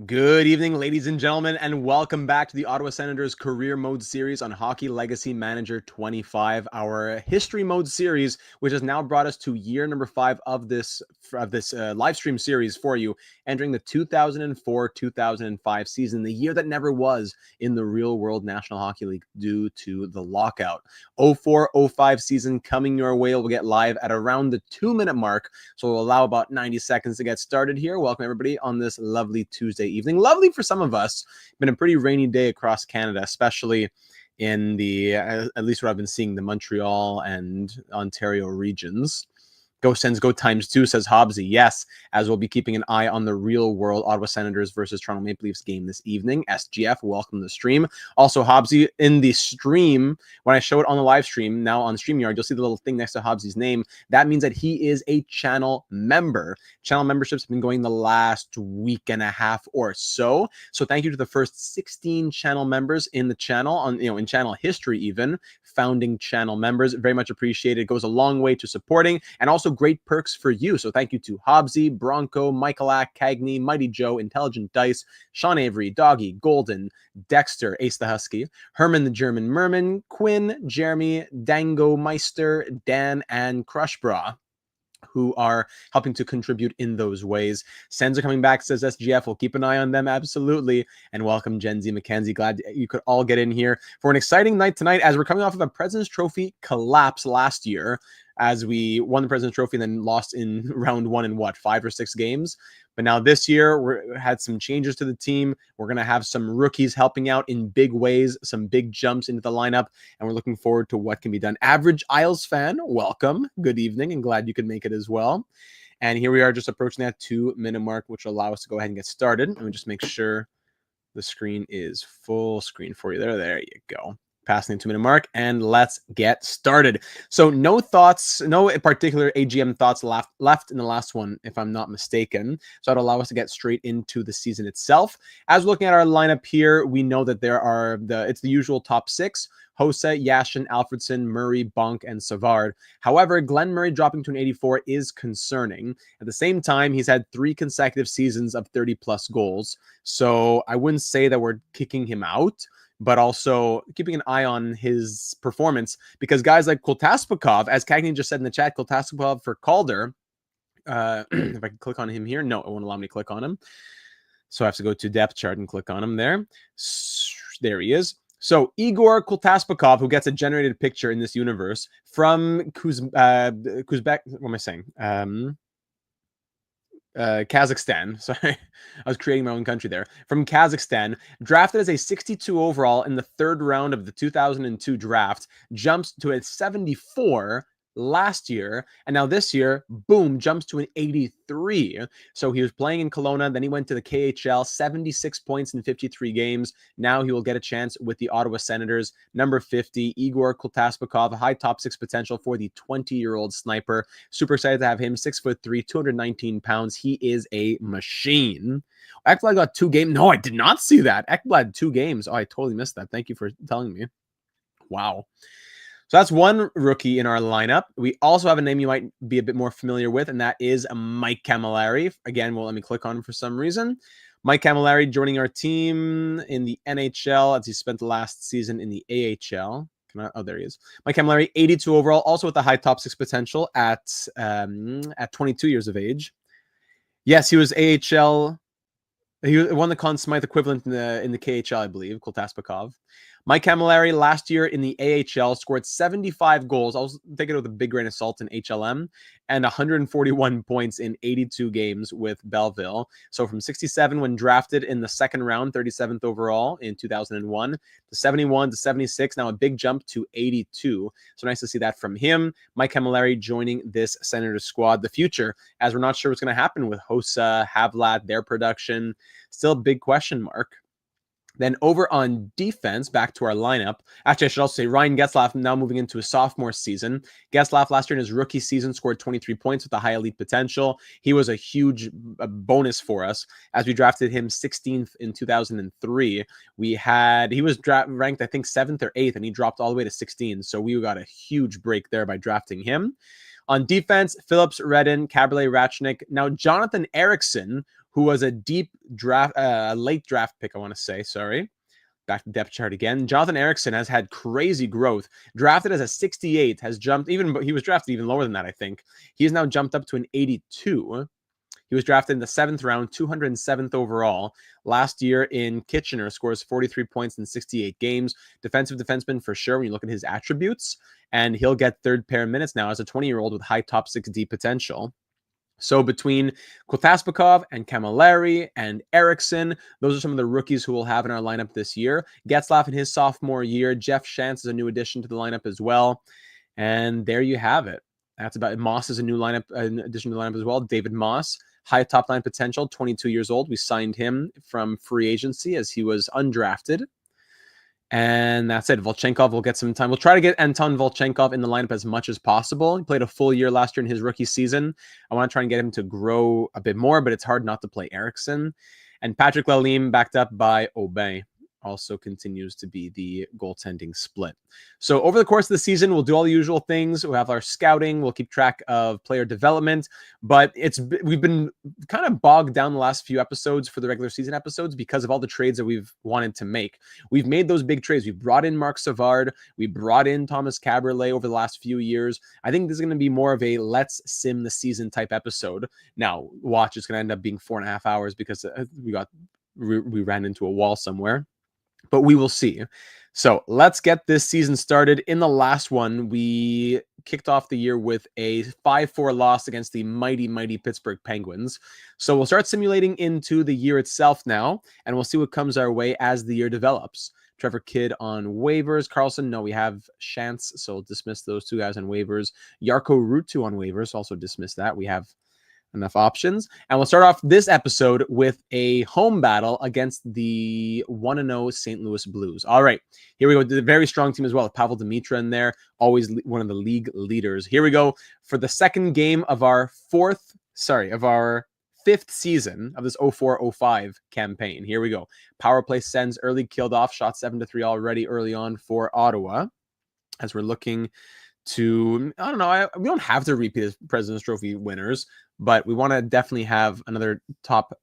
Good evening, ladies and gentlemen, and welcome back to the Ottawa Senators Career Mode series on Hockey Legacy Manager 25, our History Mode series, which has now brought us to year number 5 of this live stream series for you, entering the 2004-2005 season, the year that never was in the real world National Hockey League due to the lockout. 04-05 season coming your way. We'll get live at around the 2-minute mark, so we'll allow about 90 seconds to get started here. Welcome everybody on this lovely Tuesday evening. Lovely for some of us. Been a pretty rainy day across Canada, especially in the, at least what I've been seeing, the Montreal and Ontario regions. Go Sens, go ×2, says Hobbsy. Yes, as we'll be keeping an eye on the real world Ottawa Senators versus Toronto Maple Leafs game this evening. SGF, welcome to the stream. Also, Hobbsy, in the stream, when I show it on the live stream, now on StreamYard, you'll see the little thing next to Hobbsy's name. That means that he is a channel member. Channel memberships have been going the last week and a half or so. So thank you to the first 16 channel members in the channel, in channel history even, founding channel members. Very much appreciated. It goes a long way to supporting, and also great perks for you. So thank you to Hobbsy, Bronco, Michaelak, Cagney, Mighty Joe, Intelligent Dice, Sean Avery, Doggy, Golden, Dexter, Ace the Husky, Herman the German Merman, Quinn, Jeremy, Dango Meister, Dan, and Crushbra, who are helping to contribute in those ways. Sens are coming back, says SGF. We'll keep an eye on them, absolutely. And welcome, Gen Z Mackenzie. Glad you could all get in here for an exciting night tonight, as we're coming off of a President's Trophy collapse last year, as we won the President's Trophy and then lost in round 1 in 5 or 6 games. But now this year, we had some changes to the team. We're going to have some rookies helping out in big ways, some big jumps into the lineup, and we're looking forward to what can be done. Average Isles fan, welcome. Good evening, and glad you could make it as well. And here we are just approaching that 2-minute mark, which will allow us to go ahead and get started. Let me just make sure the screen is full screen for you. There you go. Passing the 2-minute mark, and let's get started. So no thoughts, no particular AGM thoughts left in the last one, if I'm not mistaken. So that'll allow us to get straight into the season itself. As we're looking at our lineup here, we know that there are it's the usual top 6. Hossa, Yashin, Alfredsson, Murray, Bonk, and Savard. However, Glenn Murray dropping to an 84 is concerning. At the same time, he's had 3 consecutive seasons of 30-plus goals. So I wouldn't say that we're kicking him out, but also keeping an eye on his performance, because guys like Koltaspakov, as Cagney just said in the chat, Koltaspakov for Calder, if I can click on him here, no, it won't allow me to click on him. So I have to go to depth chart and click on him there. There he is. So Igor Koltaspakov, who gets a generated picture in this universe from Kuzbek, what am I saying? Kazakhstan. Sorry, I was creating my own country there. From Kazakhstan, drafted as a 62 overall in the 3rd round of the 2002 draft, jumps to a 74 last year, and now this year, boom, jumps to an 83. So he was playing in Kelowna, then he went to the KHL, 76 points in 53 games. Now he will get a chance with the Ottawa Senators. Number 50, Igor Koltaspakov, a high top 6 potential for the 20-year-old sniper. Super excited to have him, 6'3", 219 pounds. He is a machine. Ekblad got 2 games. No, I did not see that. Ekblad 2 games. Oh, I totally missed that. Thank you for telling me. Wow. So that's one rookie in our lineup. We also have a name you might be a bit more familiar with, and that is Mike Camilleri. Again, well, let me click on him for some reason. Mike Camilleri joining our team in the NHL, as he spent the last season in the AHL. Oh, there he is. Mike Camilleri, 82 overall, also with a high top 6 potential at 22 years of age. Yes, he was AHL. He won the Conn Smythe equivalent in the KHL, I believe, Koltaspakov. Mike Camilleri last year in the AHL scored 75 goals. I'll take it with a big grain of salt in HLM, and 141 points in 82 games with Belleville. So from 67 when drafted in the 2nd round, 37th overall in 2001, to 71 to 76, now a big jump to 82. So nice to see that from him. Mike Camilleri joining this Senators squad. The future, as we're not sure what's going to happen with Hossa, Havlat, their production. Still a big question mark. Then over on defense, back to our lineup. Actually, I should also say Ryan Getzlaf now moving into his sophomore season. Getzlaf last year in his rookie season scored 23 points with a high elite potential. He was a huge bonus for us as we drafted him 16th in 2003. He was ranked, I think, 7th or 8th, and he dropped all the way to 16. So we got a huge break there by drafting him. On defense, Phillips, Redden, Caberlet, Ratchnick. Now, Jonathan Ericsson, who was a late draft pick, I want to say, sorry. Back to the depth chart again. Jonathan Ericsson has had crazy growth. Drafted as a 68, has jumped he was drafted even lower than that, I think. He has now jumped up to an 82. He was drafted in the 7th round, 207th overall. Last year in Kitchener, scores 43 points in 68 games. Defensive defenseman for sure when you look at his attributes. And he'll get third pair minutes now as a 20-year-old with high top 6D potential. So between Kotaspakov and Camilleri and Eriksson, those are some of the rookies who we'll have in our lineup this year. Getzlaf in his sophomore year. Jeff Shantz is a new addition to the lineup as well. And there you have it. That's about it. Moss is a new lineup, an addition to the lineup as well. David Moss, high top line potential, 22 years old. We signed him from free agency as he was undrafted. And that's it. Volchenkov will get some time. We'll try to get Anton Volchenkov in the lineup as much as possible. He played a full year last year in his rookie season. I want to try and get him to grow a bit more, but it's hard not to play Eriksson. And Patrick Lalime, backed up by Aubin, also continues to be the goaltending split. So over the course of the season, we'll do all the usual things. We'll have our scouting. We'll keep track of player development. But we've been kind of bogged down the last few episodes for the regular season episodes because of all the trades that we've wanted to make. We've made those big trades. We brought in Marc Savard. We brought in Thomas Caberlet over the last few years. I think this is going to be more of a let's sim the season type episode. Now, watch, it's going to end up being 4.5 hours because we ran into a wall somewhere. But we will see. So let's get this season started. In the last one, we kicked off the year with a 5-4 loss against the mighty, mighty Pittsburgh Penguins. So we'll start simulating into the year itself now, and we'll see what comes our way as the year develops. Trevor Kidd on waivers. Carlson, no, we have Shantz, so we'll dismiss those two guys on waivers. Jarkko Ruutu on waivers, also dismiss that. We have enough options. And we'll start off this episode with a home battle against the 1-0 St. Louis Blues. All right, here we go. The very strong team as well. Pavel Demitra in there, always one of the league leaders. Here we go for the second game of our fifth season of this 04-05 campaign. Here we go. Power play Sens early, killed off, shot 7-3 already early on for Ottawa. As we're looking to, I don't know, we don't have to repeat as President's Trophy winners, but we want to definitely have another top,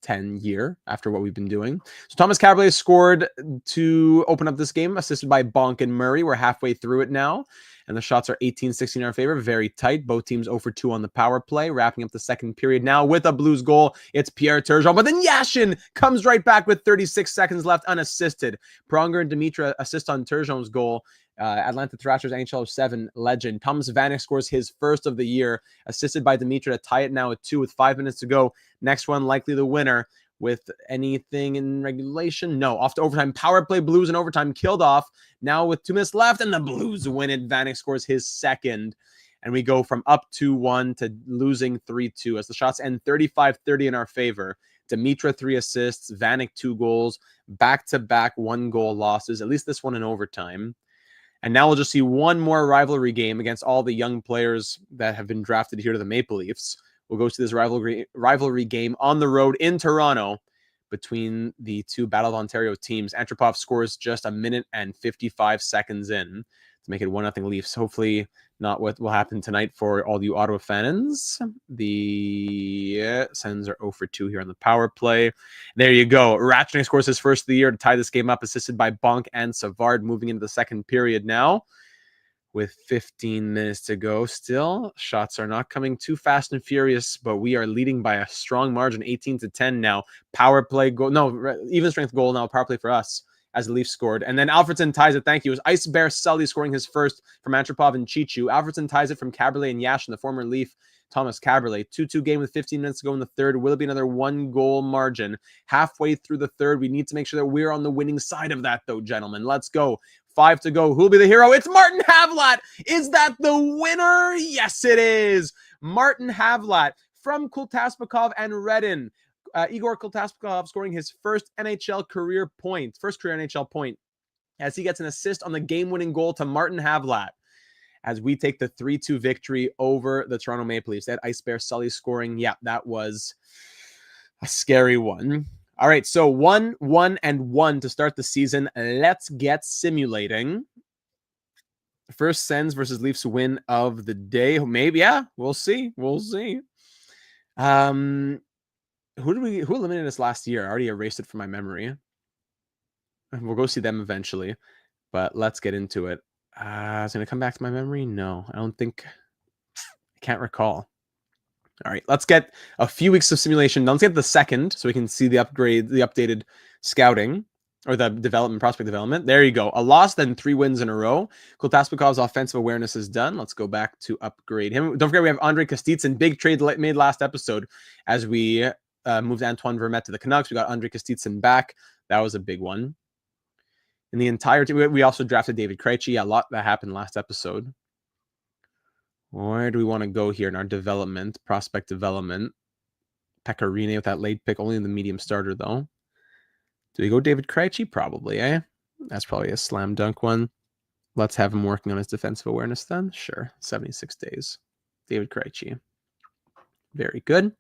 10 year after what we've been doing. So Thomas Caberlet scored to open up this game, assisted by Bonk and Murray. We're halfway through it now, and the shots are 18-16 in our favor. Very tight. Both teams 0-for-2 on the power play. Wrapping up the second period now with a Blues goal. It's Pierre Turgeon, but then Yashin comes right back with 36 seconds left unassisted. Pronger and Demitra assist on Turgeon's goal. Atlanta Thrashers NHL 7 legend. Thomas Vanek scores his first of the year, assisted by Demitra to tie it now at 2 with 5 minutes to go. Next one, likely the winner with anything in regulation. No, off to overtime. Power play Blues in overtime, killed off. Now with 2 minutes left, and the Blues win it. Vanek scores his second. And we go from up 2-1 to losing 3-2 as the shots end 35-30 in our favor. Demitra 3 assists, Vanek 2 goals, back-to-back 1-goal losses, at least this one in overtime. And now we'll just see one more rivalry game against all the young players that have been drafted here to the Maple Leafs. We'll go to this rivalry game on the road in Toronto between the two Battle of Ontario teams. Antropov scores just 1 minute and 55 seconds in to make it 1-0 Leafs. Hopefully not what will happen tonight for all you Ottawa fans. The Sens are 0-for-2 here on the power play. There you go. Ratchnick scores his first of the year to tie this game up, assisted by Bonk and Savard, moving into the second period now with 15 minutes to go still. Shots are not coming too fast and furious, but we are leading by a strong margin, 18-10 now. Power play goal. No, even strength goal now, power play for us, as the Leafs scored. And then Alfredsson ties it. Thank you. It was Ice Bear Sully scoring his first from Antropov and Chichu. Alfredsson ties it from Caberlet and Yashin, the former Leaf Thomas Caberlet. 2-2 game with 15 minutes to go in the third. Will it be another 1-goal margin? Halfway through the third, we need to make sure that we're on the winning side of that, though, gentlemen. Let's go. 5 to go. Who'll be the hero? It's Martin Havlat. Is that the winner? Yes, it is. Martin Havlat from Kotaspakov and Redden. Igor Kotaspakov scoring his first career NHL point, as he gets an assist on the game-winning goal to Martin Havlat as we take the 3-2 victory over the Toronto Maple Leafs. That Ice Bear Sully scoring, yeah, that was a scary one. All right, so 1-1 to start the season. Let's get simulating. First Sens versus Leafs win of the day. Maybe, yeah, we'll see. We'll see. Who eliminated us last year? I already erased it from my memory. We'll go see them eventually, but let's get into it. Is it going to come back to my memory? No, I don't think. I can't recall. All right, let's get a few weeks of simulation. Let's get the second so we can see the updated scouting or the prospect development. There you go. A loss, then 3 wins in a row. Koltasnikov's offensive awareness is done. Let's go back to upgrade him. Don't forget, we have Andre Kostitsyn. Big trade made last episode as we moved Antoine Vermette to the Canucks. We got Andre Kostitsyn back. That was a big one. In the entire team, we also drafted David Krejci. A lot that happened last episode. Where do we want to go here in our development, prospect development? Pecorine with that late pick, only in the medium starter, though. Do we go David Krejci? Probably, eh? That's probably a slam dunk one. Let's have him working on his defensive awareness then. Sure, 76 days. David Krejci. Very good.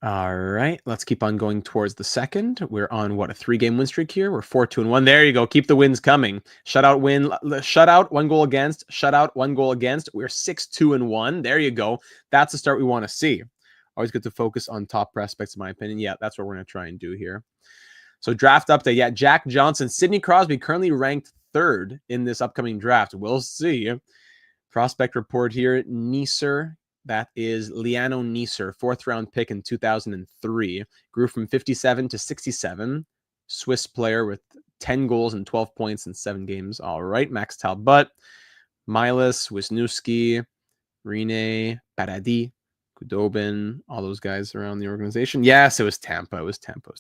All right, let's keep on going towards the second. We're on, what, a 3-game win streak here? We're 4-2-1. There you go. Keep the wins coming. Shutout win. Shutout, 1 goal against. Shutout, 1 goal against. We're 6-2-1. There you go. That's the start we want to see. Always good to focus on top prospects, in my opinion. Yeah, that's what we're going to try and do here. So draft update. Yeah, Jack Johnson. Sidney Crosby currently ranked 3rd in this upcoming draft. We'll see. Prospect report here. Neeser. That is Liano Neeser, 4th-round pick in 2003. Grew from 57 to 67. Swiss player with 10 goals and 12 points in 7 games. All right, Max Talbot, Milas, Wisniewski, Rene, Paradis, Kudobin, all those guys around the organization. Yes, it was Tampa. It was Tampa.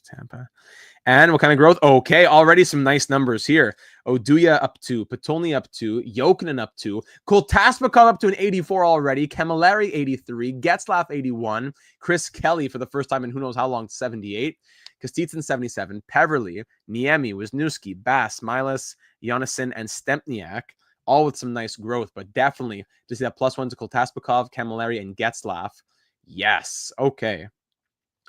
And what kind of growth? Okay, already some nice numbers here. Oduya up 2, Patolny up 2, Jokinen up 2, Koltasnikov up to an 84 already, Camilleri 83, Getzlaf 81, Chris Kelly for the first time in who knows how long, 78, Kostitsyn 77, Peverly, Niemi, Wisniewski, Bass, Milas, Jonassen, and Stempniak, all with some nice growth, but definitely to see that +1 to Koltasnikov, Camilleri, and Getzlaf. Yes, okay.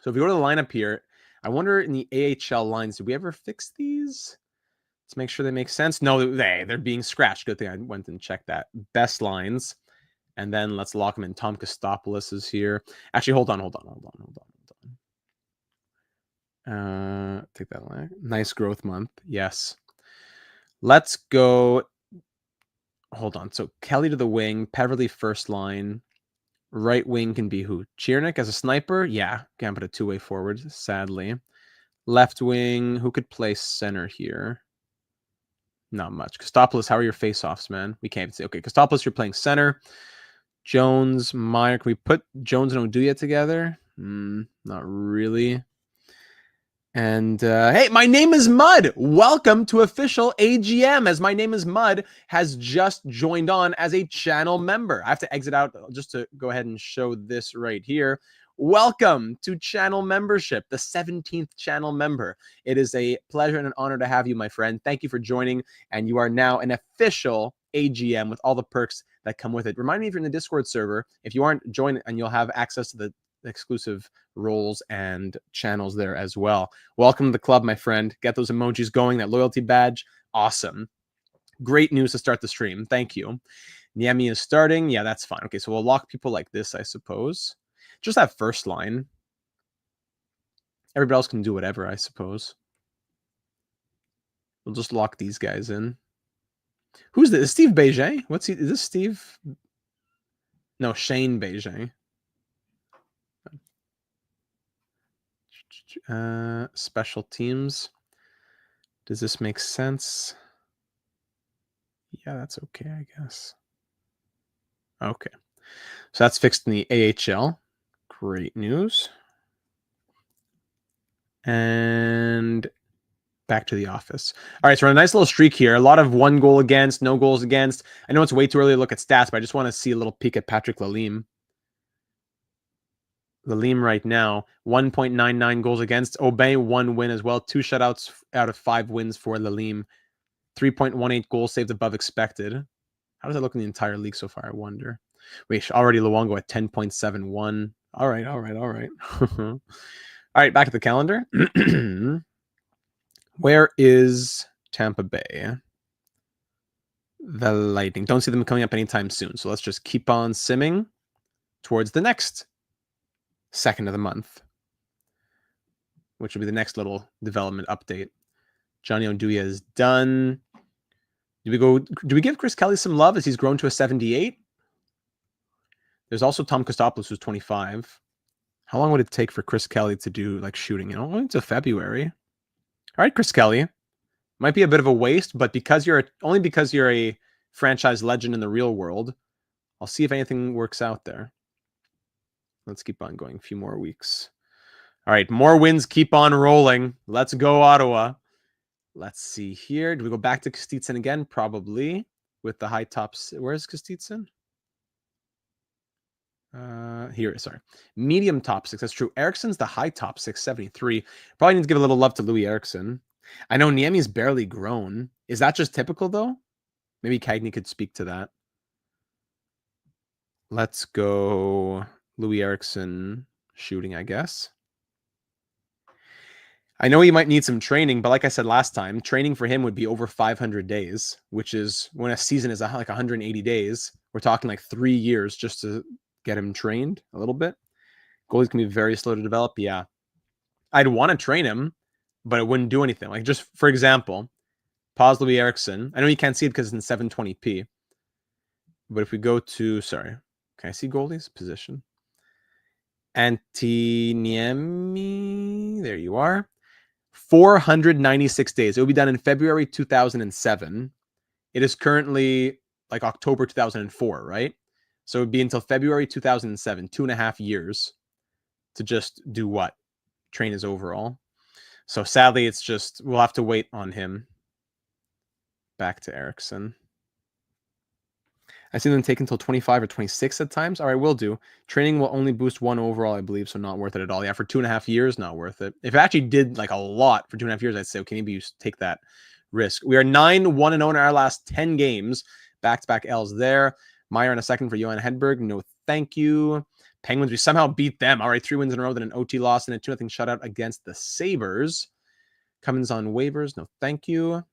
So if we go to the lineup here, I wonder in the AHL lines, did we ever fix these? Let's make sure they make sense. No, they're being scratched. Good thing I went and checked that. Best lines. And then let's lock them in. Tom Kostopoulos is here. Actually, hold on. Take that line. Nice growth month. Yes. Let's go. Hold on. So Kelly to the wing. Peverly first line. Right wing can be who? Chiernik as a sniper? Yeah. Can't put a 2-way forward, sadly. Left wing, who could play center here? Not much. Kostopoulos, how are your face-offs, man? We can't even say. Okay, Kostopoulos, you're playing center. Jones, Meyer. Can we put Jones and Oduya together? Not really. And hey, my name is Mud. Welcome to official AGM, as my name is Mud has just joined on as a channel member. I have to exit out just to go ahead and show this right here. Welcome to channel membership, the 17th channel member. It is a pleasure and an honor to have you, my friend. Thank you for joining, and you are now an official AGM with all the perks that come with it. Remind me if you're in the Discord server, if you aren't, join and you'll have access to the exclusive roles and channels there as well. Welcome to the club, my friend. Get those emojis going, that loyalty badge. Awesome. Great news to start the stream. Thank you. Niemi is starting. Yeah, that's fine. Okay, so we'll lock people like this, I suppose. Just that first line. Everybody else can do whatever, I suppose. We'll just lock these guys in. Who's this? Steve Bégin? What's he? Is this Steve? No, Shane Bégin. Special teams. Does this make sense? Yeah, that's okay, I guess. Okay. So that's fixed in the AHL. Great news. And back to the office. All right, so we're on a nice little streak here. A lot of 1 goal against, no goals against. I know it's way too early to look at stats, but I just want to see a little peek at Patrick Lalime. Lalime right now, 1.99 goals against. Aubin, 1 win as well. 2 shutouts out of 5 wins for Lalime. 3.18 goals saved above expected. How does that look in the entire league so far, I wonder? Wait, already Luongo at 10.71. All right. All right, back at the calendar. Where is Tampa Bay? The Lightning. Don't see them coming up anytime soon. So let's just keep on simming towards the next second of the month, which will be the next little development update. Johnny Oduya is done. Do we give Chris Kelly some love as he's grown to a 78? There's also Tom Kostopoulos, who's 25. How long would it take for Chris Kelly to do like shooting? You know, into February. All right, Chris Kelly. Might be a bit of a waste, but because you're a franchise legend in the real world, I'll see if anything works out there. Let's keep on going. A few more weeks. All right, more wins keep on rolling. Let's go, Ottawa. Let's see here. Do we go back to Kostitsyn again? Probably with the high tops. Where's Kostitsyn? Here, sorry. Medium top 6. That's true. Eriksson's the high top 6, 73. Probably need to give a little love to Louis Eriksson. I know Niemi's barely grown. Is that just typical, though? Maybe Cagney could speak to that. Let's go Louis Eriksson shooting, I guess. I know he might need some training, but like I said last time, training for him would be over 500 days, which is when a season is like 180 days. We're talking like 3 years just to get him trained a little bit. Goalies can be very slow to develop. Yeah. I'd want to train him, but it wouldn't do anything. Like just for example, pause Louis Eriksson. I know you can't see it because it's in 720p. But if we go to, sorry, can I see goalies position? Antiniemi, there you are. 496 days. It will be done in February 2007. It is currently like October 2004, right? So it would be until February 2007, 2.5 years to just do what? Train his overall. So sadly, it's just, we'll have to wait on him. Back to Eriksson. I see them take until 25 or 26 at times. All right, will do. Training will only boost 1 overall, I believe, so not worth it at all. Yeah, for 2.5 years, not worth it. If it actually did like a lot for 2.5 years, I'd say, okay, maybe you take that risk. We are 9-1-0 in our last 10 games. Back-to-back L's there. Meyer in a second for Johan Hedberg. No, thank you. Penguins, we somehow beat them. All right, 3 wins in a row, then an OT loss and a 2-0 shutout against the Sabres. Cummins on waivers. No, thank you.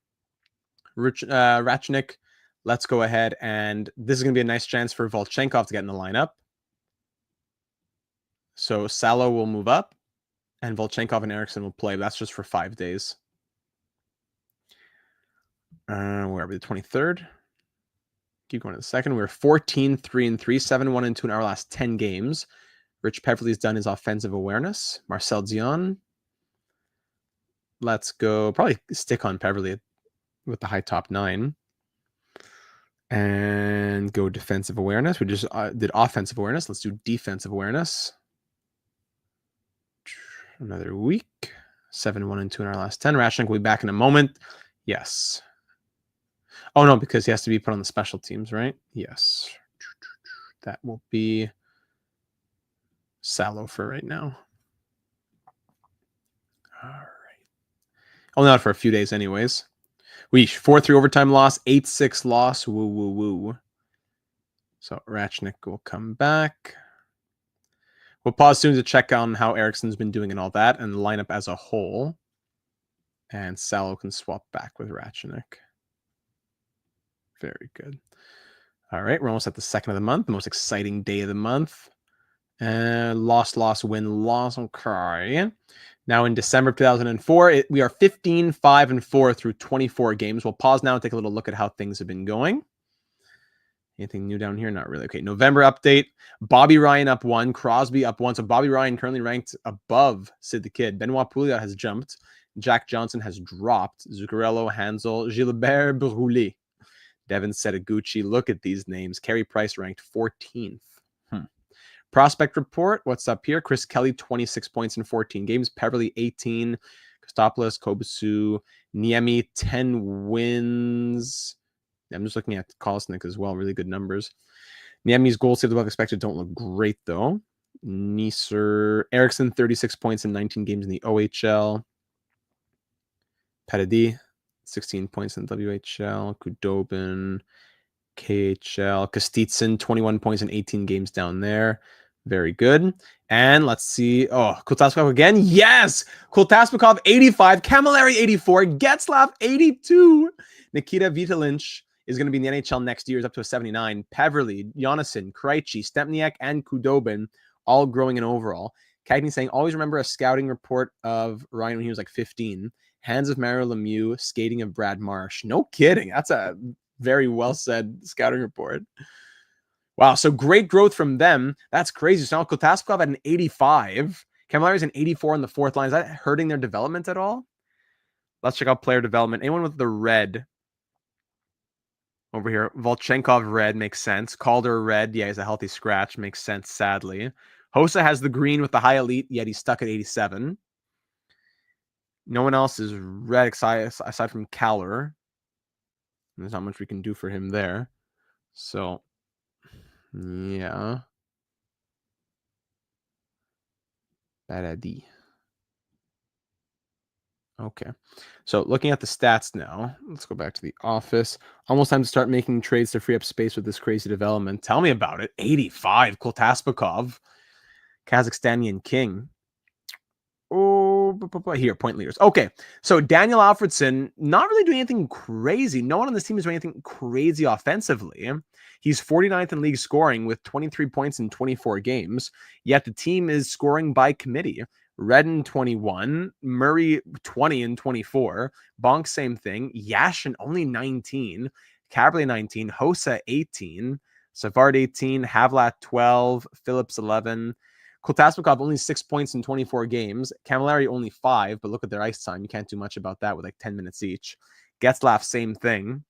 Ratchnik. Let's go ahead, and this is going to be a nice chance for Volchenkov to get in the lineup. So Salo will move up, and Volchenkov and Eriksson will play. That's just for 5 days. Where are we? The 23rd. Keep going to the second. We're 14-3-3, 7-1-2 in our last 10 games. Rich Peverley's done his offensive awareness. Marcel Dion. Let's go. Probably stick on Peverley with the high top 9. And go defensive awareness. We just did offensive awareness. Let's do defensive awareness. Another week. 7-1-2 in our last 10. Rashnik will be back in a moment. Yes. Oh, no, because he has to be put on the special teams, right? Yes. That will be Salo for right now. All right. Only out for a few days anyways. 4-3 overtime loss, 8-6 loss. Woo, woo, woo. So Ratchnik will come back. We'll pause soon to check on how Eriksson's been doing and all that, and the lineup as a whole. And Salo can swap back with Ratchnik. Very good. All right, we're almost at the 2nd of the month, the most exciting day of the month. Loss, win, loss. Okay. Now in December of 2004, we are 15-5-4 through 24 games. We'll pause now and take a little look at how things have been going. Anything new down here? Not really. Okay, November update. Bobby Ryan up 1, Crosby up 1. So Bobby Ryan currently ranked above Sid the Kid. Benoit Pouliot has jumped. Jack Johnson has dropped. Zuccarello, Hansel, Gilbert Brulé, Devin Setaguchi. Look at these names. Carey Price ranked 14th. Prospect report. What's up here? Chris Kelly, 26 points in 14 games. Peverley, 18. Kostopoulos, Kobasu, Niemi, 10 wins. I'm just looking at Kolesnik as well. Really good numbers. Niemi's goals saved above expected don't look great, though. Neeser, Eriksson, 36 points in 19 games in the OHL. Petty, 16 points in WHL. Kudobin, KHL. Kostitsyn, 21 points in 18 games down there. Very good. And let's see. Oh, Kultaspikov again. Yes! Kultaspikov, 85. Camilleri, 84. Getzlaff, 82. Nikita Vitalinch is going to be in the NHL next year, is up to a 79. Peverley, Jonassen, Krejci, Stempniak, and Khudobin all growing in overall. Cagney saying, always remember a scouting report of Ryan when he was like 15. Hands of Mario Lemieux, skating of Brad Marsh. No kidding. That's a very well said scouting report. Wow, so great growth from them. That's crazy. So now Kotaspkov at an 85. Camilleri's an 84 on the fourth line. Is that hurting their development at all? Let's check out player development. Anyone with the red over here? Volchenkov red makes sense. Calder red. Yeah, he's a healthy scratch. Makes sense, sadly. Hossa has the green with the high elite, yet he's stuck at 87. No one else is red aside from Caller. There's not much we can do for him there. So, yeah. Badadi. Okay. So looking at the stats now, let's go back to the office. Almost time to start making trades to free up space with this crazy development. Tell me about it. 85, Kotaspkov, Kazakhstanian king. Oh, here, point leaders. Okay, so Daniel Alfredsson, not really doing anything crazy. No one on this team is doing anything crazy offensively. He's 49th in league scoring with 23 points in 24 games, yet the team is scoring by committee. Redden 21, Murray 20 and 24, Bonk same thing, Yashin only 19, Caberlet 19, Hossa 18, Savard 18, Havlat 12, Phillips 11, Kotaspkov only 6 points in 24 games, Camilleri only 5, but look at their ice time. You can't do much about that with like 10 minutes each. Getzlaff, same thing.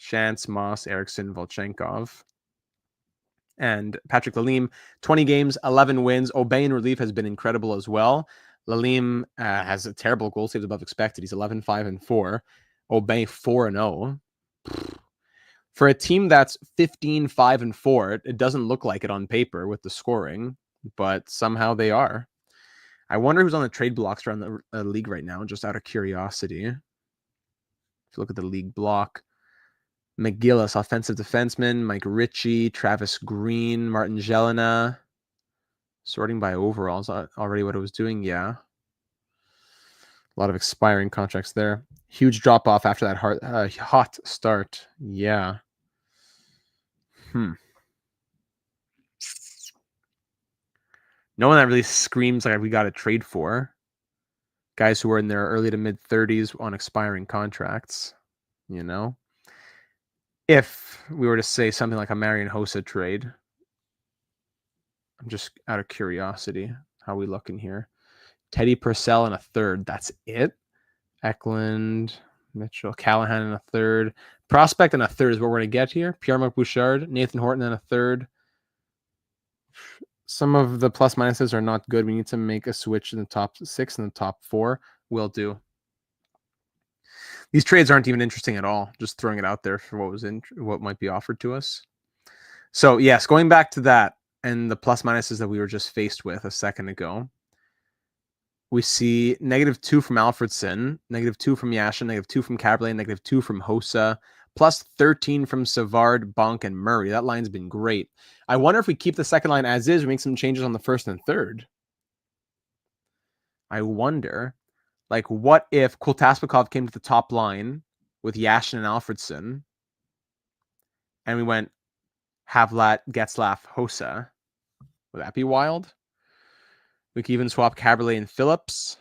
Shantz, Moss, Eriksson, Volchenkov. And Patrick Lalime, 20 games, 11 wins. Aubin in relief has been incredible as well. Lalime has a terrible goal saves above expected. He's 11-5-4. Aubin 4-0. For a team that's 15-5-4, it doesn't look like it on paper with the scoring, but somehow they are. I wonder who's on the trade blocks around the league right now, just out of curiosity. If you look at the league block, McGillis, offensive defenseman, Mike Ritchie, Travis Green, Martin Jelena. Sorting by overalls, already what I was doing, yeah. A lot of expiring contracts there. Huge drop-off after that hot start, yeah. No one that really screams like we got to trade for. Guys who are in their early to mid-30s on expiring contracts, you know? If we were to say something like a Marian Hossa trade, I'm just out of curiosity how we look in here. Teddy Purcell in a third. That's it. Eklund, Mitchell, Callahan in a third. Prospect in a third is what we're going to get here. Pierre-Marc Bouchard, Nathan Horton in a third. Some of the plus minuses are not good. We need to make a switch in the top 6 and the top 4. Will do. These trades aren't even interesting at all. Just throwing it out there for what might be offered to us. So yes, going back to that and the plus minuses that we were just faced with a second ago, we see -2 from Alfredsson, -2 from Yashin, -2 from Caberlet, -2 from Hossa, plus 13 from Savard, Bonk, and Murray. That line's been great. I wonder if we keep the second line as is, we make some changes on the first and third. I wonder, like, what if Kotaspkov came to the top line with Yashin and Alfredsson, and we went Havlat, Getzlaff, Hossa? Would that be wild? We could even swap Caberlet and Phillips.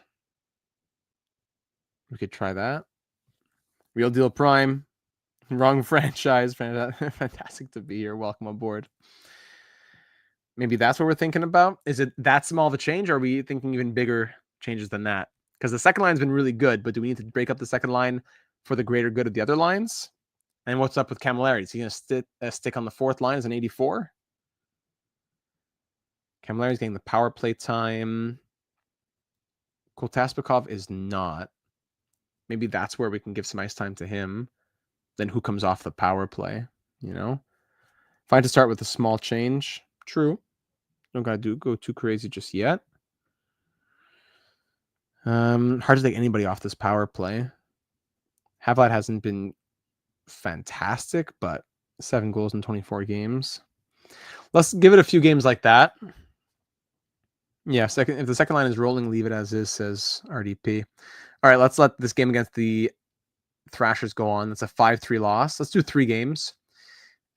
We could try that. Real Deal Prime. Wrong franchise. Fantastic to be here. Welcome aboard. Maybe that's what we're thinking about. Is it that small of a change, or are we thinking even bigger changes than that? Because the second line's been really good, but do we need to break up the second line for the greater good of the other lines? And what's up with Camilleri? Is he going to stick on the fourth line as an 84? Camilleri's getting the power play time. Kotaspkov is not. Maybe that's where we can give some ice time to him. Then who comes off the power play? You know? Fine to start with a small change. True. Don't got to go too crazy just yet. Hard to take anybody off this power play. Havlat hasn't been fantastic, but 7 goals in 24 games. Let's give it a few games like that. Yeah, if the second line is rolling, leave it as is, says RDP. All right, let's let this game against the Thrashers go on. That's a 5-3 loss. Let's do 3 games.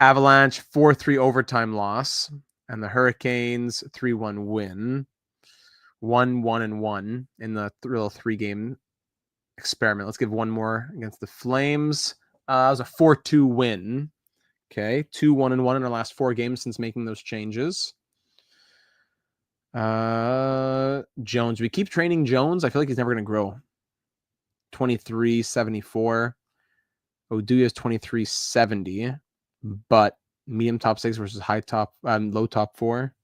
Avalanche 4-3 overtime loss, and the Hurricanes 3-1 win. 1-1-1 in the little 3-game experiment. Let's give one more against the Flames. It was a 4-2 win. Okay, 2-1-1 in our last 4 games since making those changes. Jones. We keep training Jones. I feel like he's never going to grow. 23-74. Oduya is 23-70. But medium top 6 versus low top 4.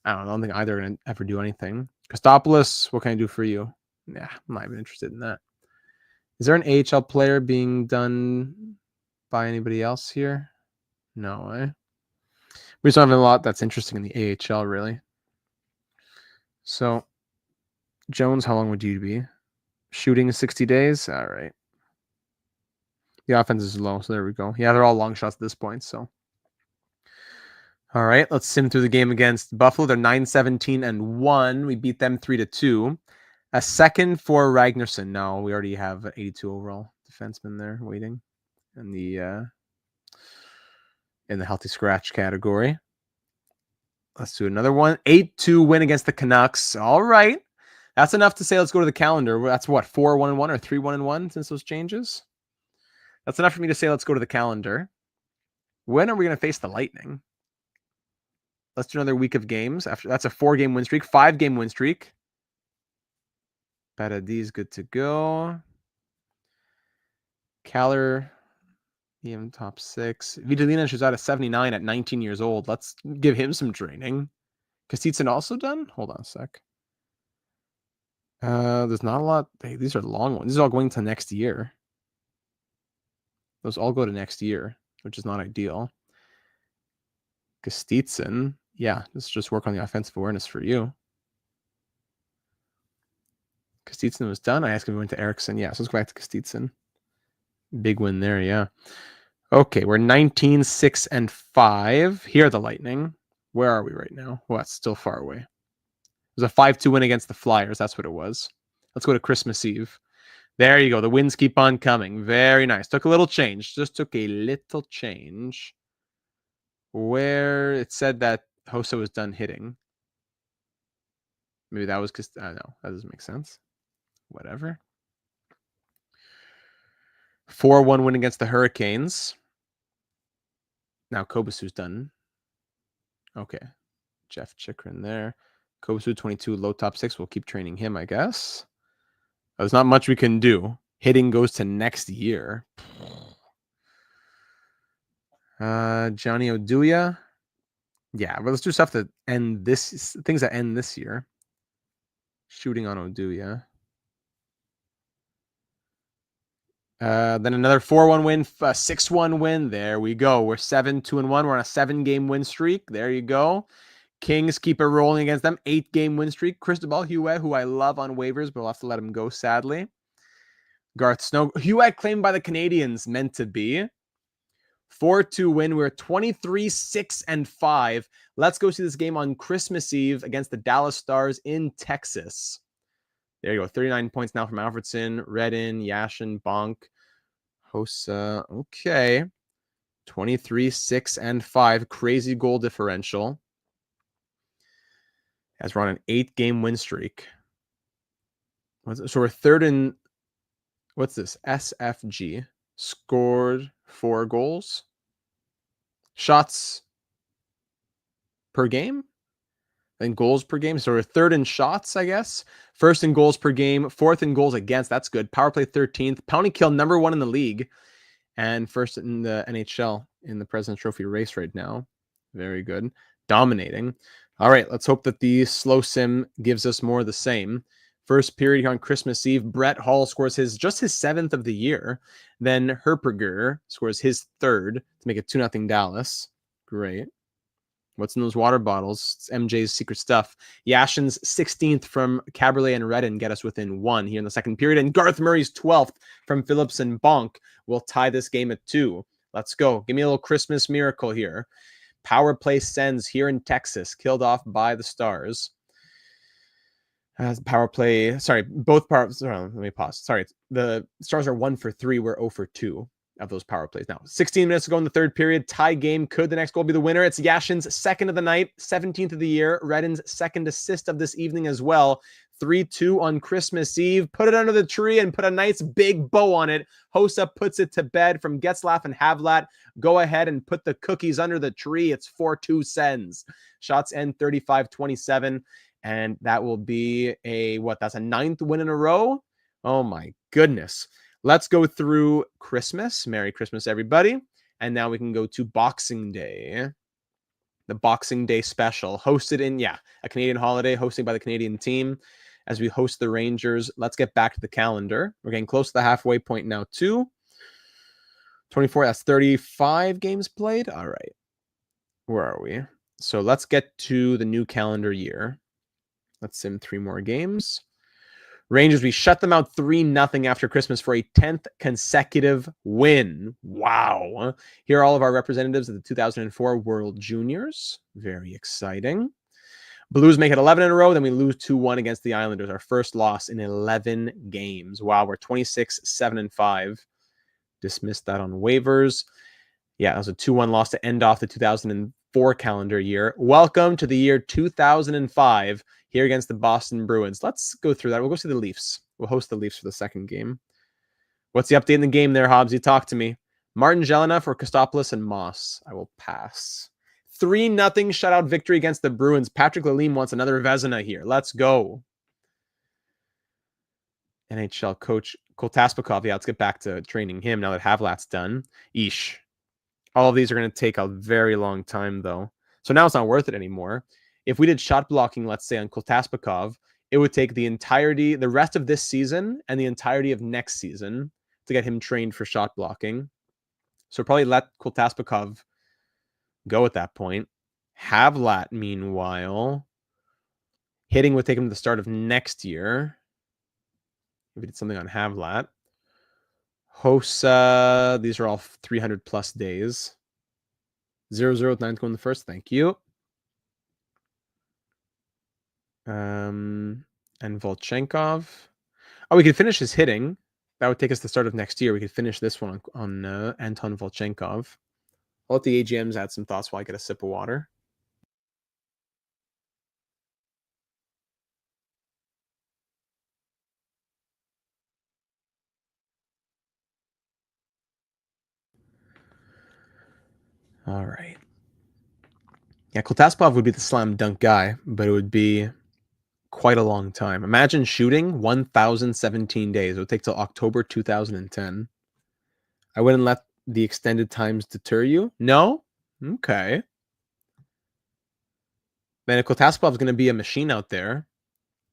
I don't think either are going to ever do anything. Kostopoulos, what can I do for you? Yeah, I'm not even interested in that. Is there an AHL player being done by anybody else here? No, eh? We just don't have a lot that's interesting in the AHL, really. So, Jones, how long would you be? Shooting 60 days? All right. The offense is low, so there we go. Yeah, they're all long shots at this point, so. All right, let's sim through the game against Buffalo. They're 9-17-1. We beat them 3-2. A second for Ragnarsson. No, we already have an 82 overall defenseman there waiting in the healthy scratch category. Let's do another one. 8-2 win against the Canucks. All right. That's enough to say let's go to the calendar. That's what, 4-1-1 or 3-1-1 since those changes? That's enough for me to say let's go to the calendar. When are we going to face the Lightning? Let's do another week of games. After that's a 4-game win streak, 5-game win streak. Paradis good to go. Kaller, EM top 6. Vitolina is out of 79 at 19 years old. Let's give him some training. Kostitsyn also done? Hold on a sec. There's not a lot. Hey, these are long ones. These are all going to next year. Those all go to next year, which is not ideal. Kostitsyn. Yeah, let's just work on the offensive awareness for you. Kostitsyn was done. I asked him if we went to Eriksson. Yeah, so let's go back to Kostitsyn. Big win there, yeah. Okay, we're 19-6-5. Here are the Lightning. Where are we right now? Well, that's still far away. It was a 5-2 win against the Flyers. That's what it was. Let's go to Christmas Eve. There you go. The wins keep on coming. Very nice. Took a little change. Just took a little change. Where it said that Hossa was done hitting. Maybe that was because I don't know. That doesn't make sense. Whatever. 4-1 win against the Hurricanes. Now Kobasu's done. Okay. Jeff Chikrin there. Kobasu 22, low top 6. We'll keep training him, I guess. There's not much we can do. Hitting goes to next year. Johnny Oduya. Yeah, but let's do stuff that end this. Things that end this year. Shooting on Oduya. Then another 4-1 win, 6-1 win. There we go. We're 7-2-1. We're on a 7-game win streak. There you go. Kings keep it rolling against them. 8-game win streak. Cristobal Huet, who I love on waivers, but we'll have to let him go, sadly. Garth Snow. Huet claimed by the Canadians, meant to be. 4-2 win. We're 23-6-5. Let's go see this game on Christmas Eve against the Dallas Stars in Texas. There you go. 39 points now from Alfredsson, Redin, Yashin, Bonk, Hossa. Okay. 23-6-5. Crazy goal differential. As we're on an 8-game win streak. So we're third in, what's this? SFG. Scored 4 goals. Shots per game? And goals per game. So we're third in shots, I guess. First in goals per game. Fourth in goals against. That's good. Power play 13th. Penalty kill number 1 in the league. And first in the NHL in the President's Trophy race right now. Very good. Dominating. All right, let's hope that the slow sim gives us more of the same. First period here on Christmas Eve, Brett Hall scores just his 7th of the year. Then Herperger scores his 3rd to make it 2-0 Dallas. Great. What's in those water bottles? It's MJ's secret stuff. Yashin's 16th from Caberlet and Redden get us within 1 here in the second period. And Garth Murray's 12th from Phillips and Bonk will tie this game at 2. Let's go. Give me a little Christmas miracle here. Power play Sens here in Texas, killed off by the Stars. Power play. Sorry, both power. Sorry, let me pause. Sorry, the Stars are 1 for 3. We're 0 for 2 of those power plays. Now, 16 minutes to go in the third period. Tie game. Could the next goal be the winner? It's Yashin's second of the night, 17th of the year. Redden's second assist of this evening as well. 3-2 on Christmas Eve. Put it under the tree and put a nice big bow on it. Hossa puts it to bed from Getzlaf and Havlat. Go ahead and put the cookies under the tree. It's 4-2 Sens. Shots end 35-27. And that will be that's a 9th win in a row. Oh my goodness. Let's go through Christmas. Merry Christmas, everybody. And now we can go to Boxing Day. The Boxing Day special hosted in, a Canadian holiday hosted by the Canadian team as we host the Rangers. Let's get back to the calendar. We're getting close to the halfway point now too. 24, that's 35 games played. All right. Where are we? So let's get to the new calendar year. Let's sim 3 more games. Rangers, we shut them out 3-0 after Christmas for a 10th consecutive win. Wow. Here are all of our representatives of the 2004 World Juniors. Very exciting. Blues make it 11 in a row. Then we lose 2-1 against the Islanders. Our first loss in 11 games. Wow, we're 26-7-5. Dismissed that on waivers. Yeah, that was a 2-1 loss to end off the 2004 calendar year. Welcome to the year 2005 here against the Boston Bruins. Let's go through that. We'll go see the Leafs. We'll host the Leafs for the second game. What's the update in the game there, Hobbsy? Talk to me. Martin Jelena for Kostopoulos and Moss. I will pass. 3-0 shutout victory against the Bruins. Patrick Lalime wants another Vezina here. Let's go. NHL coach Koltaspakov. Yeah, let's get back to training him now that Havlat's done. Eesh. All of these are going to take a very long time, though. So now it's not worth it anymore. If we did shot blocking, let's say, on Koltaspakov, it would take the rest of this season and the entirety of next season to get him trained for shot blocking. So probably let Koltaspakov go at that point. Havlat, meanwhile, hitting would take him to the start of next year. If we did something on Havlat. Hossa, these are all 300 plus days. 0-0 with 9th goal in the first. Thank you. And Volchenkov. Oh, we could finish his hitting. That would take us to the start of next year. We could finish this one on Anton Volchenkov. I'll let the AGMs add some thoughts while I get a sip of water. All right. Yeah, Koltaspov would be the slam dunk guy, but it would be quite a long time. Imagine shooting 1,017 days. It would take till October 2010. I wouldn't let the extended times deter you. No? Okay. Then Koltaspov is going to be a machine out there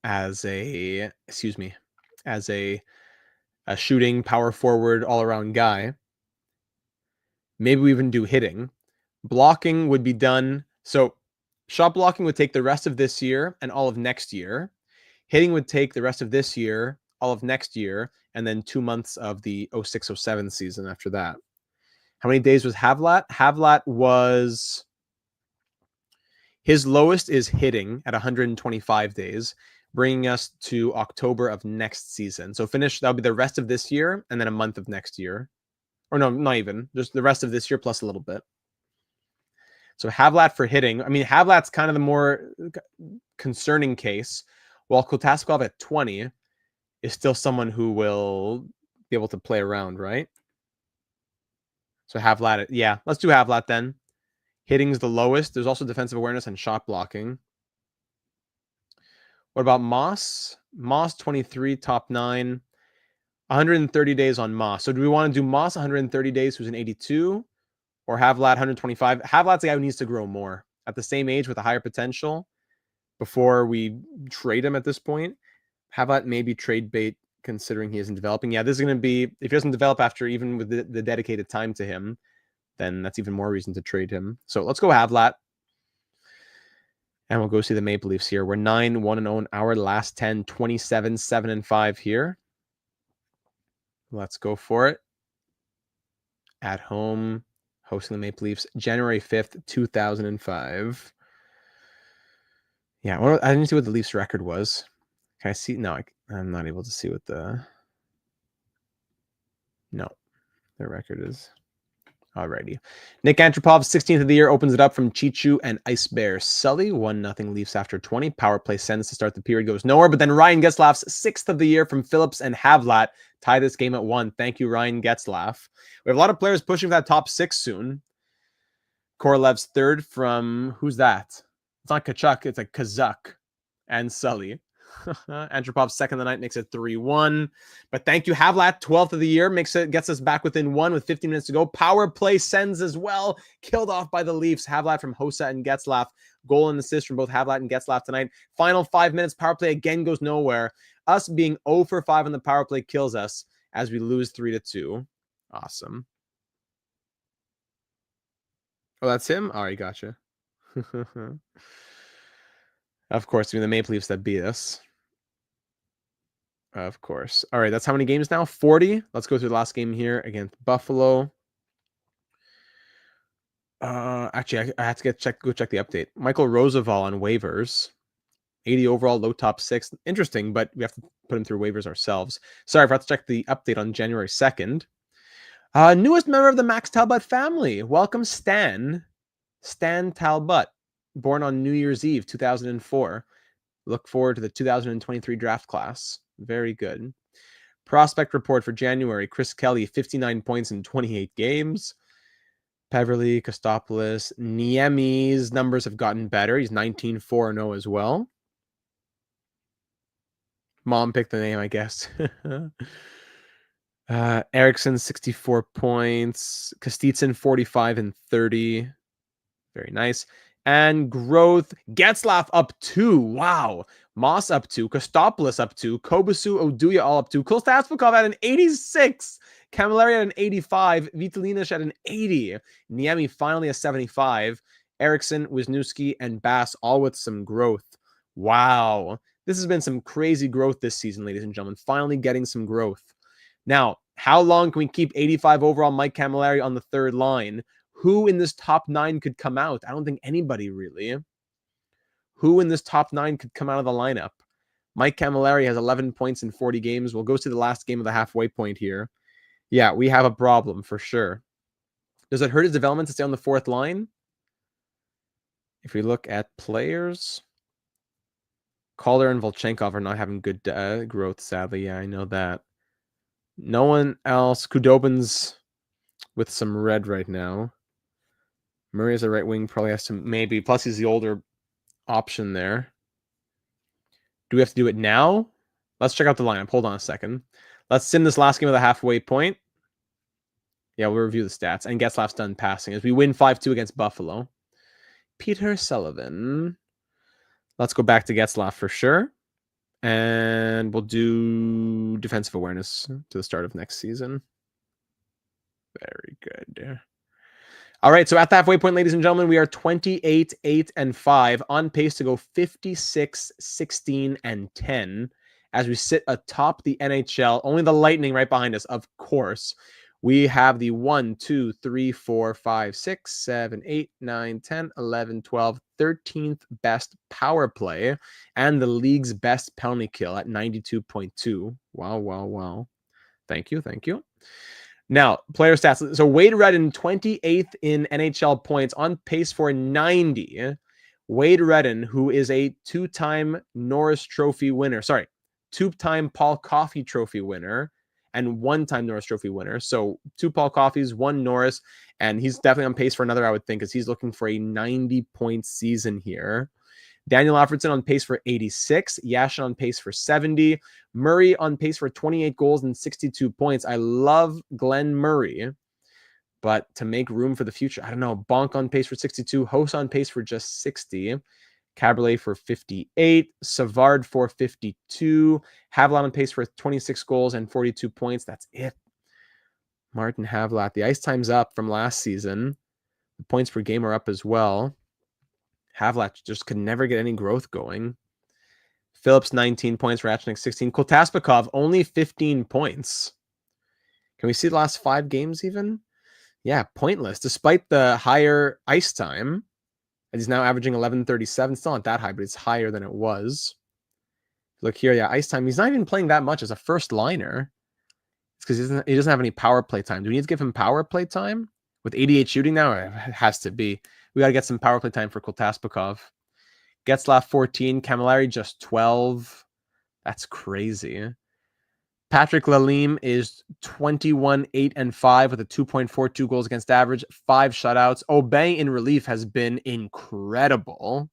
as a shooting, power forward, all-around guy. Maybe we even do hitting. Blocking would be done. So shot blocking would take the rest of this year and all of next year. Hitting would take the rest of this year, all of next year, and then 2 months of the 06-07 season after that. How many days was Havlat? Havlat was... His lowest is hitting at 125 days, bringing us to October of next season. So that'll be the rest of this year and then a month of next year. Or no, not even. Just the rest of this year plus a little bit. So Havlat for hitting. I mean, Havlat's kind of the more concerning case, while Koltaspakov at 20 is still someone who will be able to play around, right? So Havlat, yeah, let's do Havlat then. Hitting's the lowest. There's also defensive awareness and shot blocking. What about Moss? Moss 23, top 9. 130 days on Moss. So do we want to do Moss 130 days, who's an 82? Or Havlat 125? Havlat's the guy who needs to grow more. At the same age with a higher potential before we trade him at this point. Havlat maybe trade bait considering he isn't developing. Yeah, this is going to be... If he doesn't develop after even with the dedicated time to him, then that's even more reason to trade him. So let's go Havlat. And we'll go see the Maple Leafs here. We're 9-1-0 in our last 10, 27-7-5 here. Let's go for it. At home, hosting the Maple Leafs, January 5th, 2005. Yeah, I didn't see what the Leafs record was. Can I see? No, I'm not able to see what their record is. Alrighty. Nick Antropov, 16th of the year, opens it up from Chichu and Ice Bear Sully. 1-0 Leafs after 20. Power play Sens to start the period, goes nowhere. But then Ryan Getzlaf's 6th of the year from Phillips and Havlat tie this game at 1. Thank you, Ryan Getzlaf. We have a lot of players pushing for that top 6 soon. Korolev's 3rd from, who's that? It's not Kachuk, it's a Kazuk and Sully. Antropov 2nd of the night makes it 3-1. But thank you, Havlat, 12th of the year, gets us back within 1 with 15 minutes to go. Power play Sens as well, killed off by the Leafs. Havlat from Hossa and Getzlaf. Goal and assist from both Havlat and Getzlaf tonight. Final 5 minutes, power play again goes nowhere. Us being 0 for 5 on the power play kills us as we lose 3-2. Awesome. Oh, that's him? All right, gotcha. Of course, the Maple Leafs that beat us. Of course. All right, that's how many games now? 40. Let's go through the last game here against Buffalo. Actually, I have to go check the update. Michael Roosevelt on waivers. 80 overall, low top 6. Interesting, but we have to put him through waivers ourselves. Sorry, I forgot to check the update on January 2nd. Newest member of the Max Talbot family. Welcome, Stan. Stan Talbot, born on New Year's Eve, 2004. Look forward to the 2023 draft class. Very good. Prospect report for January. Chris Kelly, 59 points in 28 games. Peverly, Kostopoulos, Niemi's numbers have gotten better. He's 19-4-0 as well. Mom picked the name, I guess. Eriksson, 64 points. Kostitsyn, 45 and 30. Very nice. And growth. Getzlaf up 2. Wow. Moss up 2. Kostopoulos up 2. Kobasu, Oduya all up 2. Kostaspikov at an 86. Camilleri at an 85. Vitalinic at an 80. Niemi finally a 75. Eriksson, Wisniewski, and Bass all with some growth. Wow. This has been some crazy growth this season, ladies and gentlemen. Finally getting some growth. Now, how long can we keep 85 overall Mike Camilleri on the 3rd line? Who in this top 9 could come out? I don't think anybody really. Who in this top 9 could come out of the lineup? Mike Camilleri has 11 points in 40 games. We'll go to the last game of the halfway point here. Yeah, we have a problem for sure. Does it hurt his development to stay on the 4th line? If we look at players, Calder and Volchenkov are not having good growth, sadly. Yeah, I know that. No one else. Kudobin's with some red right now. Murray as a right wing probably has to maybe. Plus, he's the older option there. Do we have to do it now? Let's check out the lineup. Hold on a second. Let's sim this last game of the halfway point. Yeah, we'll review the stats. And Getzlaf's done passing as we win 5-2 against Buffalo. Peter Sullivan. Let's go back to Getzlaf for sure. And we'll do defensive awareness to the start of next season. Very good. All right, so at the halfway point, ladies and gentlemen, we are 28, 8, and 5, on pace to go 56, 16, and 10 as we sit atop the NHL. Only the Lightning right behind us, of course. We have the 1, 2, 3, 4, 5, 6, 7, 8, 9, 10, 11, 12, 13th best power play and the league's best penalty kill at 92.2. Wow, wow, wow. Thank you, thank you. Now, player stats. So Wade Redden, 28th in NHL points, on pace for 90. Wade Redden, who is a 2-time Norris Trophy winner. Sorry, 2-time Paul Coffey Trophy winner and 1-time Norris Trophy winner. So 2 Paul Coffeys, 1 Norris, and he's definitely on pace for another, I would think, because he's looking for a 90-point season here. Daniel Alfredsson on pace for 86. Yashin on pace for 70. Murray on pace for 28 goals and 62 points. I love Glenn Murray, but to make room for the future, I don't know. Bonk on pace for 62. Host on pace for just 60. Caberlet for 58. Savard for 52. Havlat on pace for 26 goals and 42 points. That's it. Martin Havlat. The ice time's up from last season. The points per game are up as well. Havlat just could never get any growth going. Phillips, 19 points. Ratchnik, 16. Kotaspikov, only 15 points. Can we see the last 5 games even? Yeah, pointless. Despite the higher ice time, and he's now averaging 11:37. Still not that high, but it's higher than it was. Look here, yeah, ice time. He's not even playing that much as a first liner. It's because he doesn't have any power play time. Do we need to give him power play time? With 88 shooting now, it has to be. We got to get some power play time for Koltaspakov. Getzlaff 14, Camilleri just 12. That's crazy. Patrick Lalime is 21, 8, and 5 with a 2.42 goals against average, 5 shutouts. Aubin in relief has been incredible.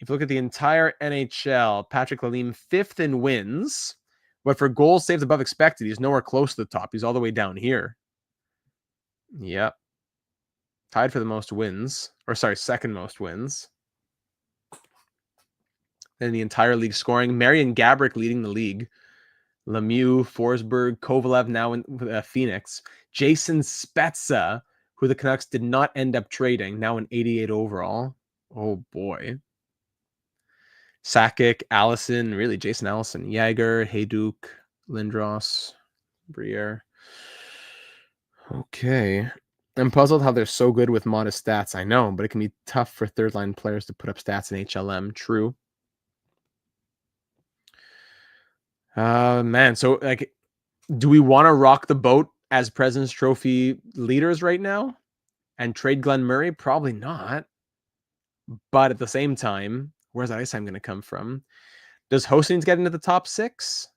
If you look at the entire NHL, Patrick Lalime 5th in wins, but for goals saved above expected, he's nowhere close to the top. He's all the way down here. Yep. Tied for the most wins, or sorry, second most wins in the entire league scoring. Marian Gaborik leading the league. Lemieux, Forsberg, Kovalev now in Phoenix. Jason Spezza, who the Canucks did not end up trading, now an 88 overall. Oh boy. Sakic, Allison, really Jason Allison, Yager, Hayduk, Lindros, Briere. Okay. I'm puzzled how they're so good with modest stats. I know, but it can be tough for third line players to put up stats in HLM. True. Man, so like, do we want to rock the boat as President's Trophy leaders right now and trade Glenn Murray? Probably not. But at the same time, where's that ice time going to come from? Does Hostings get into the top 6?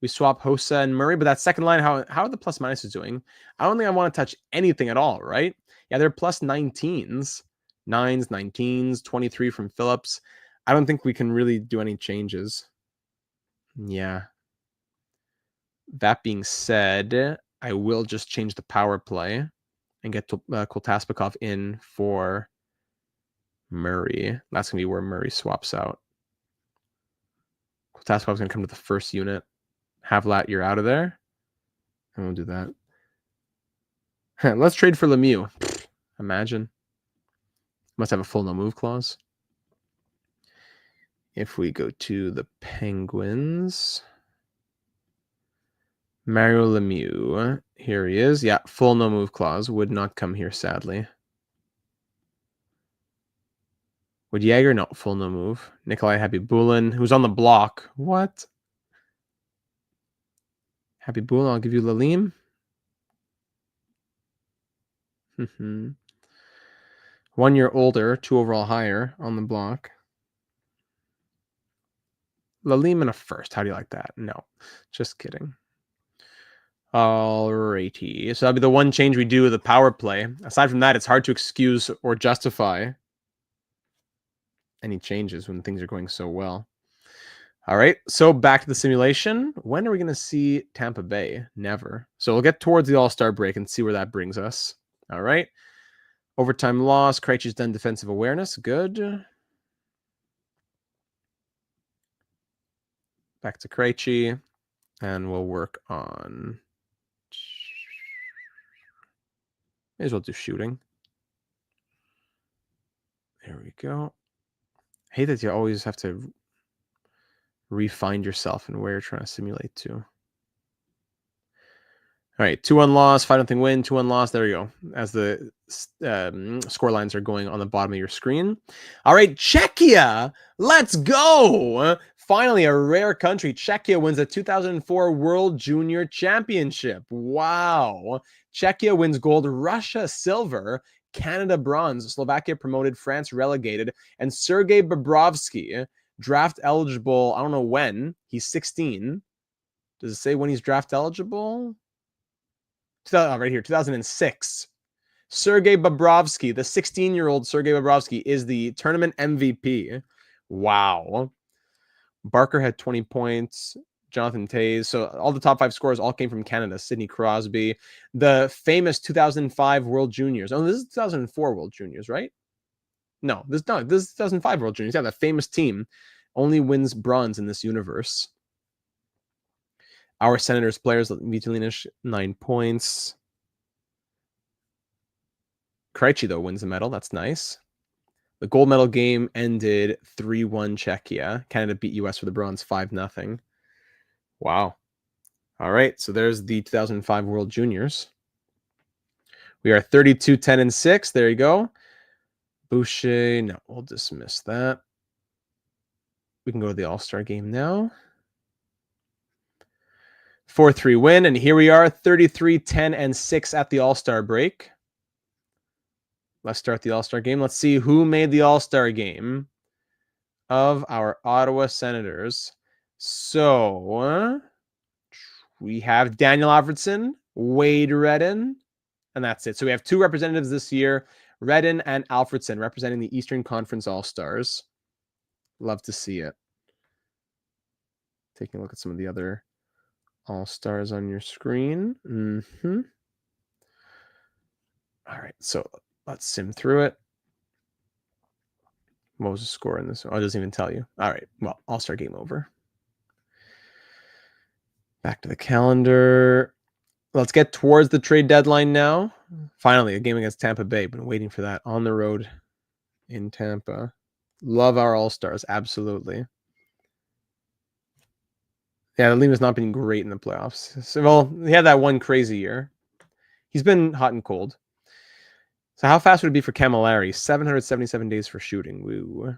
We swap Hossa and Murray, but that second line, how are the plus minuses doing? I don't think I want to touch anything at all, right? Yeah, they're plus 19s, 9s, 19s, 23 from Phillips. I don't think we can really do any changes. Yeah. That being said, I will just change the power play and get Koltaspakov in for Murray. That's going to be where Murray swaps out. Koltaspakov's going to come to the first unit. Havlat, you're out of there. I won't do that. Let's trade for Lemieux. Imagine. Must have a full no move clause. If we go to the Penguins, Mario Lemieux, here he is. Yeah, full no move clause. Would not come here, sadly. Would Yager? No, full no move. Nikolai Habibulin, who's on the block. What? Habibulin, I'll give you Lalime. 1 year older, 2 overall higher on the block. Lalime and a first. How do you like that? No, just kidding. Alrighty. So that'll be the one change we do with the power play. Aside from that, it's hard to excuse or justify any changes when things are going so well. All right. So back to the simulation. When are we going to see Tampa Bay? Never. So we'll get towards the All-Star break and see where that brings us. All right. Overtime loss. Krejci's done defensive awareness. Good. Back to Krejci. And we'll work on... May as well do shooting. There we go. I hate that you always have to refine yourself and where you're trying to simulate to. All right, 2-1 loss, 5-0 win, 2-1 loss. There you go. As the score lines are going on the bottom of your screen. All right, Czechia, let's go. Finally, a rare country. Czechia wins the 2004 World Junior Championship. Wow. Czechia wins gold, Russia silver, Canada bronze, Slovakia promoted, France relegated, and Sergei Bobrovsky, draft eligible, I don't know when. He's 16. Does it say when he's draft eligible? Right here, 2006. Sergei Bobrovsky, the 16-year-old Sergei Bobrovsky, is the tournament MVP. Wow. Barker had 20 points. Jonathan Toews. So all the top 5 scorers all came from Canada. Sidney Crosby. The famous 2005 World Juniors. Oh, this is 2004 World Juniors, right? No, this is 2005 World Juniors. Yeah, that famous team only wins bronze in this universe. Our Senators players, Vitalinas, 9 points. Krejci, though, wins the medal. That's nice. The gold medal game ended 3-1 Czechia. Canada beat US for the bronze 5-0. Wow. All right, so there's the 2005 World Juniors. We are 32, 10, and 6. There you go. Boucher, no, we'll dismiss that. We can go to the All-Star game now. 4-3 win, and here we are, 33-10-6 at the All-Star break. Let's start the All-Star game. Let's see who made the All-Star game of our Ottawa Senators. So we have Daniel Alfredsson, Wade Redden, and that's it. So we have two representatives this year, Redden and Alfredsson, representing the Eastern Conference All-Stars. Love to see it. Taking a look at some of the other All-Stars on your screen. All right, so let's sim through it. What was the score in this? Oh, it doesn't even tell you. All right, well, All-Star game over. Back to the calendar. Let's get towards the trade deadline now. Finally, a game against Tampa Bay. Been waiting for that on the road in Tampa. Love our All-Stars, absolutely. Yeah, Liam has not been great in the playoffs. So, well, he had that one crazy year. He's been hot and cold. So how fast would it be for Camilleri? 777 days for shooting. Woo.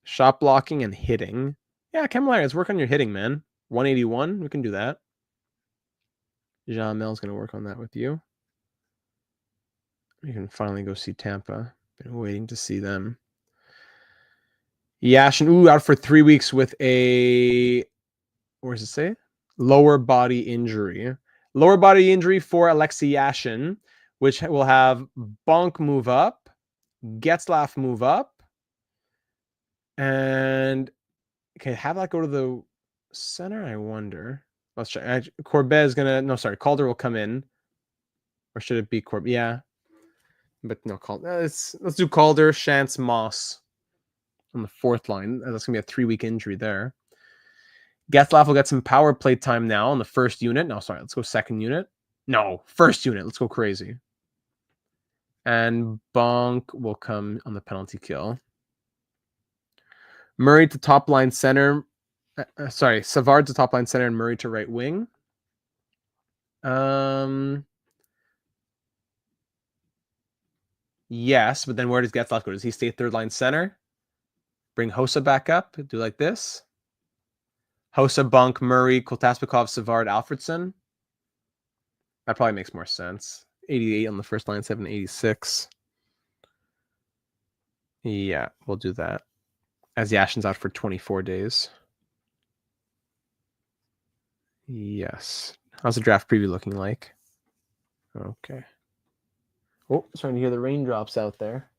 Shot blocking and hitting. Yeah, Camilleri, let's work on your hitting, man. 181, we can do that. Jean Mel's going to work on that with you. You can finally go see Tampa. Been waiting to see them. Yashin, out for 3 weeks with a, where does it say? Lower body injury. Lower body injury for Alexei Yashin, which will have Bonk move up, Getzlaf move up, and okay, have that go to the center, I wonder. Let's check. Corbet is gonna, no, sorry, Calder will come in. Or should it be Corbet? Yeah. But no, Calder. Let's do Calder, Shantz, Moss on the fourth line. That's gonna be a 3-week injury there. Getzlaf will get some power play time now on the first unit. No, sorry, let's go second unit. No, first unit. Let's go crazy. And Bonk will come on the penalty kill. Murray to top line center. Savard to top line center and Murray to right wing. Yes, but then where does Getzlaf go? Does he stay third line center? Bring Hossa back up. Do like this. Hossa, Bonk, Murray, Koltaspikov, Savard, Alfredsson. That probably makes more sense. 88 on the first line, 786. Yeah, we'll do that. As Yashin's out for 24 days. Yes. How's the draft preview looking like? Okay. Oh, starting to hear the raindrops out there.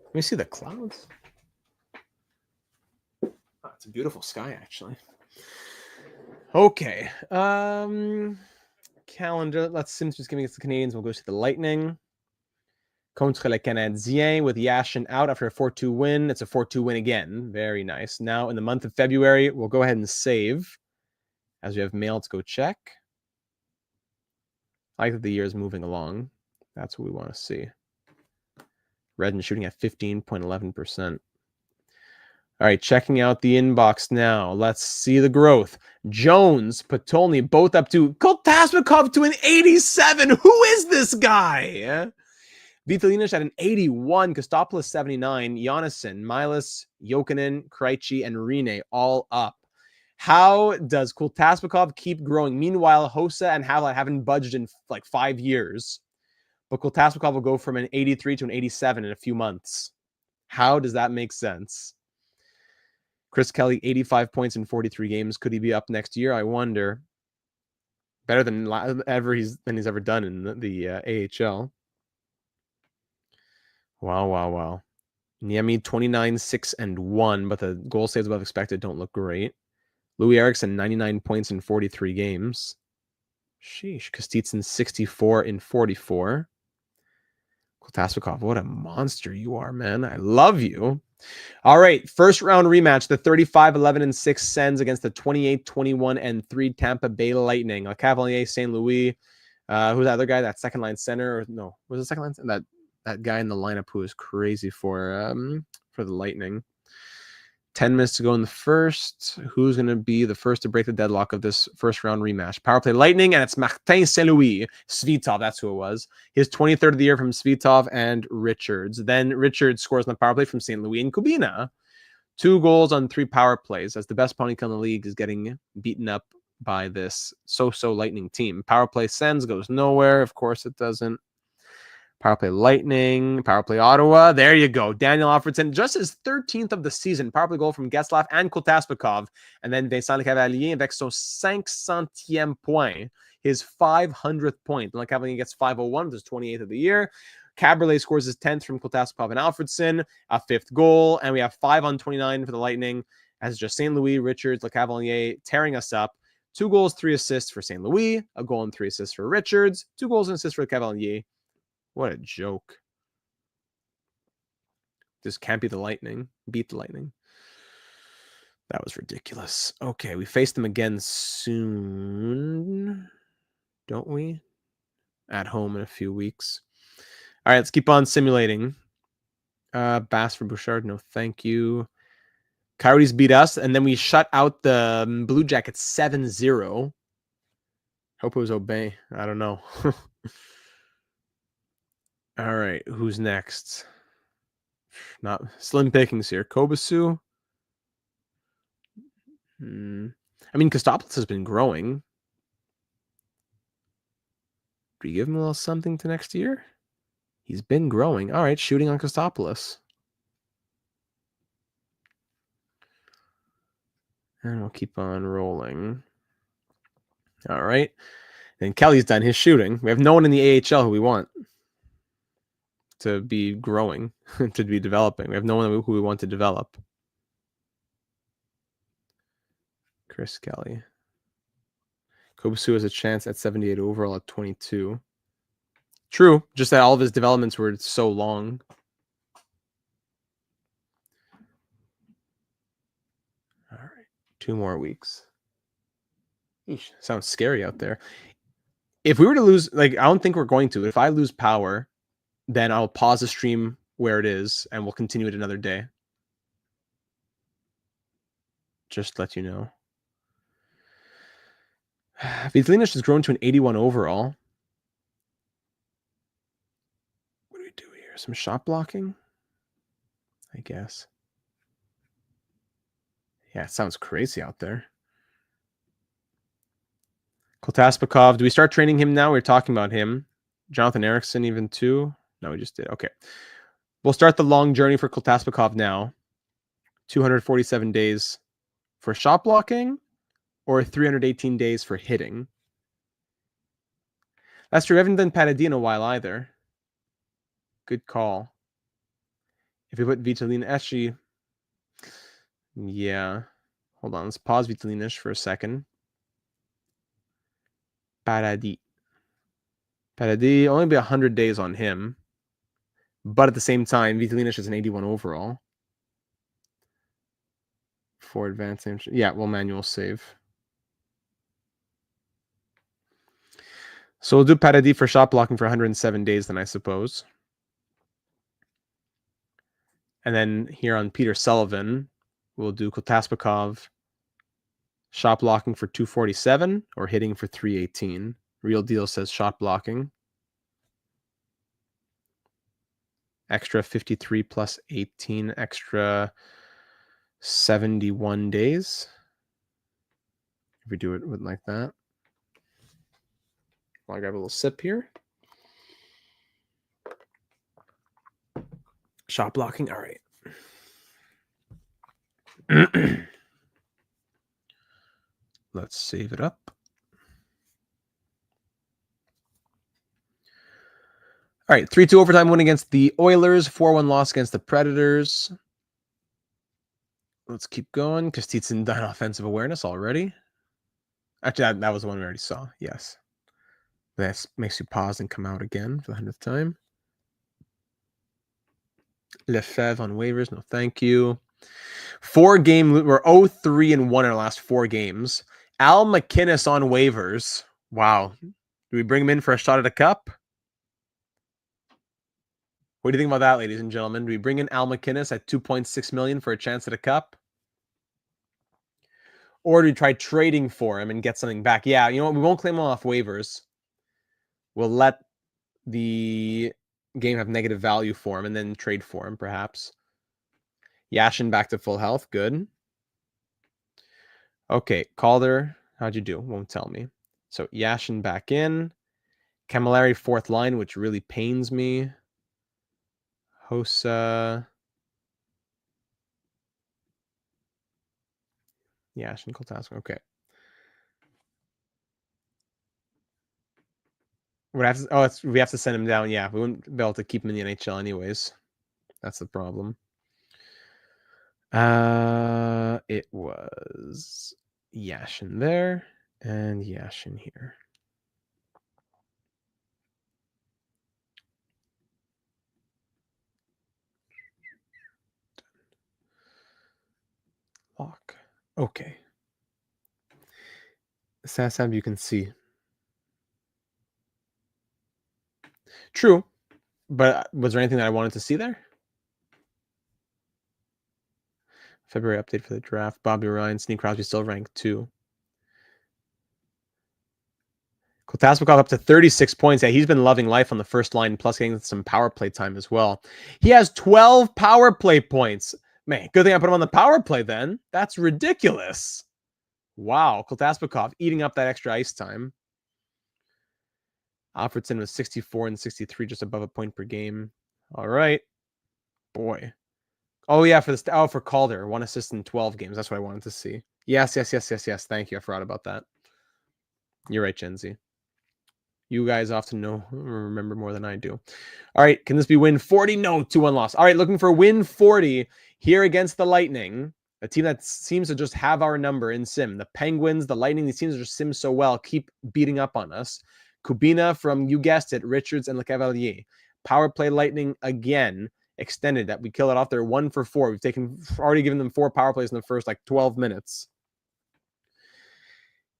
Let me see the clouds. Oh, it's a beautiful sky, actually. Okay. Calendar. Since just giving us the Canadians, we'll go to the Lightning. Contre le Canadien with Yashin out after a 4-2 win. It's a 4-2 win again. Very nice. Now, in the month of February, we'll go ahead and save as we have mail to go check. I like that the year is moving along. That's what we want to see. Redden shooting at 15.11%. All right, checking out the inbox now. Let's see the growth. Jones, Potolny, both up to Koltaspikov to an 87. Who is this guy? Vitalinic at an 81, Kostopoulos 79, Jonassen, Milas, Jokinen, Krejci, and Rene all up. How does Koltaspikov keep growing? Meanwhile, Hossa and Havlat haven't budged in like 5 years. But Koltaspikov will go from an 83 to an 87 in a few months. How does that make sense? Chris Kelly, 85 points in 43 games. Could he be up next year? I wonder. Better than he's ever done in the AHL. Wow. Niemi, 29, 6, and 1, but the goal saves above expected don't look great. Louis Eriksson, 99 points in 43 games. Sheesh. Kostitsyn, 64 in 44. Koltaspikov, what a monster you are, man. I love you. All right, first round rematch, the 35-11-6 Sens against the 28-21-3 Tampa Bay Lightning. Le Cavalier, St. Louis. Who's that other guy? That second line center? Or no, was it second line? That guy in the lineup who is crazy for the Lightning. 10 minutes to go in the first. Who's going to be the first to break the deadlock of this first round rematch? Power play Lightning, and it's Martin Saint-Louis. Svitov, that's who it was. His 23rd of the year from Svitov and Richards. Then Richards scores on the power play from St. Louis and Kubina. 2 goals on 3 power plays. That's the best penalty kill in the league, is getting beaten up by this so-so Lightning team. Power play Sens goes nowhere. Of course it doesn't. Power play Lightning, power play Ottawa. There you go. Daniel Alfredsson, just his 13th of the season. Power play goal from Getzlaf and Kotaspikov. And then Vincent Lecavalier avec son 500e point, his 500th point. Lecavalier gets 501 with his 28th of the year. Caberlet scores his 10th from Kotaspikov and Alfredsson, a 5th goal. And we have 5 on 29 for the Lightning. As just St. Louis, Richards, Lecavalier tearing us up. 2 goals, 3 assists for St. Louis. A goal and 3 assists for Richards. 2 goals and assists for Lecavalier. What a joke. This can't be the Lightning. Beat the Lightning. That was ridiculous. Okay, we face them again soon. Don't we? At home in a few weeks. All right, let's keep on simulating. Bass for Bouchard. No, thank you. Coyotes beat us, and then we shut out the Blue Jackets 7-0. Hope it was Aubin. I don't know. All right, who's next? Not slim pickings here. Kobasu. I mean, Kostopoulos has been growing. Do we give him a little something to next year? He's been growing. All right, shooting on Kostopoulos. And we'll keep on rolling. All right. Then Kelly's done his shooting. We have no one in the AHL who we want to be growing, to be developing. We have no one who we want to develop. Chris Kelly. Kobasu has a chance at 78 overall at 22. True, just that all of his developments were so long. All right, 2 more weeks. Eesh, sounds scary out there. If we were to lose, I don't think we're going to. If I lose power, then I'll pause the stream where it is, and we'll continue it another day. Just to let you know. Vitlinish has grown to an 81 overall. What do we do here? Some shot blocking? I guess. Yeah, it sounds crazy out there. Kotaspikov, do we start training him now? We're talking about him. Jonathan Erickson even too? No, we just did. Okay. We'll start the long journey for Kotaspikov now. 247 days for shot blocking or 318 days for hitting. That's true. We haven't done Paradis in a while either. Good call. If we put Vitalin Eschi, yeah. Hold on. Let's pause Vitalinish for a second. Paradis. Paradis, only be 100 days on him. But at the same time, Vitalinish is an 81 overall. For advancing. Yeah, well, manual save. So we'll do Paradis for shot blocking for 107 days then, I suppose. And then here on Peter Sullivan, we'll do Kotaspikov shot blocking for 247 or hitting for 318. Real Deal says shot blocking. Extra 53 plus 18, extra 71 days. If we do it with like that. I'll grab a little sip here. Shot blocking. All right. Let's save it up. All right, 3-2 overtime win against the Oilers, 4-1 loss against the Predators. Let's keep going. Kostitsyn done offensive awareness already. Actually, that was the one we already saw. Yes. That makes you pause and come out again for the 100th time. Lefebvre on waivers. No, thank you. 4-game. We're 0-3-1 in our last 4 games. Al McInnes on waivers. Wow. Do we bring him in for a shot at a cup? What do you think about that, ladies and gentlemen? Do we bring in Al McInnes at $2.6 million for a chance at a cup? Or do we try trading for him and get something back? Yeah, you know what? We won't claim him off waivers. We'll let the game have negative value for him and then trade for him, perhaps. Yashin back to full health. Good. Okay, Calder, how'd you do? Won't tell me. So Yashin back in. Camilleri fourth line, which really pains me. Hossa. Yashin, Koltask. Okay. We have to send him down. Yeah, we wouldn't be able to keep him in the NHL anyways. That's the problem. It was Yashin there and Yashin here. Lock. Okay. Sassab you can see. True. But was there anything that I wanted to see there? February update for the draft. Bobby Ryan, Sidney Crosby still ranked 2. Kotasmikov up to 36 points. Yeah, he's been loving life on the first line, plus getting some power play time as well. He has 12 power play points. Man, good thing I put him on the power play then. That's ridiculous. Wow, Kotasmikov eating up that extra ice time. Alfredsson was 64 and 63, just above a point per game. All right. Boy. Oh, yeah, for Calder. 1 assist in 12 games. That's what I wanted to see. Yes. Thank you. I forgot about that. You're right, Gen Z. You guys often remember more than I do. All right, can this be win 40? No, 2-1 loss. All right, looking for win 40 here against the Lightning, a team that seems to just have our number in sim. The Penguins, the Lightning, these teams just sim so well, keep beating up on us. Kubina from, you guessed it, Richards and Lecavalier. Power play Lightning again, extended that. We kill it off. They're 1 for 4. We've already given them 4 power plays in the first 12 minutes.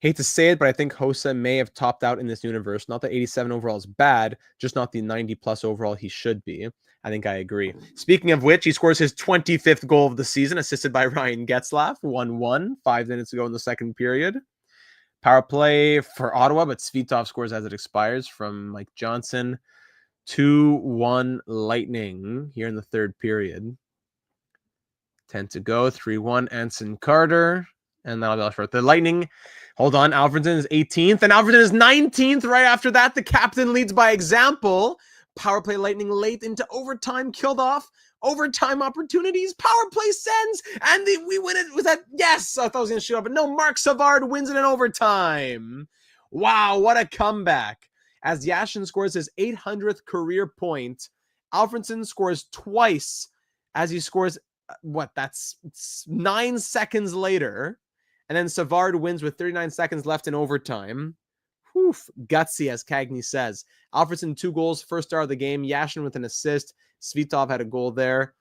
Hate to say it, but I think Hossa may have topped out in this universe. Not that 87 overall is bad, just not the 90-plus overall he should be. I think I agree. Speaking of which, he scores his 25th goal of the season, assisted by Ryan Getzlaf, 1-1, 5 minutes ago in the second period. Power play for Ottawa, but Svitov scores as it expires from Mike Johnson. 2-1 Lightning here in the third period. 10 to go, 3-1 Anson Carter. And that'll be all short. The Lightning, hold on, Alfredsson is 18th, and Alfredsson is 19th. Right after that, the captain leads by example. Power play Lightning late into overtime, killed off. Overtime opportunities, power play Sens, and we win it. Was that? Yes, I thought I was going to shoot up, but no, Mark Savard wins it in overtime. Wow, what a comeback. As Yashin scores his 800th career point, Alfredsson scores twice as he scores, that's 9 seconds later. And then Savard wins with 39 seconds left in overtime. Whew, gutsy, as Cagney says. Alfredsson, 2 goals, first star of the game. Yashin with an assist. Svitov had a goal there.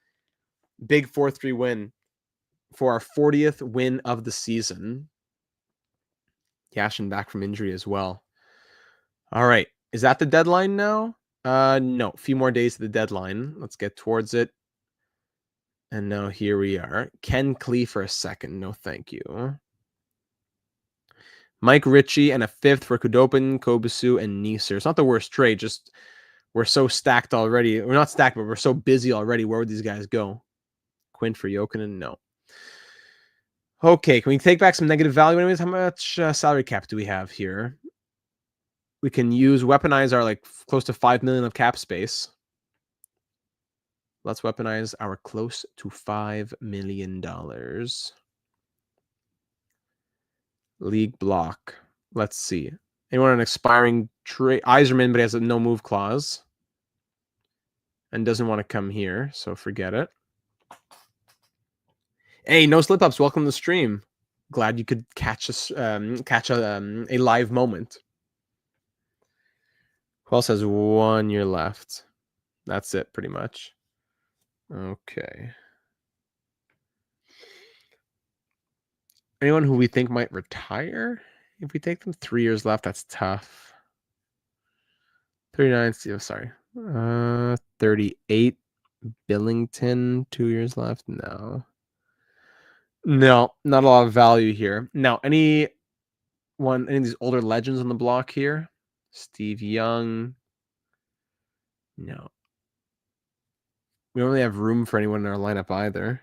Big 4-3 win for our 40th win of the season. Yashin back from injury as well. All right. Is that the deadline now? No, a few more days to the deadline. Let's get towards it. And now here we are. Ken Klee for a second. No, thank you. Mike Ritchie and a 5th for Kudopin, Kobusu, and Neeser. It's not the worst trade. Just we're so stacked already. We're not stacked, but we're so busy already. Where would these guys go? Quinn for Jokinen? No. Okay, can we take back some negative value anyways? How much salary cap do we have here? We can weaponize our close to 5 million of cap space. Let's weaponize our close to $5 million. League block. Let's see. Anyone on an expiring trade? Yzerman, but he has a no move clause. And doesn't want to come here, so forget it. Hey, no slip ups. Welcome to the stream. Glad you could catch a live moment. Who else has 1 year left? That's it, pretty much. Okay. Anyone who we think might retire? If we take them, 3 years left, that's tough. 39, sorry. 38, Billington, 2 years left. No, not a lot of value here. Now, any of these older legends on the block here? Steve Young. No. We don't really have room for anyone in our lineup either.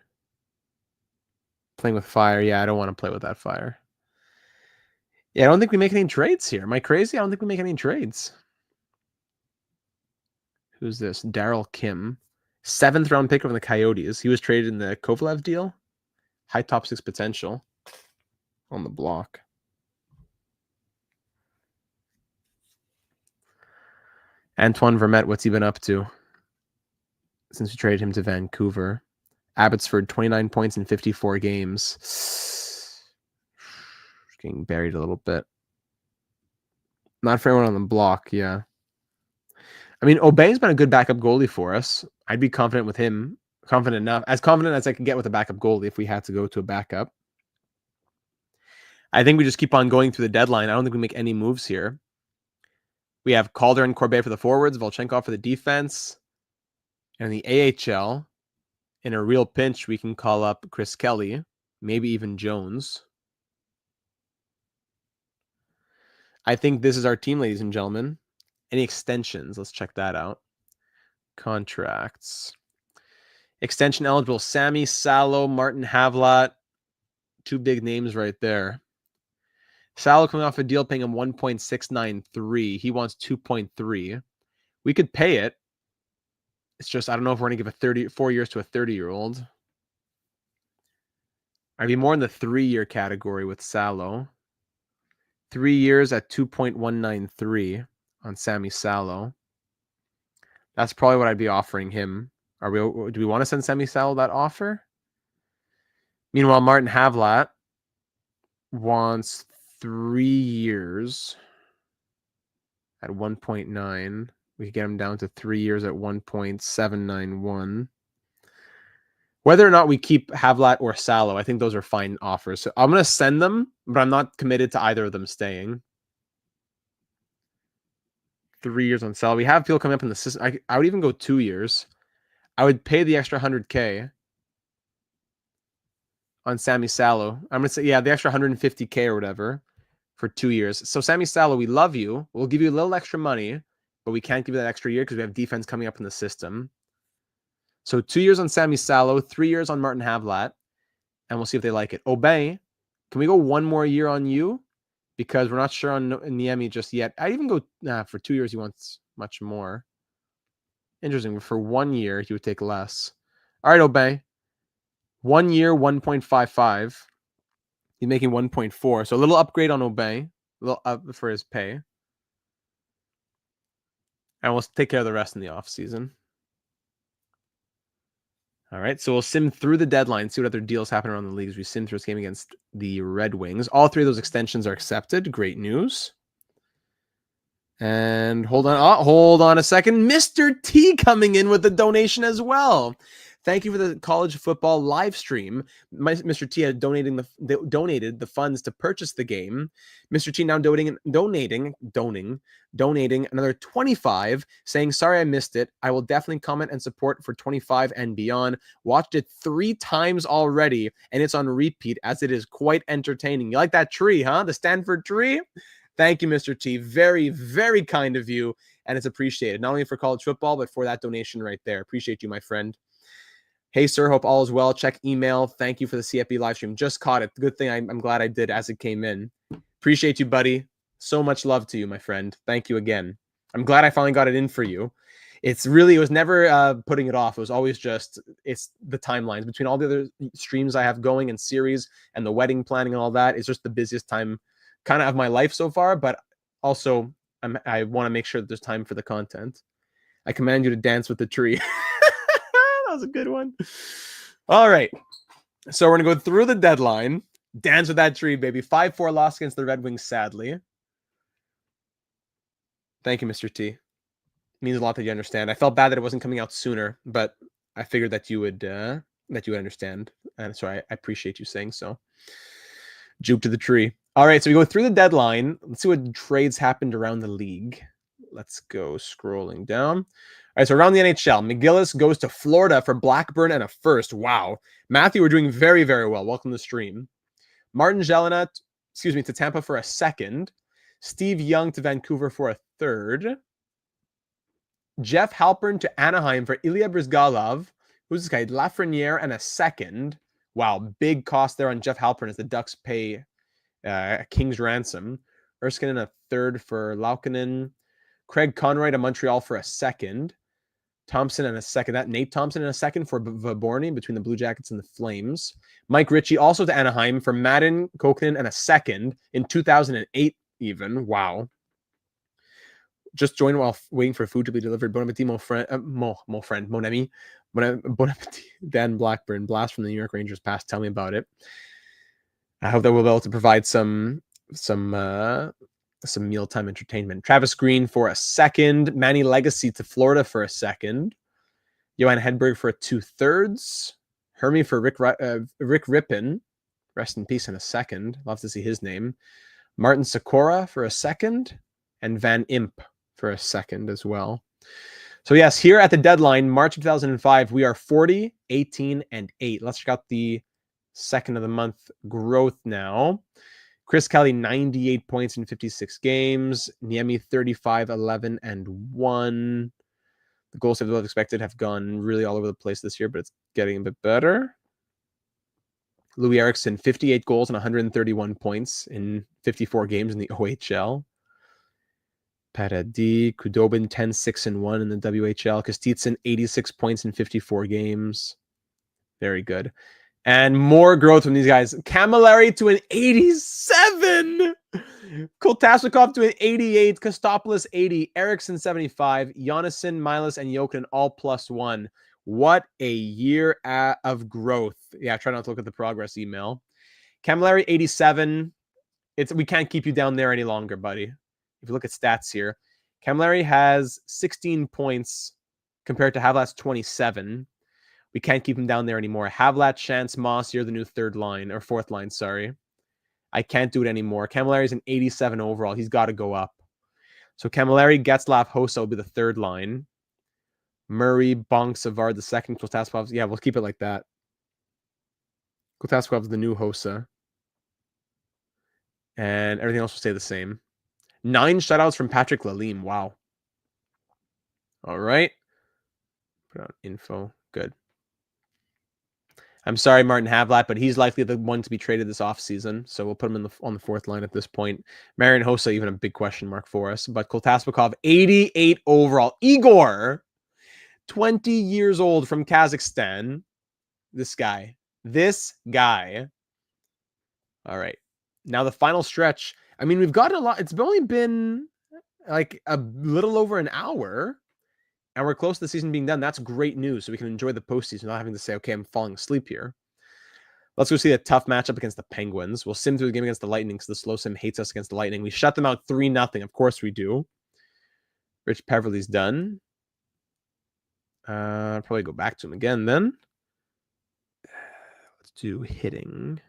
Playing with fire. Yeah, I don't want to play with that fire. Yeah, I don't think we make any trades here. Am I crazy? I don't think we make any trades. Who's this? Daryl Kim. 7th round pick from the Coyotes. He was traded in the Kovalev deal. High top 6 potential on the block. Antoine Vermette, what's he been up to since we traded him to Vancouver? Abbotsford, 29 points in 54 games. Getting buried a little bit. Not for anyone on the block, yeah. I mean, Aubin's been a good backup goalie for us. I'd be confident with him. Confident as I can get with a backup goalie if we had to go to a backup. I think we just keep on going through the deadline. I don't think we make any moves here. We have Calder and Corbet for the forwards, Volchenkov for the defense. And the AHL, in a real pinch, we can call up Chris Kelly, maybe even Jones. I think this is our team, ladies and gentlemen. Any extensions? Let's check that out. Contracts. Extension eligible, Sammy Salo, Martin Havlat. 2 big names right there. Salo coming off a deal paying him 1.693. He wants 2.3. We could pay it. It's just, I don't know if we're going to give 4 years to a 30-year-old. I'd be more in the 3-year category with Salo. 3 years at 2.193 on Sammy Salo. That's probably what I'd be offering him. Do we want to send Sammy Salo that offer? Meanwhile, Martin Havlat wants 3 years at 1.9. We could get him down to 3 years at 1.791. Whether or not we keep Havlat or Salo, I think those are fine offers. So I'm going to send them, but I'm not committed to either of them staying. 3 years on Salo. We have people coming up in the system. I would even go 2 years. I would pay the extra 100K on Sammy Salo. I'm going to say, yeah, the extra 150K or whatever for 2 years. So Sammy Salo, we love you. We'll give you a little extra money, but we can't give you that extra year because we have defense coming up in the system. So 2 years on Sammy Salo, 3 years on Martin Havlat, and we'll see if they like it. Aubin, can we go 1 more year on you? Because we're not sure on Niemi just yet. I'd even go, for 2 years, he wants much more. Interesting. For 1 year, he would take less. All right, Aubin. 1 year, 1.55. He's making 1.4. So a little upgrade on Aubin. A little up for his pay. And we'll take care of the rest in the offseason. All right, so we'll sim through the deadline, see what other deals happen around the leagues. We sim through this game against the Red Wings. All 3 of those extensions are accepted. Great news. And hold on a second. Mr. T coming in with the donation as well. Thank you for the college football live stream. Mr. T had donated the funds to purchase the game. Mr. T now donating another 25, saying, sorry I missed it. I will definitely comment and support for 25 and beyond. Watched it 3 times already, and it's on repeat as it is quite entertaining. You like that tree, huh? The Stanford tree? Thank you, Mr. T. Very, very kind of you, and it's appreciated. Not only for college football, but for that donation right there. Appreciate you, my friend. Hey, sir, hope all is well. Check email. Thank you for the CFB live stream. Just caught it. Good thing I'm glad I did as it came in. Appreciate you, buddy. So much love to you, my friend. Thank you again. I'm glad I finally got it in for you. It was never putting it off. It was always just, it's the timelines between all the other streams I have going and series and the wedding planning and all that. It's just the busiest time kind of my life so far, but also I want to make sure that there's time for the content. I command you to dance with the tree. That was a good one. All right. So we're going to go through the deadline. Dance with that tree, baby. 5-4 loss against the Red Wings, sadly. Thank you, Mr. T. It means a lot that you understand. I felt bad that it wasn't coming out sooner, but I figured that you would understand. And so I appreciate you saying so. Juke to the tree. All right, so we go through the deadline. Let's see what trades happened around the league. Let's go scrolling down. All right, so around the NHL, McGillis goes to Florida for Blackburn and a first. Wow. Matthew, we're doing very, very well. Welcome to the stream. Martin Gelinas, to Tampa for a second. Steve Young to Vancouver for a third. Jeff Halpern to Anaheim for Ilya Brizgalov. Who's this guy? Lafreniere and a second. Wow, big cost there on Jeff Halpern as the Ducks pay King's ransom. Erskine in a third for Laukkanen. Craig Conroy to Montreal for a second. Thompson in a second. That Nate Thompson in a second for Vaborny between the Blue Jackets and the Flames. Mike Ritchie also to Anaheim for Madden, Kokinen, and a second in 2008 even. Wow. Just joined while waiting for food to be delivered. Bon appetit, mon ami. Bon appetit. Dan Blackburn, blast from the New York Rangers past. Tell me about it. I hope that we'll be able to provide some mealtime entertainment. Travis Green for a second. Manny Legacy to Florida for a second. Johan Hedberg for a 2/3. Hermie for Rick Rippin. Rest in peace in a second. Love to see his name. Martin Sikora for a second. And Van Imp for a second as well. So yes, here at the deadline, March 2005, we are 40, 18, and 8. Let's check out the second of the month growth now. Chris Kelly, 98 points in 56 games. Niemi, 35, 11, and 1. The goals that we expected have gone really all over the place this year, but it's getting a bit better. Louis Eriksson, 58 goals and 131 points in 54 games in the OHL. Paradis, Kudobin, 10, 6, and 1 in the WHL. Kostitsin, 86 points in 54 games. Very good. And more growth from these guys. Camilleri to an 87. Koltasnikov to an 88. Kostopoulos, 80. Eriksson, 75. Jonassen, Milas, and Jokinen all +1. What a year of growth. Yeah, try not to look at the progress email. Camilleri, 87. We can't keep you down there any longer, buddy. If you look at stats here, Camilleri has 16 points compared to Havlat's 27. We can't keep him down there anymore. Havlat, Chance, Moss, you're the new third line, or fourth line, sorry. I can't do it anymore. Camilleri's an 87 overall. He's got to go up. So Camilleri, Getzlaf, Hossa will be the third line. Murray, Bonk, Savard, the second. Koltasnikov, yeah, we'll keep it like that. Koltasnikov's the new Hossa. And everything else will stay the same. 9 shutouts from Patrick Lalime. Wow. All right. Put on info. Good. I'm sorry, Martin Havlat, but he's likely the one to be traded this offseason. So we'll put him on the fourth line at this point. Marian Hossa, even a big question mark for us. But Koltasnikov, 88 overall. Igor, 20 years old from Kazakhstan. This guy. All right. Now the final stretch. I mean, we've gotten a lot. It's only been like a little over an hour, and we're close to the season being done. That's great news. So we can enjoy the postseason, not having to say, okay, I'm falling asleep here. Let's go see a tough matchup against the Penguins. We'll sim through the game against the Lightning because the slow sim hates us against the Lightning. We shut them out 3-0. Of course we do. Rich Peverly's done. Probably go back to him again then. Let's do hitting.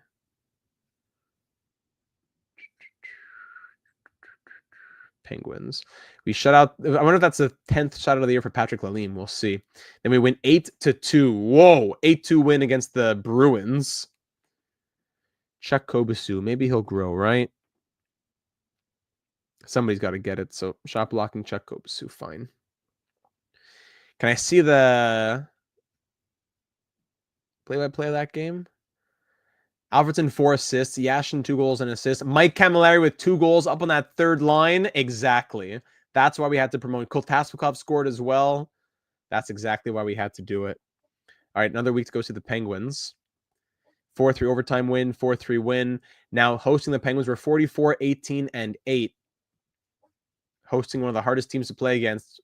Penguins. We shut out. I wonder if that's the 10th shutout of the year for Patrick Lalime. We'll see. Then we win 8-2. Whoa, 8-2 win against the Bruins. Chuck Kobasu. Maybe he'll grow, right? Somebody's got to get it. So shot blocking Chuck Kobasu. Fine. Can I see the play-by-play of that game? Alfredsson, 4 assists. Yashin, 2 goals and assists. Mike Camilleri with 2 goals up on that third line. Exactly. That's why we had to promote. Koltasnikov scored as well. That's exactly why we had to do it. All right, another week to go see the Penguins. 4-3 overtime win, 4-3 win. Now hosting the Penguins, we're 44, 18, and 8. Hosting one of the hardest teams to play against.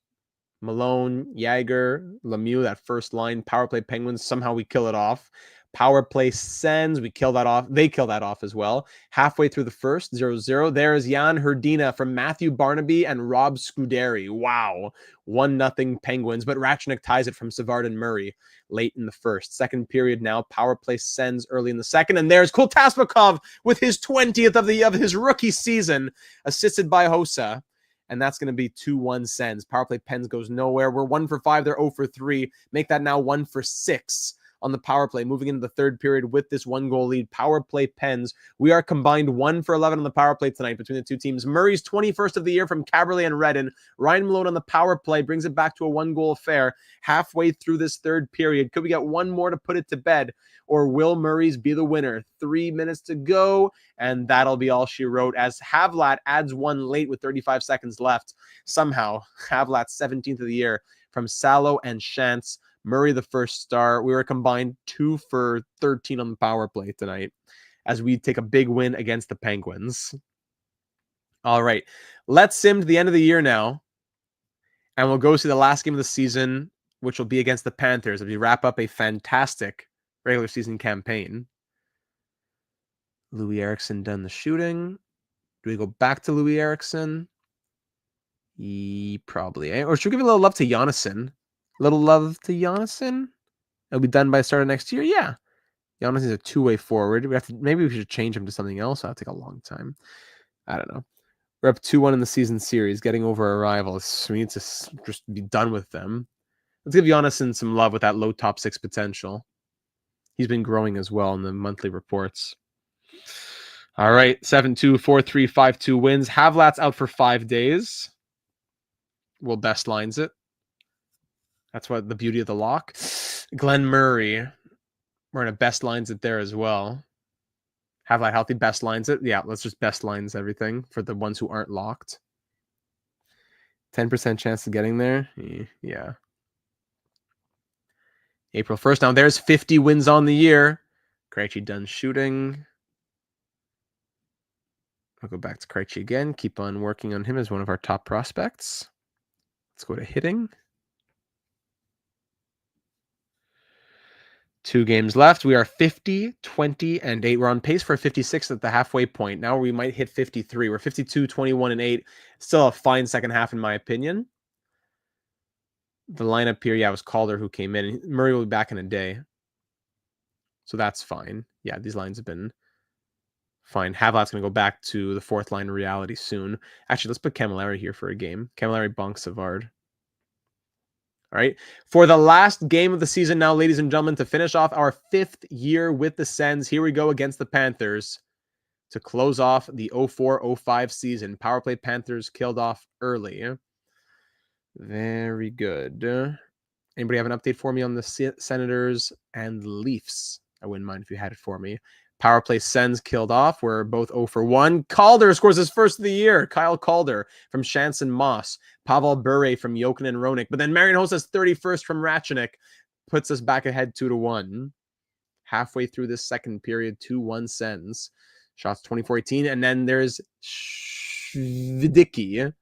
Malone, Yager, Lemieux, that first line. Power play Penguins. Somehow we kill it off. Power play Sens. We kill that off. They kill that off as well. Halfway through the first, 0-0. There is Jan Hrdina from Matthew Barnaby and Rob Scuderi. Wow. 1-0 Penguins, but Ratchnick ties it from Savard and Murray late in the first. Second period now. Power play Sens early in the second. And there's Koltasnikov with his 20th of his rookie season, assisted by Hossa. And that's going to be 2-1 Sens. Power play Pens goes nowhere. We're 1 for 5. They're 0 for 3. Make that now 1 for 6. on the power play, moving into the third period with this 1-goal lead. Power play Pens. We are combined 1 for 11 on the power play tonight between the two teams. Murray's 21st of the year from Caberlet and Redden. Ryan Malone on the power play brings it back to a 1-goal affair halfway through this third period. Could we get one more to put it to bed? Or will Murray's be the winner? 3 minutes to go, and that'll be all she wrote as Havlat adds one late with 35 seconds left. Somehow, Havlat's 17th of the year from Salo and Shantz. Murray the first star. We were combined 2 for 13 on the power play tonight as we take a big win against the Penguins. All right, let's sim to the end of the year now, and we'll go to the last game of the season, which will be against the Panthers as we wrap up a fantastic regular season campaign. Louis Eriksson done the shooting. Do we go back to Louis Eriksson? Probably. Eh? Or should we give a little love to Jonasson? A little love to Jonasson? It'll be done by the start of next year? Yeah. Jonasson is a two-way forward. Maybe we should change him to something else. That'll take a long time. I don't know. We're up 2-1 in the season series, getting over our rivals. We need to just be done with them. Let's give Jonasson some love with that low top 6 potential. He's been growing as well in the monthly reports. All right, 7-2, 4-3, 5-2 wins. Havlat's out for 5 days. Will best lines it. That's what the beauty of the lock. Glenn Murray. We're in a best lines it there as well. Havlat healthy, best lines it. Yeah, let's just best lines everything for the ones who aren't locked. 10% chance of getting there. Yeah. April 1st. Now there's 50 wins on the year. Krejci done shooting. I'll go back to Krejci again. Keep on working on him as one of our top prospects. Let's go to hitting. 2 games left. We are 50, 20, and 8. We're on pace for 56 at the halfway point. Now we might hit 53. We're 52, 21, and 8. Still a fine second half, in my opinion. The lineup here, yeah, it was Calder who came in. Murray will be back in a day. So that's fine. Yeah, these lines have been fine. Havlat's going to go back to the 4th line reality soon. Actually, let's put Camilleri here for a game. Camilleri, Bonk, Savard. All right. For the last game of the season now, ladies and gentlemen, to finish off our 5th year with the Sens, here we go against the Panthers to close off the 04-05 season. Power play Panthers killed off early. Very good. Anybody have an update for me on the Senators and Leafs? I wouldn't mind if you had it for me. Power play Sens killed off. We're both 0 for 1. Calder scores his first of the year. Kyle Calder from Shantz and Moss. Pavel Bure from Jokinen and Roenick. But then Marian Hossa's 31st from Ratchenik puts us back ahead 2-1. Halfway through this second period, 2-1 Sens. Shots 24-18. And then there's Vidicki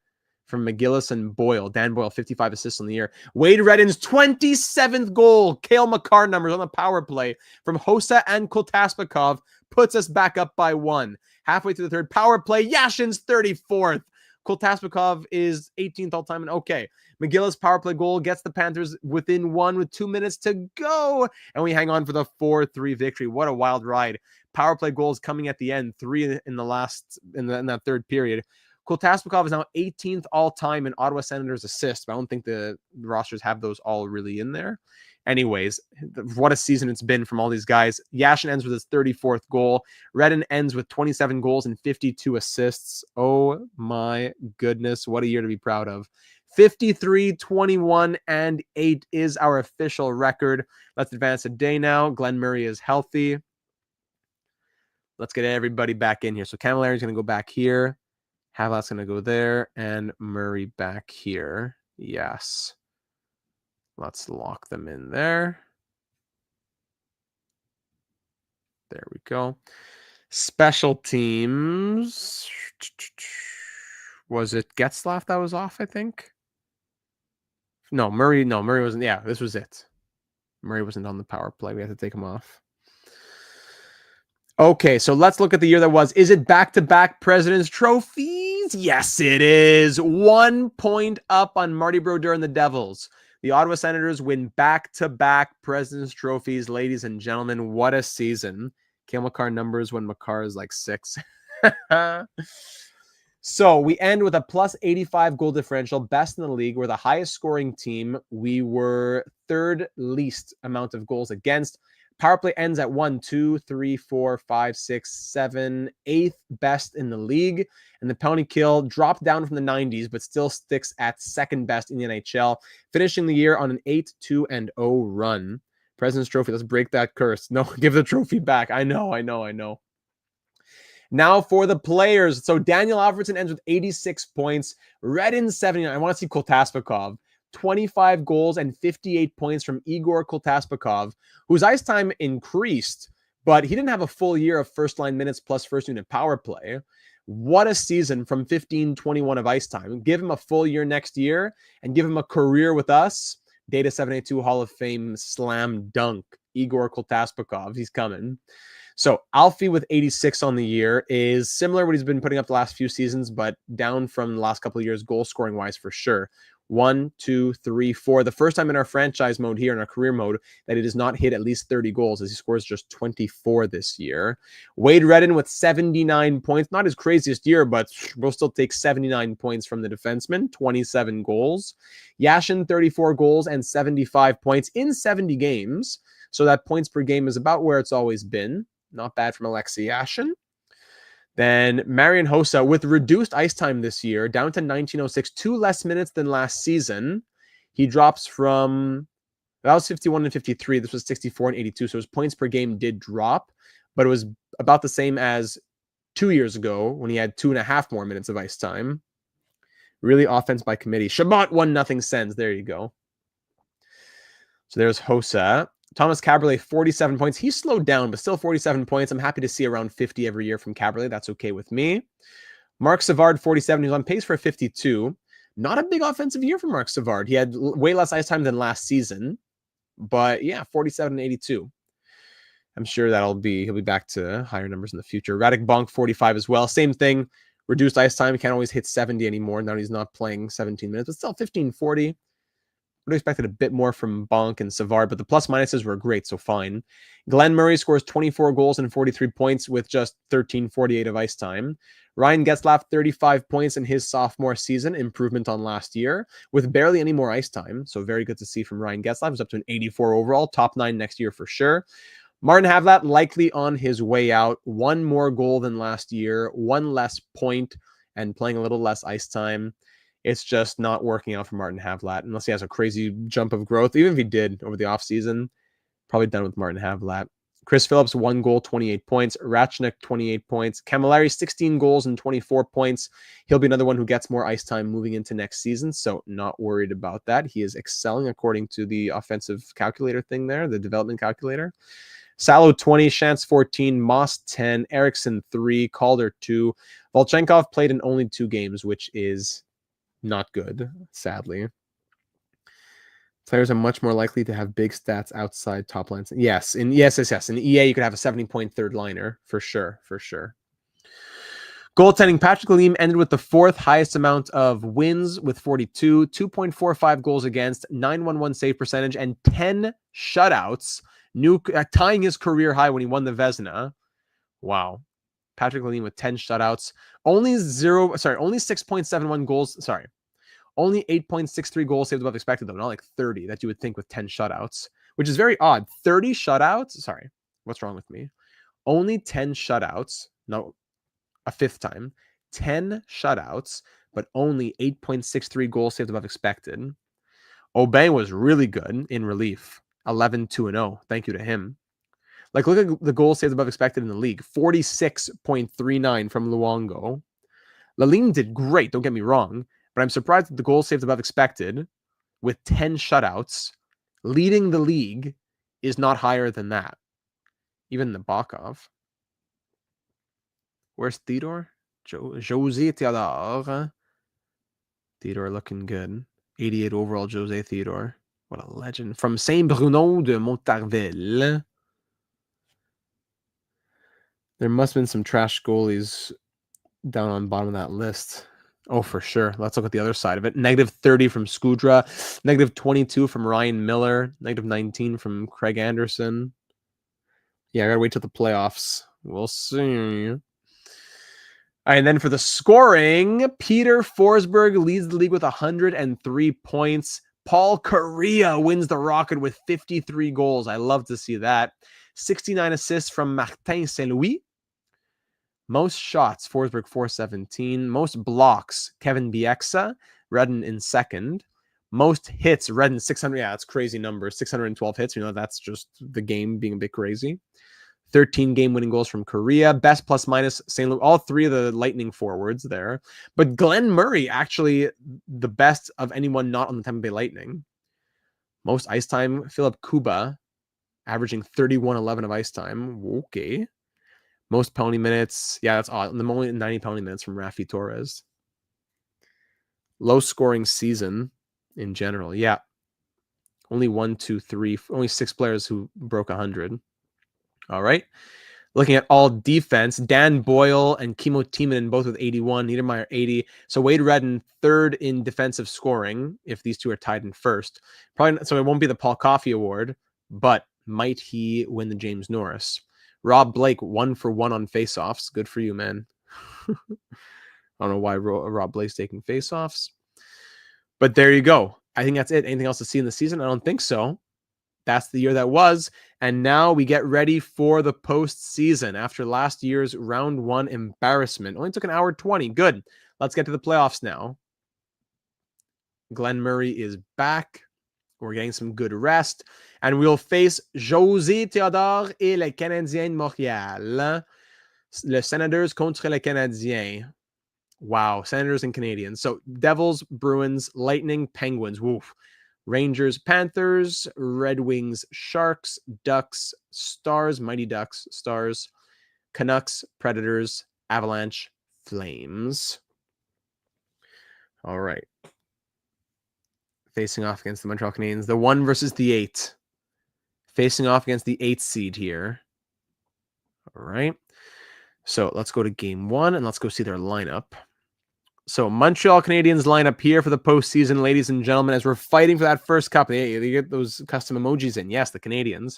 from McGillis and Boyle. Dan Boyle, 55 assists on the year. Wade Redden's 27th goal. Cale Makar numbers on the power play from Hossa and Koltaspakov puts us back up by 1. Halfway through the third power play, Yashin's 34th. Koltaspakov is 18th all time. And okay, McGillis' power play goal gets the Panthers within 1 with 2 minutes to go. And we hang on for the 4-3 victory. What a wild ride. Power play goals coming at the end. 3 in that third period. Koltaspakov is now 18th all-time in Ottawa Senators assists, but I don't think the rosters have those all really in there. Anyways, what a season it's been from all these guys. Yashin ends with his 34th goal. Redden ends with 27 goals and 52 assists. Oh my goodness, what a year to be proud of. 53, 21, and 8 is our official record. Let's advance a day now. Glenn Murray is healthy. Let's get everybody back in here. So Camilleri is going to go back here. Havlat's going to go there, and Murray back here. Yes. Let's lock them in there. There we go. Special teams. Was it Getzlaff that was off, I think? No, Murray wasn't. Yeah, this was it. Murray wasn't on the power play. We had to take him off. Okay, so let's look at the year that was. Is it back-to-back President's Trophies? Yes, it is. 1 point up on Marty Brodeur and the Devils. The Ottawa Senators win back-to-back President's Trophies. Ladies and gentlemen, what a season. Cale Makar numbers when Makar is like 6. So we end with a plus 85 goal differential, best in the league. We're the highest scoring team. We were third least amount of goals against. Power play ends at 1, 2, 3, 4, 5, 6, 7, eighth best in the league. And the penalty kill dropped down from the 90s, but still sticks at second best in the NHL, finishing the year on an 8-2-0 run. President's Trophy, let's break that curse. No, give the trophy back. I know. Now for the players. So Daniel Alfredsson ends with 86 points. Redin 79. I want to see Kotaspakov. 25 goals and 58 points from Igor Kotaspakov, whose ice time increased, but he didn't have a full year of first-line minutes plus first-unit power play. What a season from 15-21 of ice time. Give him a full year next year and give him a career with us. Data 782 Hall of Fame slam dunk. Igor Kotaspakov. He's coming. So Alfie with 86 on the year is similar to what he's been putting up the last few seasons, but down from the last couple of years goal scoring wise for sure. 1, 2, 3, 4. The first time in our franchise mode here in our career mode that he does not hit at least 30 goals, as he scores just 24 this year. Wade Redden with 79 points. Not his craziest year, but we'll still take 79 points from the defenseman. 27 goals. Yashin 34 goals and 75 points in 70 games. So that points per game is about where it's always been. Not bad from Alexei Yashin. Then Marian Hossa with reduced ice time this year, down to 1906, 2 less minutes than last season. He drops from, that was 51 and 53. This was 64 and 82. So his points per game did drop, but it was about the same as 2 years ago when he had 2.5 more minutes of ice time. Really offense by committee. Shabbat 1-0 Sens. There you go. So there's Hossa. Thomas Caberlet, 47 points. He's slowed down, but still 47 points. I'm happy to see around 50 every year from Caberlet. That's okay with me. Mark Savard, 47. He's on pace for 52. Not a big offensive year for Mark Savard. He had way less ice time than last season. But yeah, 47 and 82. I'm sure he'll be back to higher numbers in the future. Radek Bonk, 45 as well. Same thing. Reduced ice time. He can't always hit 70 anymore. Now he's not playing 17 minutes, but still 15-40. Would have expected a bit more from Bonk and Savard, but the plus minuses were great, so fine. Glenn Murray scores 24 goals and 43 points with just 13:48 of ice time. Ryan Getzlaf, 35 points in his sophomore season, improvement on last year, with barely any more ice time. So very good to see from Ryan Getzlaf. He's up to an 84 overall, top 9 next year for sure. Martin Havlat likely on his way out. 1 more goal than last year, 1 less point, and playing a little less ice time. It's just not working out for Martin Havlat unless he has a crazy jump of growth. Even if he did over the offseason, probably done with Martin Havlat. Chris Phillips, 1 goal, 28 points. Ratchnik, 28 points. Camilleri, 16 goals and 24 points. He'll be another one who gets more ice time moving into next season, so not worried about that. He is excelling according to the offensive calculator thing there, the development calculator. Salo, 20, Shantz, 14, Moss, 10, Eriksson, 3, Calder, 2. Volchenkov played in only 2 games, which is not good, sadly. Players are much more likely to have big stats outside top lines. Yes. In EA, you could have a 70-point third liner for sure. Goaltending, Patrick Lalime ended with the 4th highest amount of wins with 42, 2.45 goals against, 911 save percentage, and 10 shutouts, tying his career high when he won the Vezina. Wow. Patrick Lalime with 10 shutouts. Only 6.71 goals. Only 8.63 goals saved above expected, though. Not like 30 that you would think with 10 shutouts, which is very odd. 30 shutouts. Sorry. What's wrong with me? Only 10 shutouts. No, a 5th time. 10 shutouts, but only 8.63 goals saved above expected. Aubin was really good in relief. 11-2-0. Thank you to him. Like, look at the goals saved above expected in the league. 46.39 from Luongo. Lalime did great, don't get me wrong, but I'm surprised that the goals saved above expected with 10 shutouts, leading the league, is not higher than that. Even Nabokov. Where's Theodore? Jose Theodore. Theodore looking good. 88 overall, Jose Theodore. What a legend. From Saint-Bruno de Montarville. There must have been some trash goalies down on the bottom of that list. Oh, for sure. Let's look at the other side of it. -30 from Skudra. -22 from Ryan Miller. -19 from Craig Anderson. Yeah, I gotta wait till the playoffs. We'll see. All right, and then for the scoring, Peter Forsberg leads the league with 103 points. Paul Correa wins the Rocket with 53 goals. I love to see that. 69 assists from Martin Saint-Louis. Most shots, Forsberg 417. Most blocks, Kevin Bieksa, Redden in second. Most hits, Redden 600. Yeah, that's crazy numbers. 612 hits. That's just the game being a bit crazy. 13 game-winning goals from Korea. Best plus-minus St. Louis. All three of the Lightning forwards there. But Glenn Murray, actually the best of anyone not on the Tampa Bay Lightning. Most ice time, Philip Kuba, averaging 31-11 of ice time. Okay. Most penalty minutes. Yeah, that's odd. The only 90 penalty minutes from Rafi Torres. Low-scoring season in general. Yeah. Only 1, 2, 3. Only 6 players who broke 100. All right. Looking at all defense, Dan Boyle and Kimmo Timonen both with 81, Niedermeyer 80. So Wade Redden third in defensive scoring if these two are tied in first. Probably so it won't be the Paul Coffey Award, but might he win the James Norris? Rob Blake 1 for 1 on faceoffs. Good for you, man. I don't know why Rob Blake's taking faceoffs, but there you go. I think that's it. Anything else to see in the season? I don't think so. That's the year that was. And now we get ready for the postseason after last year's round 1 embarrassment. Only took an hour 20. Good. Let's get to the playoffs now. Glenn Murray is back. We're getting some good rest. And we'll face José Théodore et les Canadiens de Montréal. Les Senators contre les Canadiens. Wow. Senators and Canadians. So Devils, Bruins, Lightning, Penguins. Woof. Rangers, Panthers, Red Wings, Sharks, Ducks, Stars, Mighty Ducks, Stars, Canucks, Predators, Avalanche, Flames. All right. Facing off against the Montreal Canadiens. The 1 versus the 8. Facing off against the 8th seed here. All right. So let's go to game 1 and let's go see their lineup. So Montreal Canadiens lineup here for the postseason, ladies and gentlemen, as we're fighting for that first cup. They get those custom emojis in. Yes, the Canadiens.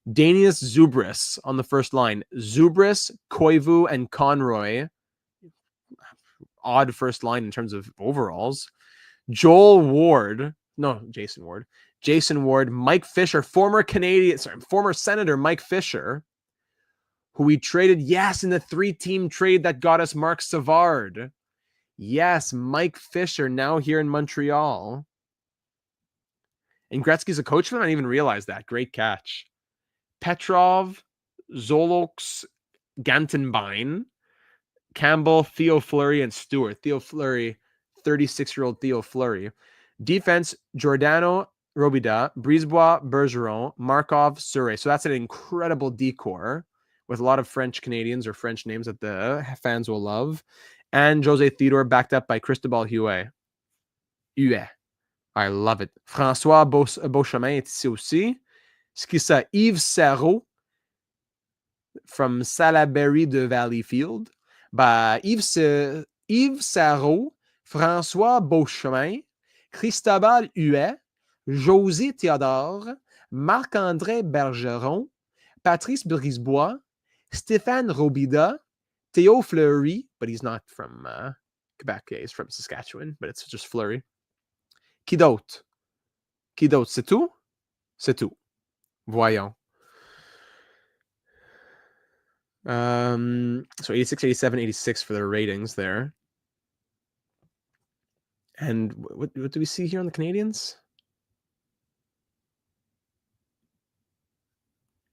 Danius Zubris on the first line. Zubris, Koivu, and Conroy. Odd first line in terms of overalls. Jason Ward, Mike Fisher, former Senator Mike Fisher, who we traded, yes, in the 3-team trade that got us Marc Savard. Yes, Mike Fisher, now here in Montreal. And Gretzky's a coach for them? I didn't even realize that. Great catch. Petrov, Zolox, Gantenbein, Campbell, Theo Fleury, and Stewart. Theo Fleury, 36-year-old Theo Fleury. Defense, Giordano, Robida, Brisebois, Bergeron, Markov, Surrey. So that's an incredible decor with a lot of French Canadians or French names that the fans will love. And Jose Theodore backed up by Cristobal Huet. I love it. François Beauchemin est ici aussi. Skissa Yves Sarrault from Salaberry de Valleyfield. Yves Sarrault, François Beauchemin, Cristobal Huet, José Théodore, Marc-André Bergeron, Patrice Brisebois, Stéphane Robida, Theo Fleury, but he's not from Quebec. He's from Saskatchewan, but it's just Fleury. Qui d'autre? C'est tout? C'est tout. Voyons. So 86, 87, 86 for their ratings there. And what do we see here on the Canadiens?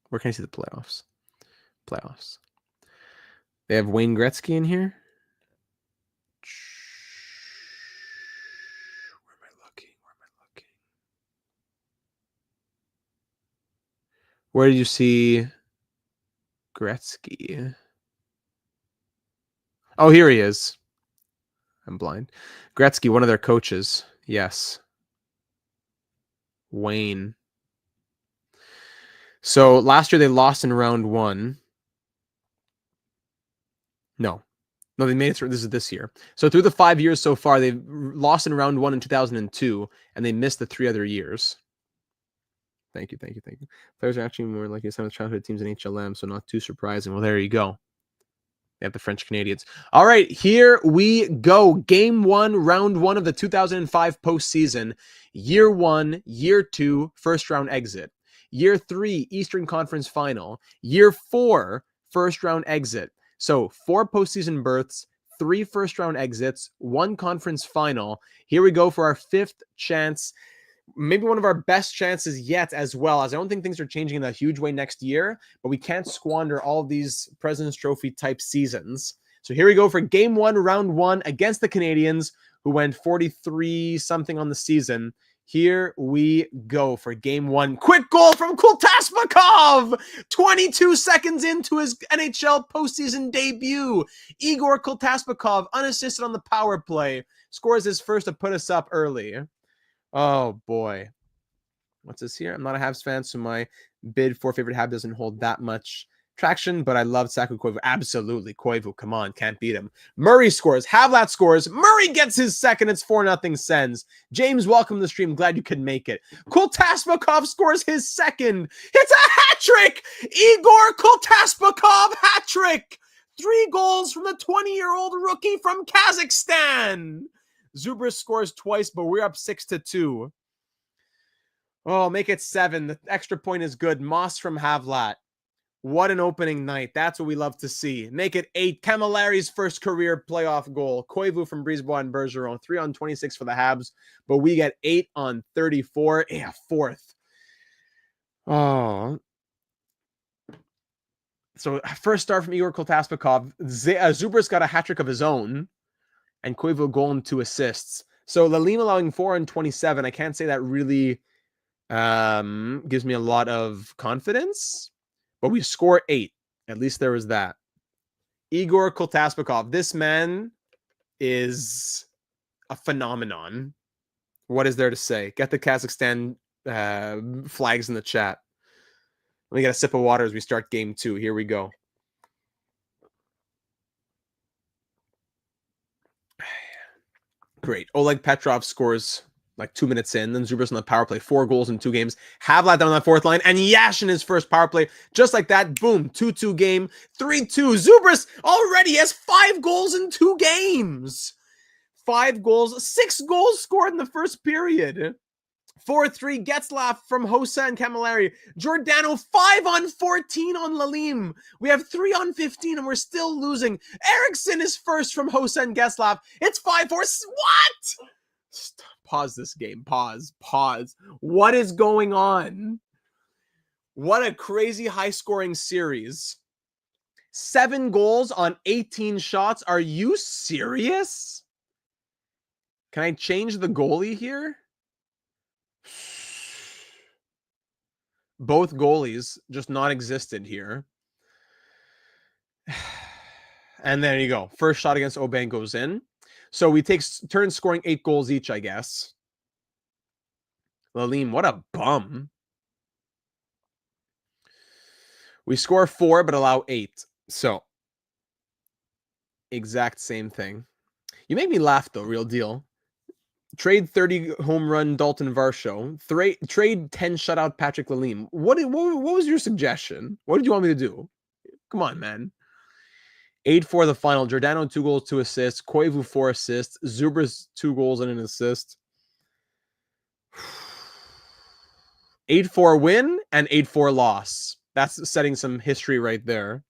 Where can I see the playoffs? They have Wayne Gretzky in here. Where am I looking? Where did you see Gretzky? Oh, here he is. I'm blind. Gretzky, one of their coaches. Yes. Wayne. So last year they lost in round 1. No, they made it through. This is this year. So through the 5 years so far, they've lost in round 1 in 2002, and they missed the 3 other years. Thank you. Players are actually more like some of the childhood teams in HLM, so not too surprising. Well, there you go. They have the French Canadians. All right, here we go. Game 1, round 1 of the 2005 postseason. Year 1, year 2, first round exit. Year 3, Eastern Conference final. Year 4, first round exit. So 4 postseason berths, 3 first round exits, 1 conference final. Here we go for our 5th chance. Maybe one of our best chances yet, as well, as I don't think things are changing in a huge way next year, but we can't squander all of these President's Trophy type seasons. So here we go for game 1, round 1 against the Canadians, who went 43 something on the season. Here we go for game 1. Quick goal from Kultaspakov! 22 seconds into his NHL postseason debut. Igor Kultaspakov, unassisted on the power play, scores his first to put us up early. Oh, boy. What's this here? I'm not a Habs fan, so my bid for favorite Habs doesn't hold that much traction, but I love Saku Koivu. Absolutely. Koivu, come on. Can't beat him. Murray scores. Havlat scores. Murray gets his second. It's 4-0 Sens. James, welcome to the stream. Glad you could make it. Kultaspakov scores his second. It's a hat trick! Igor Kultaspakov hat trick! 3 goals from the 20-year-old rookie from Kazakhstan. Zubris scores twice, but we're up 6-2. Oh, make it 7. The extra point is good. Moss from Havlat. What an opening night. That's what we love to see. Make it 8. Camilleri's first career playoff goal. Koivu from Brisebois and Bergeron. 3 on 26 for the Habs, but we get 8 on 34. Yeah, 4th. Oh. So first start from Igor Kultaspakov. Zubris got a hat trick of his own, and Koivu a goal and 2 assists. So Lalim allowing 4 on 27. I can't say that really gives me a lot of confidence, but we score 8. At least there was that. Igor Kultaspakov. This man is a phenomenon. What is there to say? Get the Kazakhstan flags in the chat. Let me get a sip of water as we start game 2. Here we go. Great. Oleg Petrov scores like 2 minutes in. Then Zubris on the power play. 4 goals in 2 games. Havlat down on that 4th line. And Yashin his first power play. Just like that. Boom. 2-2 game. 3-2. Zubris already has 5 goals in 2 games. 5 goals. 6 goals scored in the first period. 4-3 Getzlaff from Hossa and Camilleri. Giordano 5 on 14 on Lalim. We have 3 on 15 and we're still losing. Eriksson is first from Hossa and Getzlaff. It's 5-4. What? Stop. Pause this game. Pause. What is going on? What a crazy high-scoring series. 7 goals on 18 shots. Are you serious? Can I change the goalie here? Both goalies just not existed here. And there you go. First shot against Aubin goes in. So we take turns scoring 8 goals each, I guess. Lalim, what a bum. We score 4, but allow 8. So, exact same thing. You make me laugh, though, real deal. Trade 30 home run Dalton Varsho. Trade 10 shutout Patrick Lalim. What was your suggestion? What did you want me to do? Come on, man. 8-4 the final. Giordano 2 goals, 2 assists. Koivu 4 assists. Zubris 2 goals and an assist. 8-4 win and 8-4 loss. That's setting some history right there.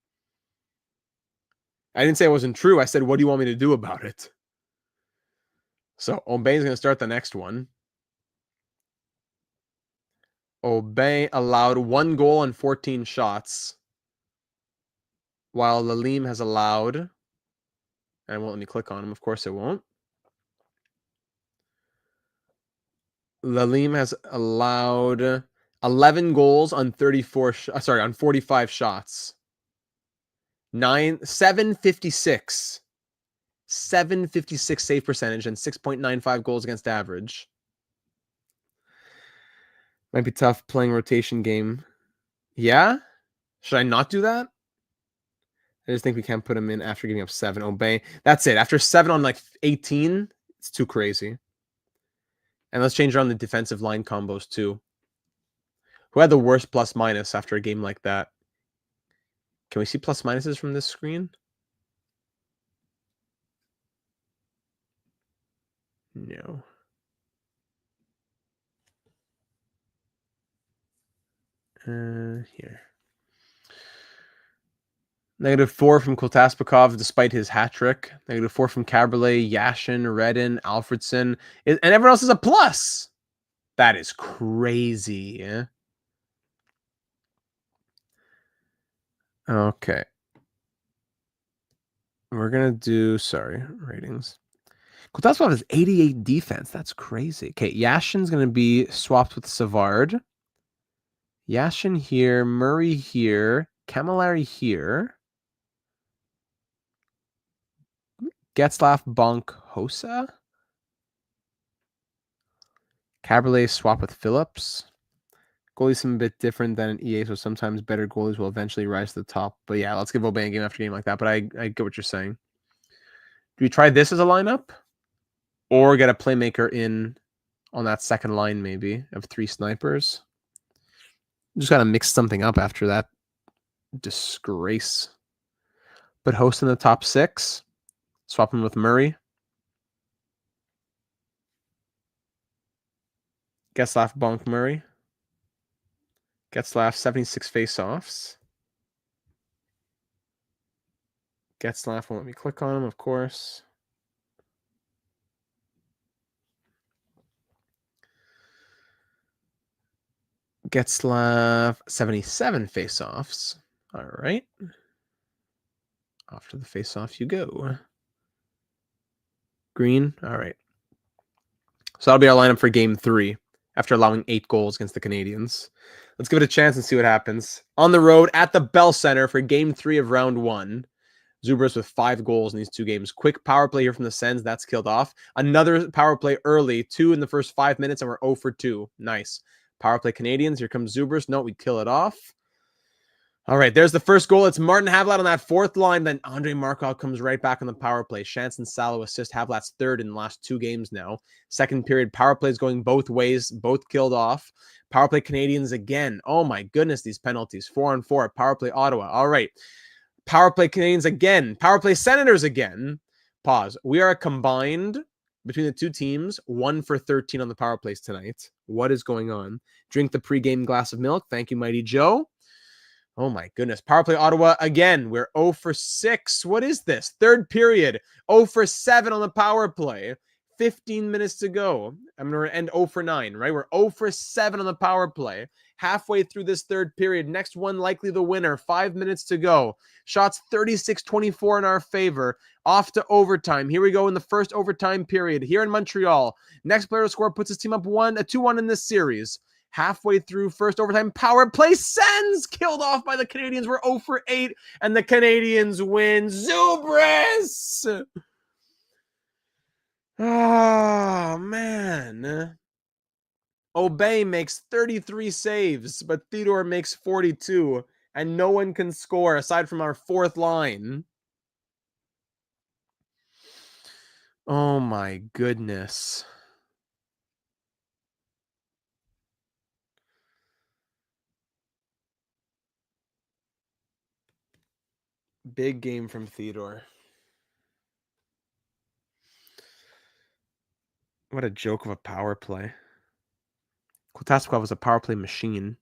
I didn't say it wasn't true. I said, what do you want me to do about it? So Aubin's going to start the next one. Aubin allowed 1 goal on 14 shots, while Lalim has allowed, and it won't let me click on him. Of course it won't. Lalim has allowed 11 goals on 45 shots. 756. 756 save percentage and 6.95 goals against average. Might be tough playing rotation game. Yeah? Should I not do that? I just think we can't put him in after giving up 7. Aubin. That's it. After 7 on like 18, it's too crazy. And let's change around the defensive line combos too. Who had the worst plus minus after a game like that? Can we see plus minuses from this screen? No. Here. -4 from Kotaspakov despite his hat trick. -4 from Caberlet, Yashin, Redden, Alfredsson. And everyone else is a plus. That is crazy. Okay. We're going to do, ratings. Kotaspakov has 88 defense. That's crazy. Okay, Yashin's going to be swapped with Savard. Yashin here, Murray here, Camilleri here. Getzlaf, Bonk, Hossa. Caberlet swap with Phillips. Goalies seem a bit different than an EA, so sometimes better goalies will eventually rise to the top. But yeah, let's give Aubin game after game like that. But I get what you're saying. Do we try this as a lineup? Or get a playmaker in on that second line, maybe, of 3 snipers? Just got to mix something up after that disgrace. But Host in the top 6. Swap him with Murray. Getzlaf, Bonk, Murray. Getzlaf, 76 face-offs. Getzlaf won't let me click on him, of course. Getzlaf, 77 face-offs. All right. Off to the face-off you go. Green. All right. So that'll be our lineup for game 3 after allowing 8 goals against the Canadiens. Let's give it a chance and see what happens. On the road at the Bell Center for game 3 of round 1. Zubris with 5 goals in these 2 games. Quick power play here from the Sens. That's killed off. Another power play early. 2 in the first 5 minutes, and we're 0 for 2. Nice. Power play Canadiens. Here comes Zubris. No, we kill it off. All right, there's the first goal. It's Martin Havlat on that 4th line. Then Andrei Markov comes right back on the power play. Shanson Salo assist. Havlat's 3rd in the last 2 games now. Second period, power plays going both ways. Both killed off. Power play Canadiens again. Oh my goodness, these penalties. 4-on-4. Power play Ottawa. All right. Power play Canadiens again. Power play Senators again. Pause. We are combined between the 2 teams. 1 for 13 on the power plays tonight. What is going on? Drink the pregame glass of milk. Thank you, Mighty Joe. Oh my goodness. Power play Ottawa again. We're 0 for 6. What is this? 3rd period. 0 for 7 on the power play. 15 minutes to go. I'm going to end 0 for 9, right? We're 0 for 7 on the power play. Halfway through this 3rd period. Next one likely the winner. 5 minutes to go. Shots 36-24 in our favor. Off to overtime. Here we go in the first overtime period. Here in Montreal. Next player to score puts his team up 2-1 in this series. Halfway through first overtime power play, Sens killed off by the Canadiens. We're 0 for 8, and the Canadiens win. Zubris! Oh, man. Aubin makes 33 saves, but Theodore makes 42, and no one can score aside from our 4th line. Oh, my goodness. Big game from Theodore. What a joke of a power play. Kotaspakov was a power play machine.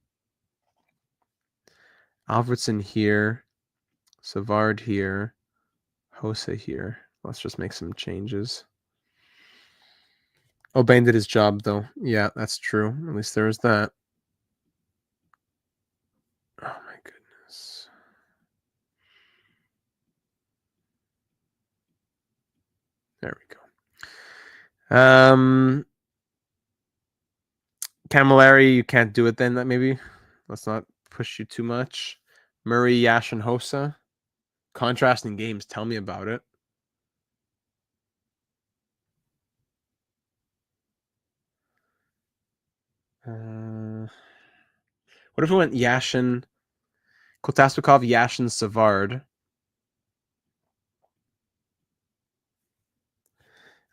Alfredsson here. Savard here. Hossa here. Let's just make some changes. Aubin did his job, though. Yeah, that's true. At least there was that. Oh, my goodness. There we go. Camilleri, you can't do it then, maybe. Let's not push you too much. Murray, Yashin, Hossa. Contrasting games. Tell me about it. What if we went Yashin, Kotaspakov, Yashin, Savard? I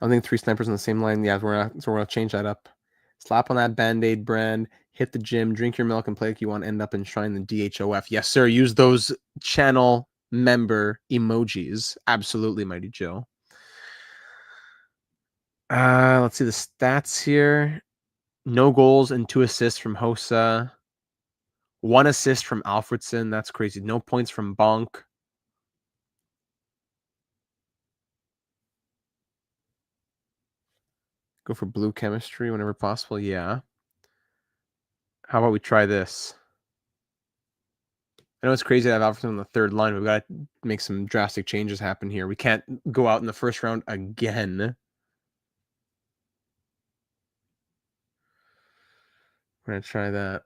don't think 3 snipers on the same line. Yeah, we're gonna change that up. Slap on that Band-Aid brand, hit the gym, drink your milk, and play like you want to end up enshrined the DHOF. Yes, sir. Use those channel member emojis. Absolutely, Mighty Joe. Let's see the stats here. No goals and 2 assists from Hossa. 1 assist from Alfredsson. That's crazy. No points from Bonk. Go for blue chemistry whenever possible. Yeah. How about we try this? I know it's crazy to have Alfredsson on the third line. We've got to make some drastic changes happen here. We can't go out in the first round again. We're going to try that.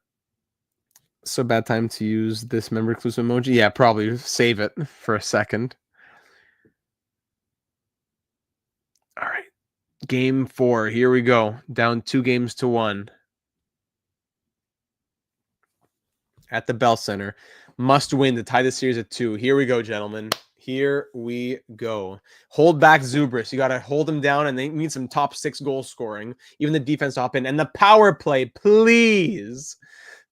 So bad time to use this member exclusive emoji. Yeah, probably save it for a second. All right. Game 4. Here we go. Down 2-1 at the Bell Center. Must win to tie the series at 2. Here we go, gentlemen. Here we go. Hold back Zubris. You got to hold them down, and they need some top 6 goal scoring. Even the defense to hop in. And the power play, please.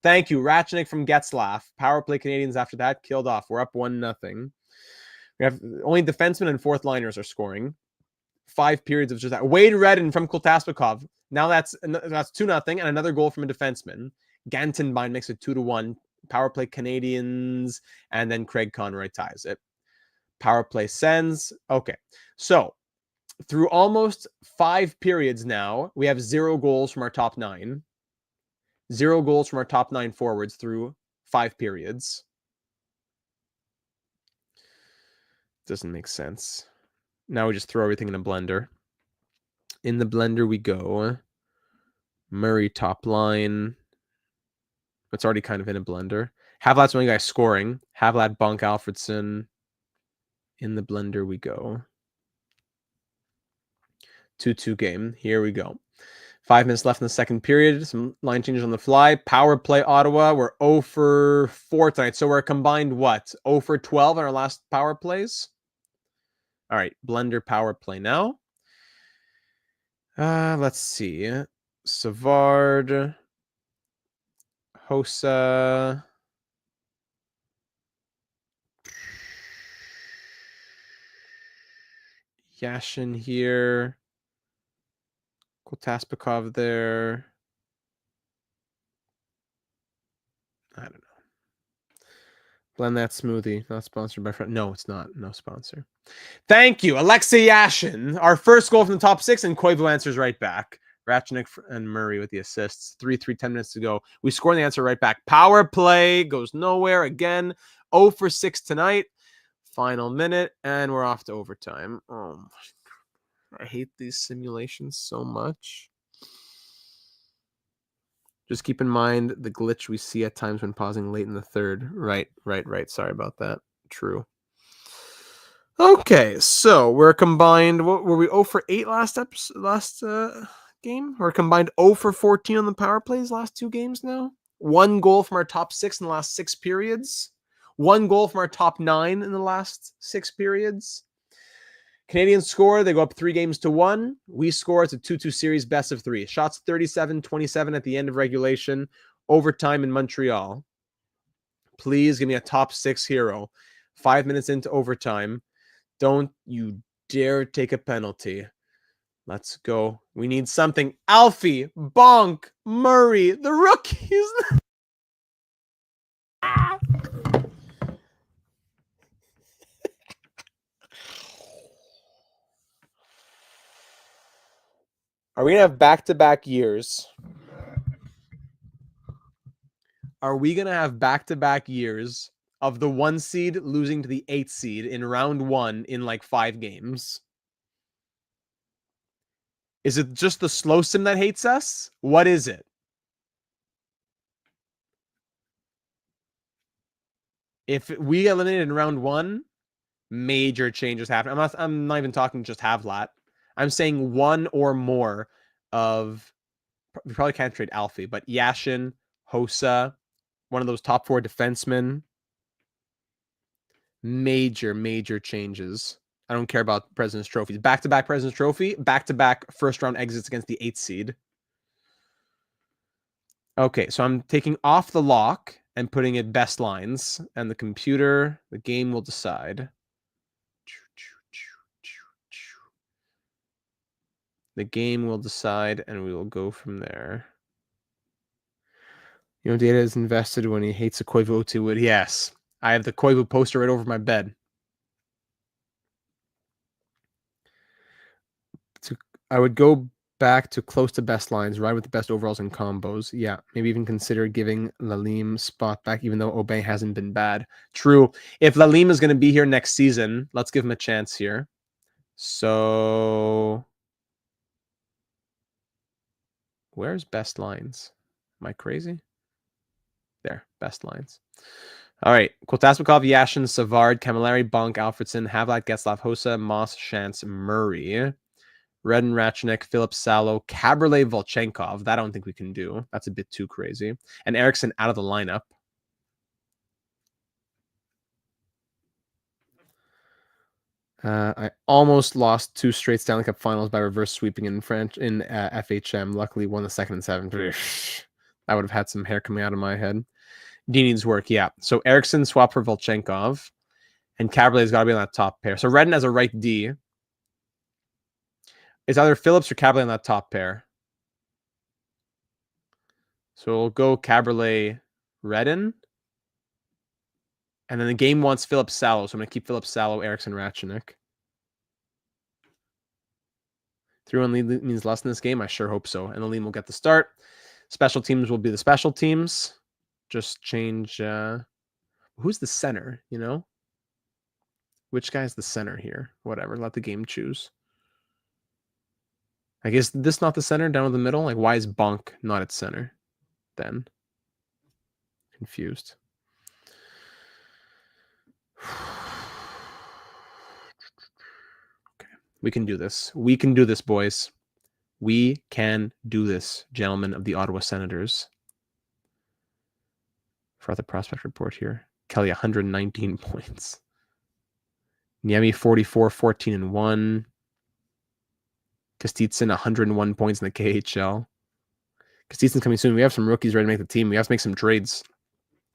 Thank you. Ratchnick from Getzlaff. Power play Canadians after that. Killed off. We're up 1-0. We have only defensemen and fourth liners are scoring. 5 periods of just that. Wade Redden from Kultaspakov. Now that's 2-0 and another goal from a defenseman. Gantenbein makes it 2-1. Power play Canadians, and then Craig Conroy ties it. Power play Sens. Okay, so through almost 5 periods now, we have 0 goals from our top 9. 0 goals from our top 9 forwards through 5 periods. Doesn't make sense. Now we just throw everything in a blender. In the blender we go. Murray top line. It's already kind of in a blender. Havlat's the only guy scoring. Havlat, Bonk, Alfredsson. In the blender we go. 2-2 game. Here we go. 5 minutes left in the second period. Some line changes on the fly. Power play Ottawa. We're 0 for 4 tonight. So we're combined what? 0 for 12 in our last power plays? All right. Blender power play now. Let's see. Savard. Hossa. Yashin here. Kultaspakov there. I don't know. Blend that smoothie. Not sponsored by friend. No, it's not. No sponsor. Thank you, Alexei Yashin. Our first goal from the top 6, and Koivu answers right back. Ratchnick and Murray with the assists. 3-3, 10 minutes to go. We score the answer right back. Power play goes nowhere again. 0 for 6 tonight. Final minute, and we're off to overtime. Oh my God. I hate these simulations so much. Just keep in mind the glitch we see at times when pausing late in the third. Right. Sorry about that. True. Okay, so we're combined. What were we? 0 for 8 last game. We're combined 0 for 14 on the power plays last 2 games now. 1 goal from our top 6 in the last 6 periods. 1 goal from our top 9 in the last 6 periods. Canadians score. They go up 3-1. We score. It's a 2-2 series, best of 3. Shots 37-27 at the end of regulation. Overtime in Montreal. Please give me a top 6 hero. 5 minutes into overtime. Don't you dare take a penalty. Let's go. We need something. Alfie, Bonk, Murray, the rookies. Are we going to have back-to-back years? Are we going to have back-to-back years of the 1 seed losing to the 8 seed in round 1 in like 5 games? Is it just the slow sim that hates us? What is it? If we eliminated in round 1, major changes happen. I'm not even talking just Havlat. I'm saying 1 or more of, we probably can't trade Alfie, but Yashin, Hossa, one of those top 4 defensemen. Major changes. I don't care about President's Trophies. Back-to-back President's Trophy, back-to-back first-round exits against the 8th seed. Okay, so I'm taking off the lock and putting it best lines, and the game will decide. The game will decide, and we will go from there. Data is invested when he hates a Koivu Otiwood. Yes. I have the Koivu poster right over my bed. I would go back to close to best lines, ride with the best overalls and combos. Yeah, maybe even consider giving Lalim spot back, even though Aubin hasn't been bad. True. If Lalim is going to be here next season, let's give him a chance here. So, where's best lines? Am I crazy? There, best lines. All right. Kotasbekov, Yashin, Savard, Camilleri, Bonk, Alfredsson, Havlat, Getzlaff, Hossa, Moss, Shantz, Murray. Redden, Ratchnik, Philip Salo, Caberlet, Volchenkov. That I don't think we can do. That's a bit too crazy. And Eriksson out of the lineup. I almost lost 2 straight Stanley Cup finals by reverse sweeping in FHM. Luckily, won the second and 7. I would have had some hair coming out of my head. D needs work, yeah. So Eriksson swap for Volchenkov. And Caberlet's got to be on that top pair. So Redden as a right D. It's either Phillips or Caberlet on that top pair. So we'll go Caberlet, Redden. And then the game wants Philip Salo. So I'm going to keep Philip Salo, Eriksson, Ratchenik. 3-1 lead means less in this game? I sure hope so. And the lead will get the start. Special teams will be the special teams. Just change... who's the center, Which guy's the center here? Whatever. Let the game choose. I guess this not the center, down in the middle? Like, why is Bonk not at center then? Confused. Okay. We can do this. We can do this, boys. We can do this, gentlemen of the Ottawa Senators. For the prospect report here. Kelly, 119 points. Niemi, 44, 14 and 1. Kostitsin, 101 points in the KHL. Kostitsin's coming soon. We have some rookies ready to make the team. We have to make some trades.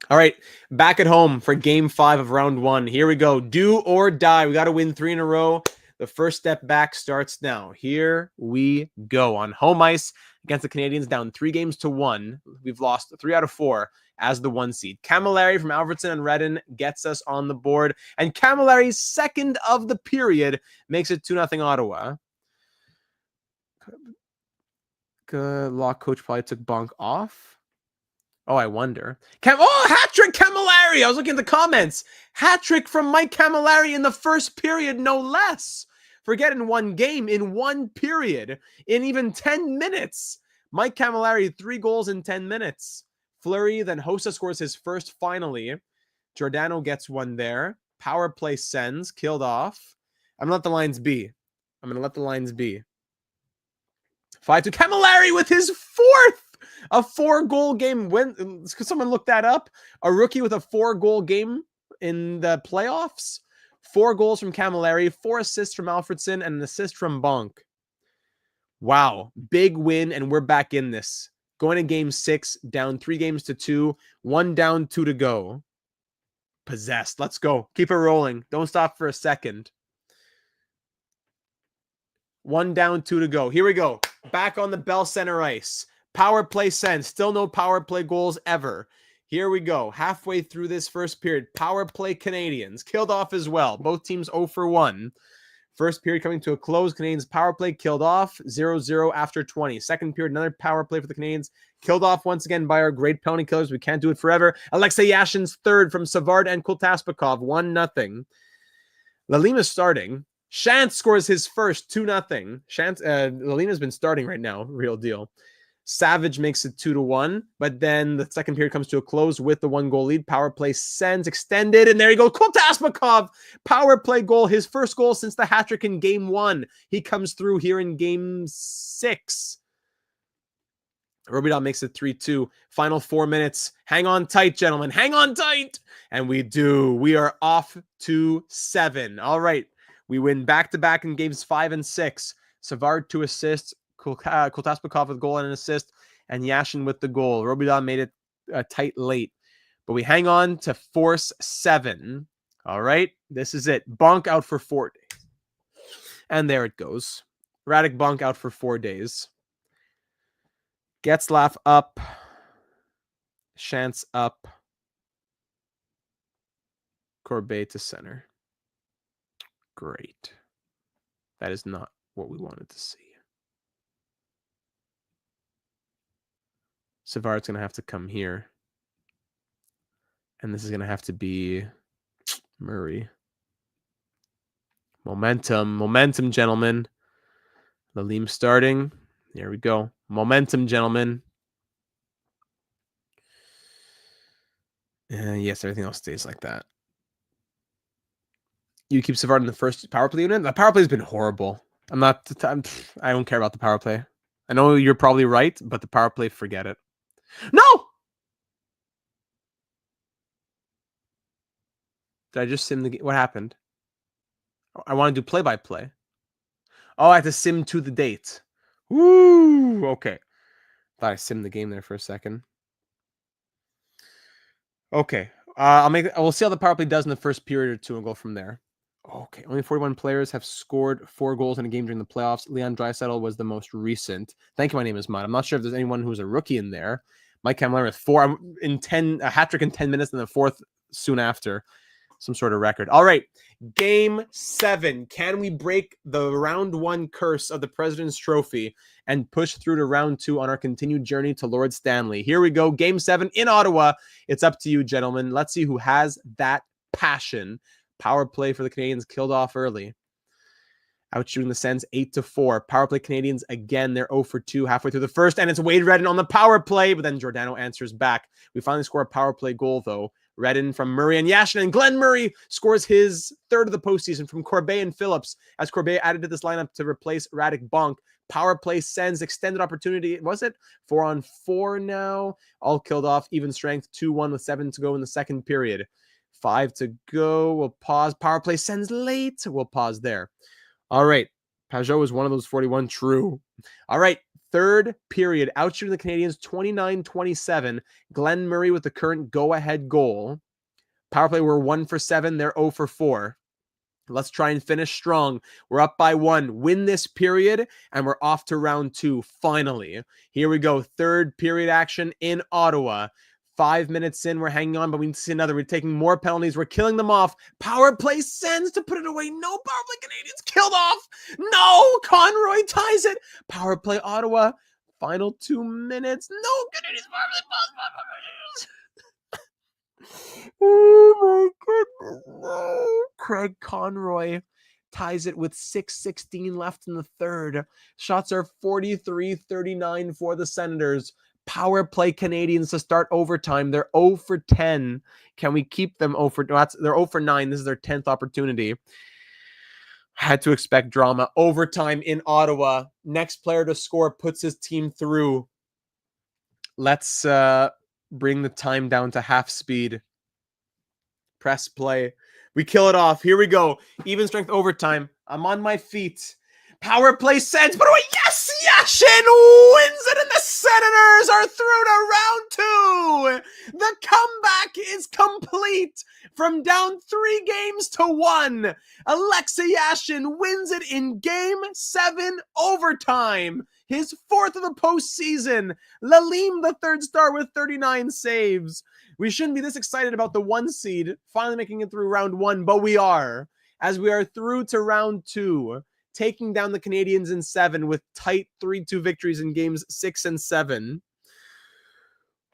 All right, back at home for Game 5 of Round 1. Here we go. Do or die. We got to win 3 in a row. The first step back starts now. Here we go. On home ice against the Canadiens, down 3-1. We've lost 3 out of 4 as the 1 seed. Camilleri from Alfredsson and Redden gets us on the board. And Camilleri's second of the period makes it 2-0 Ottawa. Lock coach probably took Bonk off. Oh, I wonder. Hat-trick Camilleri! I was looking at the comments. Hat-trick from Mike Camilleri in the first period, no less. Forget in one game, in one period, in even 10 minutes. Mike Camilleri, 3 goals in 10 minutes. Fleury, then Hossa scores his first finally. Giordano gets one there. Power play Sens, killed off. I'm going to let the lines be. 5-2. Camilleri with his 4th! A 4-goal game win. Could someone look that up? A rookie with a 4-goal game in the playoffs. 4 goals from Camilleri, 4 assists from Alfredsson, and an assist from Bonk. Wow. Big win, and we're back in this. Going to Game 6, down 3-2. 1 down, 2 to go. Possessed. Let's go. Keep it rolling. Don't stop for a second. 1 down, 2 to go. Here we go. Back on the Bell Center ice. Power play Sens. Still no power play goals ever. Here we go. Halfway through this first period. Power play Canadiens. Killed off as well. Both teams 0 for 1. First period coming to a close. Canadiens power play killed off. 0-0 after 20. Second period, another power play for the Canadiens. Killed off once again by our great penalty killers. We can't do it forever. Alexei Yashin's third from Savard and Kotasbekov. 1-0. Lalima starting. Shantz scores his first 2-0. Shantz, Lalima's been starting right now. Real deal. Savage makes it 2-1, but then the second period comes to a close with the 1-goal lead. Power play Sens extended, and there you go. Kotasbekov, power play goal, his first goal since the hat-trick in Game 1. He comes through here in Game 6. Robidon makes it 3-2. Final 4 minutes. Hang on tight, gentlemen. Hang on tight. And we do. We are off to 7. All right. We win back-to-back in Games 5 and 6. Savard 2 assists. Kotasbekov with goal and an assist, and Yashin with the goal. Robidon made it tight late, but we hang on to force 7. All right, this is it. Bonk out for 4 days, and there it goes. Radek Bonk out for 4 days. Getzlaf up. Chance up. Corbet to center. Great. That is not what we wanted to see. Savard's going to have to come here. And this is going to have to be Murray. Momentum, gentlemen. Lalim starting. There we go. Momentum, gentlemen. Yes, everything else stays like that. You keep Savard in the first power play unit. The power play has been horrible. I don't care about the power play. I know you're probably right, but the power play, forget it. No! Did I just sim the game? What happened? I want to do play-by-play. Oh, I have to sim to the date. Woo! Okay. Thought I simmed the game there for a second. Okay. We'll see how the power play does in the first period or two and go from there. Okay. Only 41 players have scored 4 goals in a game during the playoffs. Leon Draisaitl was the most recent. Thank you. My name is Mud. I'm not sure if there's anyone who's a rookie in there. Mike Camilleri with 4 a hat trick in 10 minutes and the 4th soon after. Some sort of record. All right. Game 7. Can we break the round 1 curse of the President's Trophy and push through to round 2 on our continued journey to Lord Stanley? Here we go. Game 7 in Ottawa. It's up to you, gentlemen. Let's see who has that passion. Power play for the Canadiens killed off early. Outshooting the Sens 8-4. Power play Canadiens again. They're 0 for 2 halfway through the first, and it's Wade Redden on the power play, but then Giordano answers back. We finally score a power play goal, though. Redden from Murray and Yashin, and Glenn Murray scores his 3rd of the postseason from Corbet and Phillips as Corbet added to this lineup to replace Radek Bonk. Power play Sens extended opportunity. Was it 4-on-4 now? All killed off. Even strength 2-1 with 7 to go in the second period. 5 to go. We'll pause. Power play Sens late. We'll pause there. All right. Pajot is one of those 41. True. All right. 3rd period. Outshooting the Canadiens 29-27. Glenn Murray with the current go-ahead goal. Power play, we're 1 for 7. They're 0 for 4. Let's try and finish strong. We're up by 1. Win this period, and we're off to round 2. Finally. Here we go. 3rd period action in Ottawa. 5 minutes in, we're hanging on, but we need to see another. We're taking more penalties. We're killing them off. Power play Sens to put it away. No power play Canadiens killed off. No, Conroy ties it. Power play Ottawa. Final 2 minutes. No, Canadiens power play. Oh my goodness. No. Craig Conroy ties it with 6:16 left in the 3rd. Shots are 43-39 for the Senators. Power play Canadiens to start overtime. They're 0 for 10. Can we keep them 0 for... they're 0 for 9. This is their 10th opportunity. Had to expect drama. Overtime in Ottawa. Next player to score puts his team through. Let's bring the time down to half speed. Press play. We kill it off. Here we go. Even strength overtime. I'm on my feet. Power play Sens. But away. Yes! Yashin wins it, and the Senators are through to round 2. The comeback is complete from down 3 games to 1. Alexei Yashin wins it in Game 7 overtime. His 4th of the postseason. Lalim, the 3rd star, with 39 saves. We shouldn't be this excited about the 1 seed finally making it through round 1, but we are, as we are through to round 2. Taking down the Canadiens in 7 with tight 3-2 victories in games 6 and 7.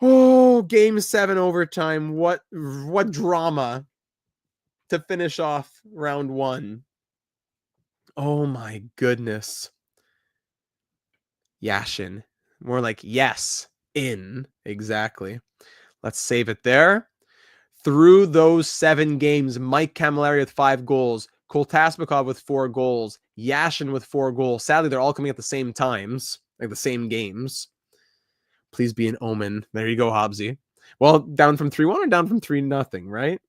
Oh, game 7 overtime. What drama to finish off round 1. Oh my goodness. Yashin. More like yes, in. Exactly. Let's save it there. Through those 7 games, Mike Camilleri with 5 goals. Koltasbekov with 4 goals. Yashin with 4 goals. Sadly, they're all coming at the same times, like the same games. Please be an omen. There you go, Hobbsy. Well, down from 3-1 or down from 3-0, right?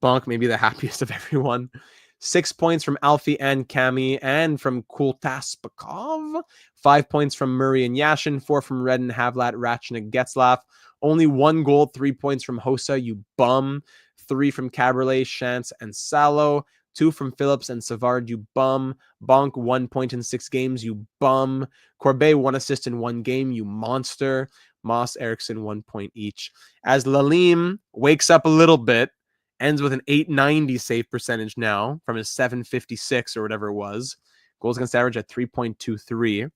Bonk may be the happiest of everyone. 6 points from Alfie and Cami, and from Koltasbekov. 5 points from Murray and Yashin. 4 from Redden, Havlat, Ratchnik, Getzlaf. Only 1 goal, 3 points from Hossa, you bum. 3 from Caberlet, Chance, and Salo. 2 from Phillips and Savard, you bum. Bonk, 1 point in 6 games, you bum. Corbet, 1 assist in 1 game, you monster. Moss, Eriksson, 1 point each. As Lalim wakes up a little bit, ends with an 890 save percentage now from his 756 or whatever it was. Goals against average at 3.23.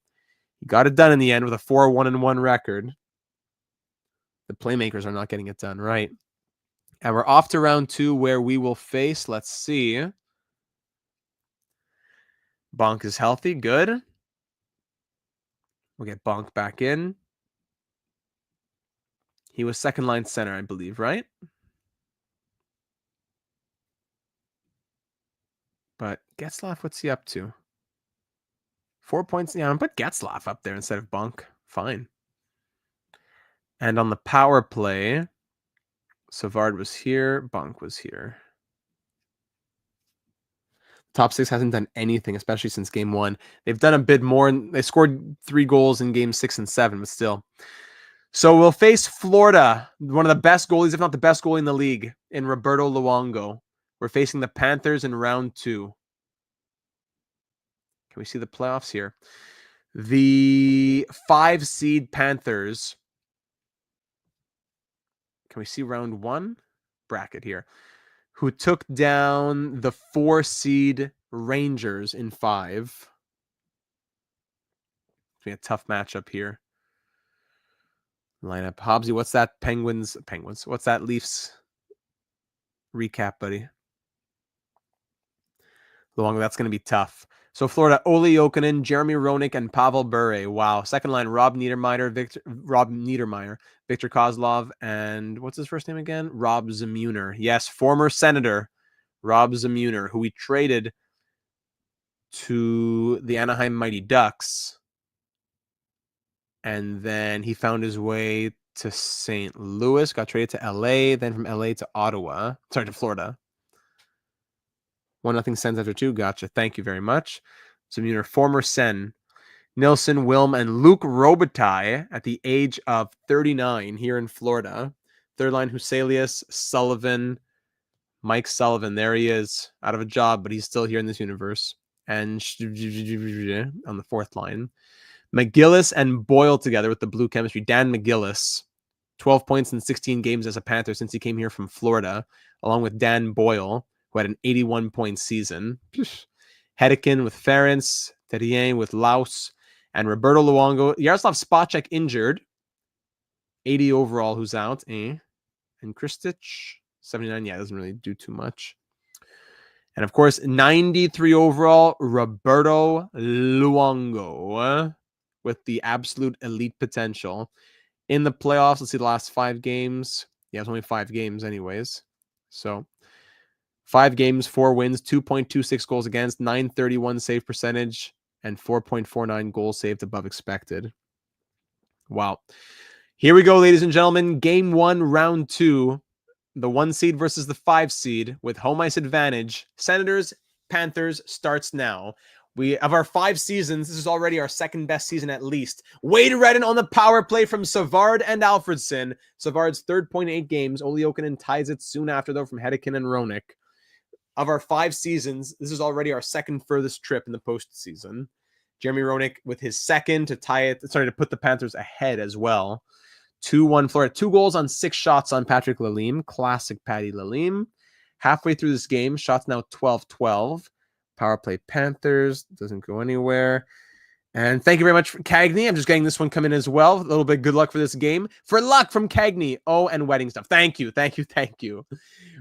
He got it done in the end with a 4-1-1 record. The playmakers are not getting it done right. And we're off to round 2 where we will face, let's see. Bonk is healthy. Good. We'll get Bonk back in. He was second line center, I believe, right? But Getzlaf, what's he up to? 4 points. Yeah, I'm going to put Getzlaf up there instead of Bonk. Fine. And on the power play, Savard was here. Bonk was here. Top 6 hasn't done anything, especially since game 1. They've done a bit more. They scored 3 goals in game 6 and 7, but still. So we'll face Florida, one of the best goalies, if not the best goalie in the league, in Roberto Luongo. We're facing the Panthers in round 2. Can we see the playoffs here? The 5 seed Panthers. Can we see round 1 bracket here? Who took down the 4 seed Rangers in 5. It's going to be a tough matchup here. Lineup. Hobbsy, what's that Penguins? What's that Leafs recap, buddy? Luongo, that's going to be tough. So Florida, Ole Jokinen, Jeremy Roenick, and Pavel Bure. Wow. Second line, Rob Niedermeyer, Victor Kozlov, and what's his first name again? Rob Zemuner. Yes, former Senator Rob Zemuner, who we traded to the Anaheim Mighty Ducks. And then he found his way to St. Louis, got traded to LA, then from LA to Ottawa. Sorry, to Florida. 1-0 Sens after 2. Gotcha. Thank you very much. Zemuner, former Sen. Nilsson, Wilm, and Luke Robitaille at the age of 39 here in Florida. Third line, Huselius, Sullivan, Mike Sullivan. There he is, out of a job, but he's still here in this universe. And on the fourth line, McGillis and Boyle together with the blue chemistry. Dan McGillis, 12 points in 16 games as a Panther since he came here from Florida, along with Dan Boyle, who had an 81-point season. Hedekin with Ference, Terrien with Laus, and Roberto Luongo. Yaroslav Spacek injured. 80 overall, who's out. And Kristic, 79. Yeah, doesn't really do too much. And of course, 93 overall, Roberto Luongo with the absolute elite potential. In the playoffs, let's see the last 5 games. Yeah, it's only 5 games anyways. So 5 games, 4 wins, 2.26 goals against, 931 save percentage, and 4.49 goals saved above expected. Wow. Here we go, ladies and gentlemen. Game 1, round 2. The 1 seed versus the 5 seed with home ice advantage. Senators, Panthers starts now. Of our 5 seasons, this is already our second best season at least. Wade Redden on the power play from Savard and Alfredsson. Savard's 3.8 games. Ole Jokinen ties it soon after, though, from Hedekin and Roenick. Of our 5 seasons, this is already our second furthest trip in the postseason. Jeremy Roenick with his second to tie it, to put the Panthers ahead as well. 2-1 Florida. 2 goals on 6 shots on Patrick Lalime. Classic Patty Lalime. Halfway through this game, shots now 12-12. Power play Panthers. Doesn't go anywhere. And thank you very much for Cagney. I'm just getting this one come in as well. A little bit good luck for this game. For luck from Cagney. Oh, and wedding stuff. Thank you.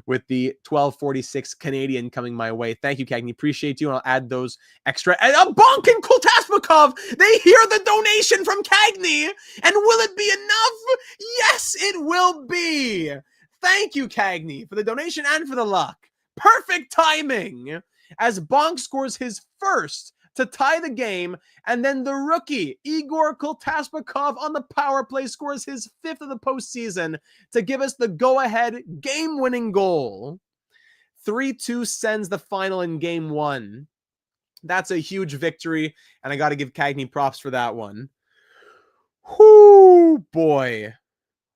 With the 1246 Canadian coming my way. Thank you, Cagney. Appreciate you. And I'll add those extra. And Bonk and Kultasmakov. They hear the donation from Cagney. And will it be enough? Yes, it will be. Thank you, Cagney, for the donation and for the luck. Perfect timing. As Bonk scores his first to tie the game, and then the rookie, Igor Kultasmakov, on the power play scores his 5th of the postseason to give us the go-ahead game-winning goal. 3-2 sends the final in game 1. That's a huge victory, and I got to give Cagney props for that one. Whoo, boy.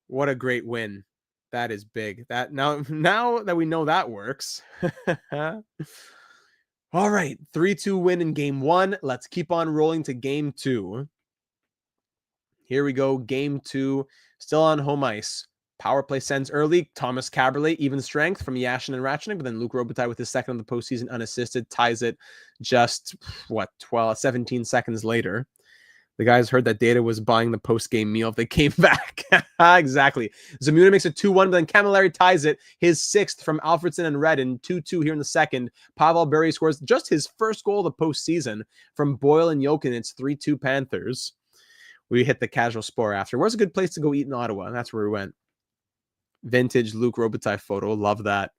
What a great win. That is big. Now that we know that works. All right, 3-2 win in game one. Let's keep on rolling to game two. Here we go, game two, still on home ice. Power play Sens early. Thomas Caberlet, even strength from Yashin and Ratchenik, but then Luke Robitaille with his second of the postseason unassisted ties it just, 17 seconds later. The guys heard that Data was buying the post-game meal if they came back. Exactly. Zamuna makes it 2-1, but then Camilleri ties it. His sixth from Alfredsson and Redden. 2-2 here in the second. Pavel Bure scores just his first goal of the postseason from Boyle and Jokin. It's 3-2 Panthers. We hit the casual spore after. Where's a good place to go eat in Ottawa? That's where we went. Vintage Luke Robitaille photo. Love that.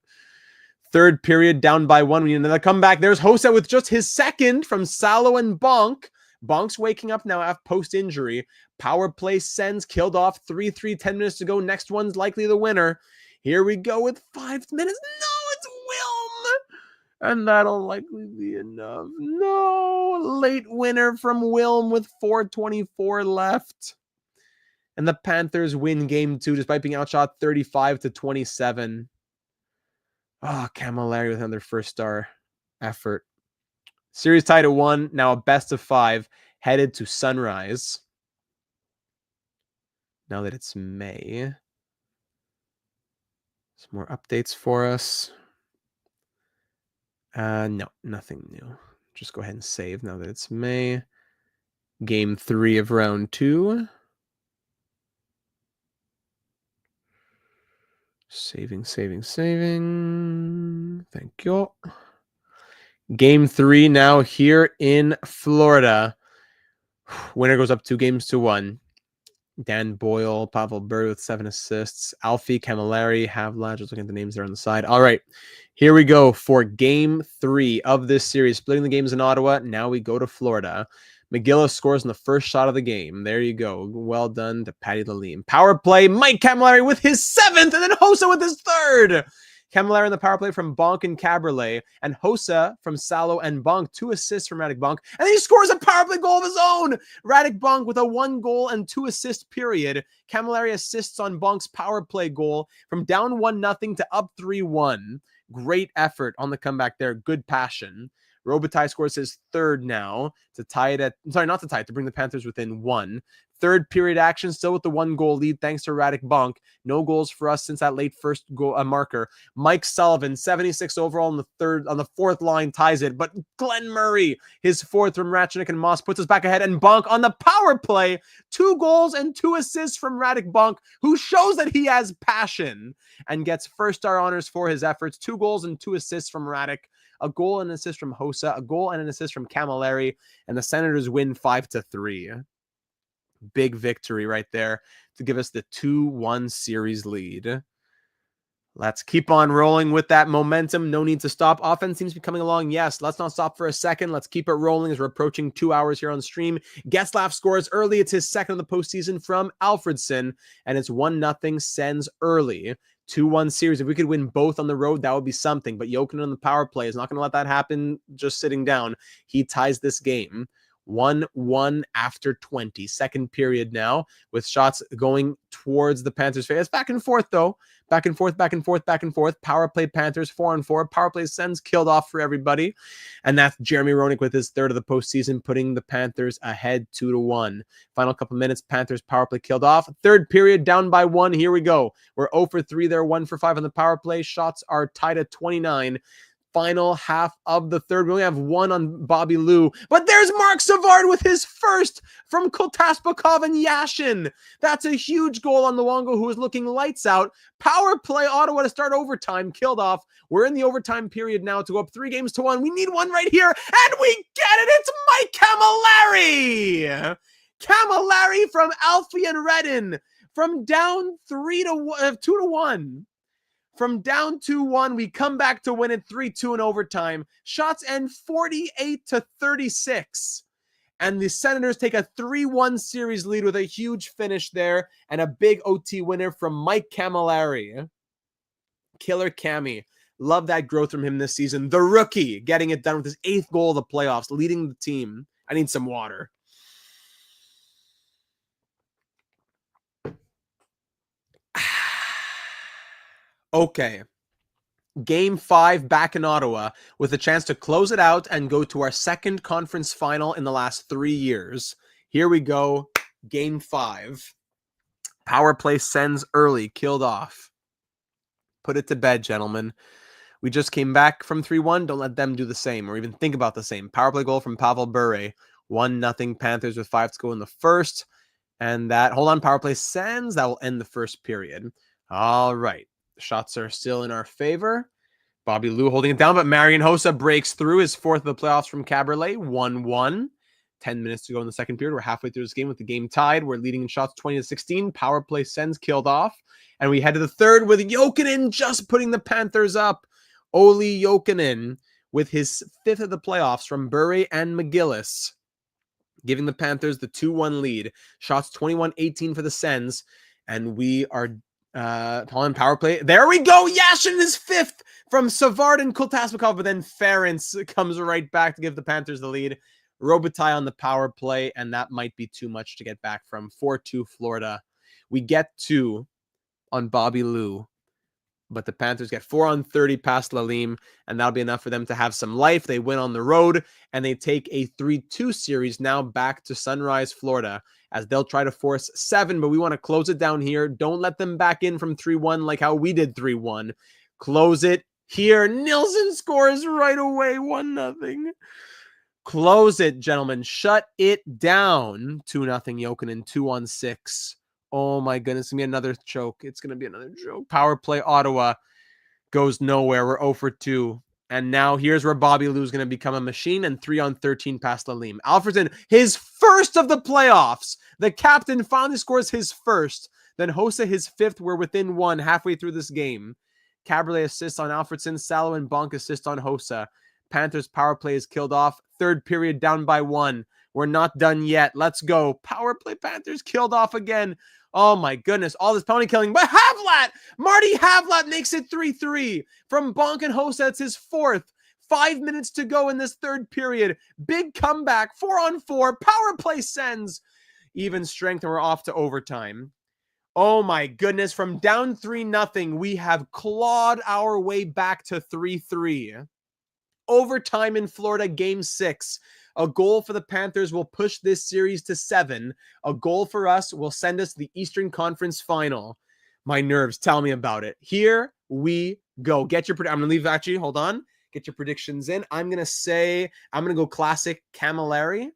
Third period, down by one. We need another comeback. There's Hossa with just his second from Salo and Bonk. Bonk's waking up now after post-injury. Power play Sens killed off 3-3, 10 minutes to go. Next one's likely the winner. Here we go with 5 minutes. No, it's Wilm. And that'll likely be enough. No, late winner from Wilm with 4:24 left. And the Panthers win game two despite being outshot 35-27. Oh, Camilleri with another first star effort. Series tied at 1. Now a best of 5 headed to Sunrise. Now that it's May. Some more updates for us. No, nothing new. Just go ahead and save now that it's May. Game 3 of round 2. Saving. Thank you. Game 3 now here in Florida. Winner goes up 2-1. Dan Boyle, Pavel Bure with 7 assists. Alfie, Camilleri, Havla. Just looking at the names there on the side. All right, here we go for game 3 of this series. Splitting the games in Ottawa. Now we go to Florida. McGillis scores in the first shot of the game. There you go. Well done to Patty Lalime. Power play, Mike Camilleri with his 7th, and then Hossa with his 3rd. Camilleri in the power play from Bonk and Caberlet, and Hossa from Salo and Bonk. 2 assists from Radek Bonk, and then he scores a power play goal of his own. Radek Bonk with a 1 goal and 2 assist period. Camilleri assists on Bonk's power play goal from down 1-0 to up 3-1. Great effort on the comeback there. Good passion. Robitaille scores his 3rd now to tie it to bring the Panthers within 1. Third period action, still with the 1-goal lead thanks to Radek Bonk. No goals for us since that late first goal marker. Mike Sullivan, 76 overall on the 4th line, ties it. But Glenn Murray, his 4th from Ratchenik and Moss, puts us back ahead. And Bonk on the power play, 2 goals and 2 assists from Radek Bonk, who shows that he has passion and gets first star honors for his efforts. 2 goals and 2 assists from Radek. A goal and an assist from Hossa, a goal and an assist from Camilleri, and the Senators win 5-3. Big victory right there to give us the 2-1 series lead. Let's keep on rolling with that momentum. No need to stop. Offense seems to be coming along. Yes, let's not stop for a second. Let's keep it rolling as we're approaching 2 hours here on stream. Getzlaf scores early. It's his 2nd of the postseason from Alfredsson, and it's 1-0 Sens early. 2-1 series. If we could win both on the road, that would be something. But Jokin on the power play is not going to let that happen just sitting down. He ties this game. 1-1 after 20. Second period now with shots going towards the Panthers' face. Back and forth, though. Back and forth. Power play Panthers 4-4. Power play Sens killed off for everybody. And that's Jeremy Roenick with his 3rd of the postseason, putting the Panthers ahead 2-1. Final couple minutes, Panthers power play killed off. Third period, down by 1. Here we go. We're 0 for 3 there, 1 for 5 on the power play. Shots are tied at 29. Final half of the third. We only have 1 on Bobby Lou. But there's Mark Savard with his 1st from Kotaspakov and Yashin. That's a huge goal on Luongo, who is looking lights out. Power play Ottawa to start overtime. Killed off. We're in the overtime period now to go up 3-1. We need one right here. And we get it. It's Mike Camilleri. Camilleri from Alfie and Redden. From down 2-1. From down 2-1, we come back to win it 3-2 in overtime. Shots end 48-36. And the Senators take a 3-1 series lead with a huge finish there and a big OT winner from Mike Camilleri. Killer Cammy. Love that growth from him this season. The rookie getting it done with his 8th goal of the playoffs, leading the team. I need some water. Okay. Game 5 back in Ottawa with a chance to close it out and go to our second conference final in the last 3 years. Here we go. Game 5. Power play Sens early, killed off. Put it to bed, gentlemen. We just came back from 3-1. Don't let them do the same or even think about the same. Power play goal from Pavel Bure. 1-0 Panthers with 5 to go in the first. And that, hold on, power play Sens. That will end the first period. All right. Shots are still in our favor. Bobby Lou holding it down, but Marian Hossa breaks through his 4th of the playoffs from Caberlet. 1-1. 10 minutes to go in the second period. We're halfway through this game with the game tied. We're leading in shots 20-16. Power play Sens killed off. And we head to the third with Jokinen just putting the Panthers up. Olli Jokinen with his 5th of the playoffs from Bure and McGillis, giving the Panthers the 2-1 lead. Shots 21-18 for the Sens. And we are on power play. There we go. Yashin is 5th from Savard and Kultasnikov, but then Ference comes right back to give the Panthers the lead. Robitaille on the power play, and that might be too much to get back from. 4-2 Florida. We get 2 on Bobby Lou, but the Panthers get 4 on 30 past Lalim, and that'll be enough for them to have some life. They win on the road, and they take a 3-2 series now back to Sunrise, Florida, as they'll try to force 7, but we want to close it down here. Don't let them back in from 3-1 like how we did 3-1. Close it here. Nilsson scores right away, 1-0. Close it, gentlemen. Shut it down. 2-0 Jokinen, 2-on-6. Oh my goodness, it's going to be another choke. It's going to be another joke. Power play Ottawa goes nowhere. We're 0-for-2. And now here's where Bobby Lou's going to become a machine, and 3-on-13 past Lalim. Alfredsson, his first of the playoffs. The captain finally scores his first. Then Hossa his 5th. We're within 1 halfway through this game. Caberlet assists on Alfredsson. Salo and Bonk assist on Hossa. Panthers power play is killed off. 3rd period down by 1. We're not done yet. Let's go. Power play Panthers killed off again. Oh my goodness. All this penalty killing. But Havlat! Marty Havlat makes it 3-3. From Bonk and Hossa, it's his 4th. 5 minutes to go in this 3rd period. Big comeback. 4-on-4. Power play Sens. Even strength, and we're off to overtime. Oh my goodness. From down 3-0, we have clawed our way back to 3-3. Overtime in Florida, game 6. A goal for the Panthers will push this series to 7. A goal for us will send us to the Eastern Conference Final. My nerves, tell me about it. Here we go. Get your I'm going to leave, actually, hold on. Get your predictions in. I'm going to go classic Camilleri,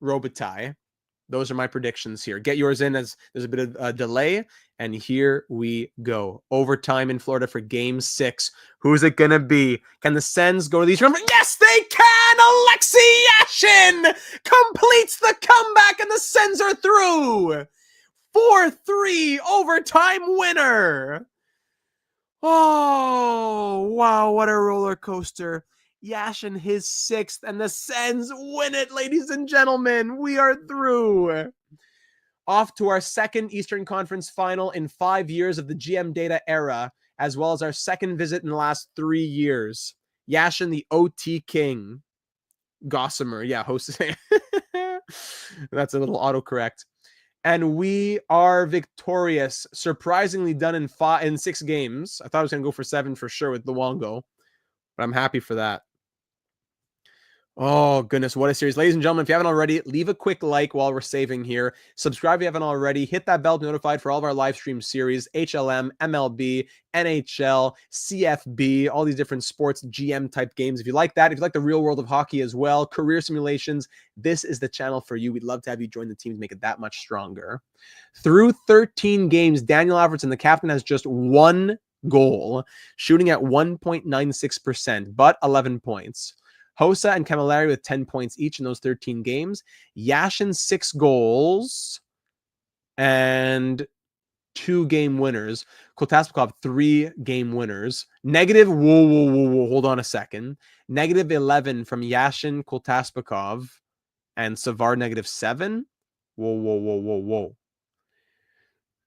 Robitaille. Those are my predictions here. Get yours in as there's a bit of a delay. And here we go. Overtime in Florida for game 6. Who's it going to be? Can the Sens go to these rounds? Yes, they can! Alexei Yashin completes the comeback, and the Sens are through. 4-3 overtime winner. Oh, wow. What a roller coaster. Yashin his 6th, and the Sens win it, ladies and gentlemen. We are through. Off to our second Eastern Conference final in 5 years of the GM data era, as well as our second visit in the last 3 years. Yashin, the OT king. Gossamer, yeah, host. That's a little autocorrect. And we are victorious. Surprisingly done in 6 games. I thought I was going to go for 7 for sure with Luongo, but I'm happy for that. Oh, goodness, what a series. Ladies and gentlemen, if you haven't already, leave a quick like while we're saving here. Subscribe if you haven't already. Hit that bell to be notified for all of our live stream series, HLM, MLB, NHL, CFB, all these different sports GM type games. If you like that, if you like the real world of hockey as well, career simulations, this is the channel for you. We'd love to have you join the team to make it that much stronger. Through 13 games, Daniel Alfredsson, the captain, has just 1 goal, shooting at 1.96%, but 11 points. Hossa and Camilleri with 10 points each in those 13 games. Yashin 6 goals and 2 game winners. Kultasnikov 3 game winners. Negative, whoa, hold on a second. Negative 11 from Yashin, Kultasnikov, and Savard -7. Whoa.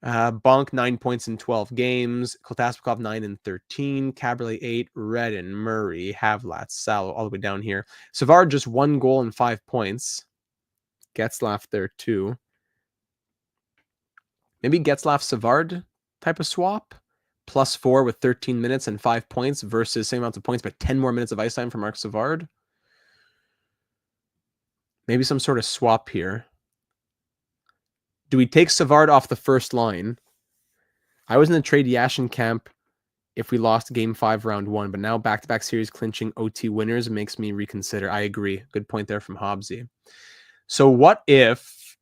Bonk 9 points in 12 games. Kultasnikov 9 in 13. Caberlet 8. Redden, Murray, Havlat, Salo, all the way down here. Savard just 1 goal and 5 points. Getzlaf there too. Maybe Getzlaf Savard type of swap. +4 with 13 minutes and 5 points versus same amounts of points, but 10 more minutes of ice time for Marc Savard. Maybe some sort of swap here. Do we take Savard off the first line? I was in the trade Yashin camp if we lost game 5, round 1, but now back-to-back series clinching OT winners makes me reconsider. I agree. Good point there from Hobbsy. So what if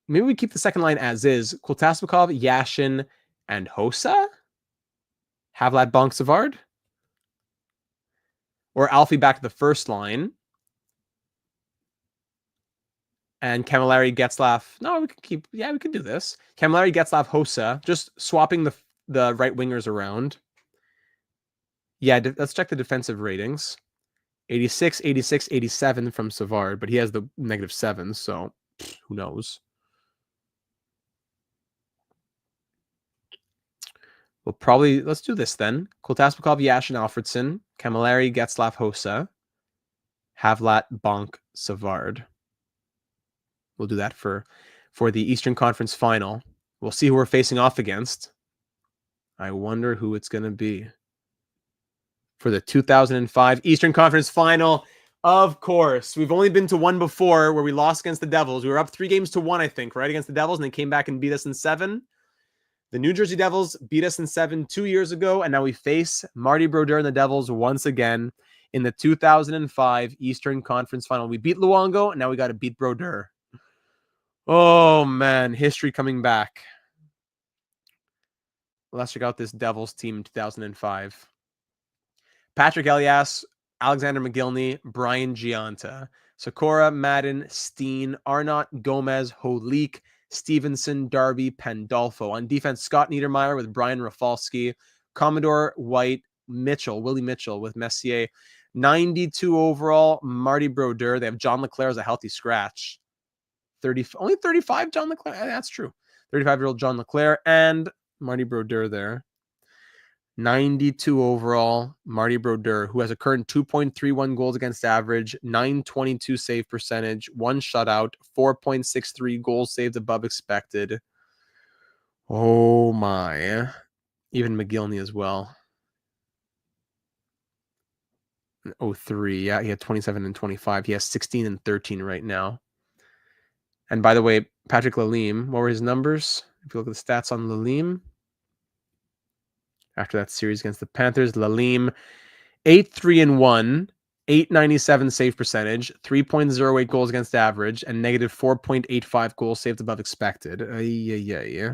maybe we keep the second line as is? Kultasnikov, Yashin, and Hossa? Havlat, Bonk, Savard? Or Alfie back to the first line. And Camilleri, Getzlaf. No, we can keep. Yeah, we can do this. Camilleri, Getzlaf, Hossa. Just swapping the right wingers around. Yeah, let's check the defensive ratings. 86, 86, 87 from Savard, but he has the -7, so who knows? We'll probably, let's do this then. Kultasnikov, Yashin, Alfredsson, Camilleri, Getzlaf, Hossa, Havlat, Bonk, Savard. We'll do that for the Eastern Conference Final. We'll see who we're facing off against. I wonder who it's going to be. For the 2005 Eastern Conference Final, of course. We've only been to one before where we lost against the Devils. We were up 3-1, I think, right, against the Devils, and they came back and beat us in 7. The New Jersey Devils beat us in 7 2 years ago, and now we face Marty Brodeur and the Devils once again in the 2005 Eastern Conference Final. We beat Luongo, and now we got to beat Brodeur. Oh, man. History coming back. Let's check out this Devils team in 2005. Patrick Elias, Alexander McGillney, Brian Giunta, Sakura, Madden, Steen, Arnott, Gomez, Holik, Stevenson, Darby, Pandolfo. On defense, Scott Niedermayer with Brian Rafalski, Commodore, White, Mitchell, Willie Mitchell with Messier. 92 overall, Marty Brodeur. They have John Leclerc as a healthy scratch. Only 35 John Leclerc. That's true. 35-year-old John Leclerc and Marty Brodeur there. 92 overall, Marty Brodeur, who has a current 2.31 goals against average, 922 save percentage, 1 shutout, 4.63 goals saved above expected. Oh my. Even McGillney as well. 03. Yeah, he had 27 and 25. He has 16 and 13 right now. And by the way, Patrick Lalime, what were his numbers? If you look at the stats on Lalime, after that series against the Panthers, Lalime, 8-3-1, 897 save percentage, 3.08 goals against average, and negative 4.85 goals saved above expected. Yeah.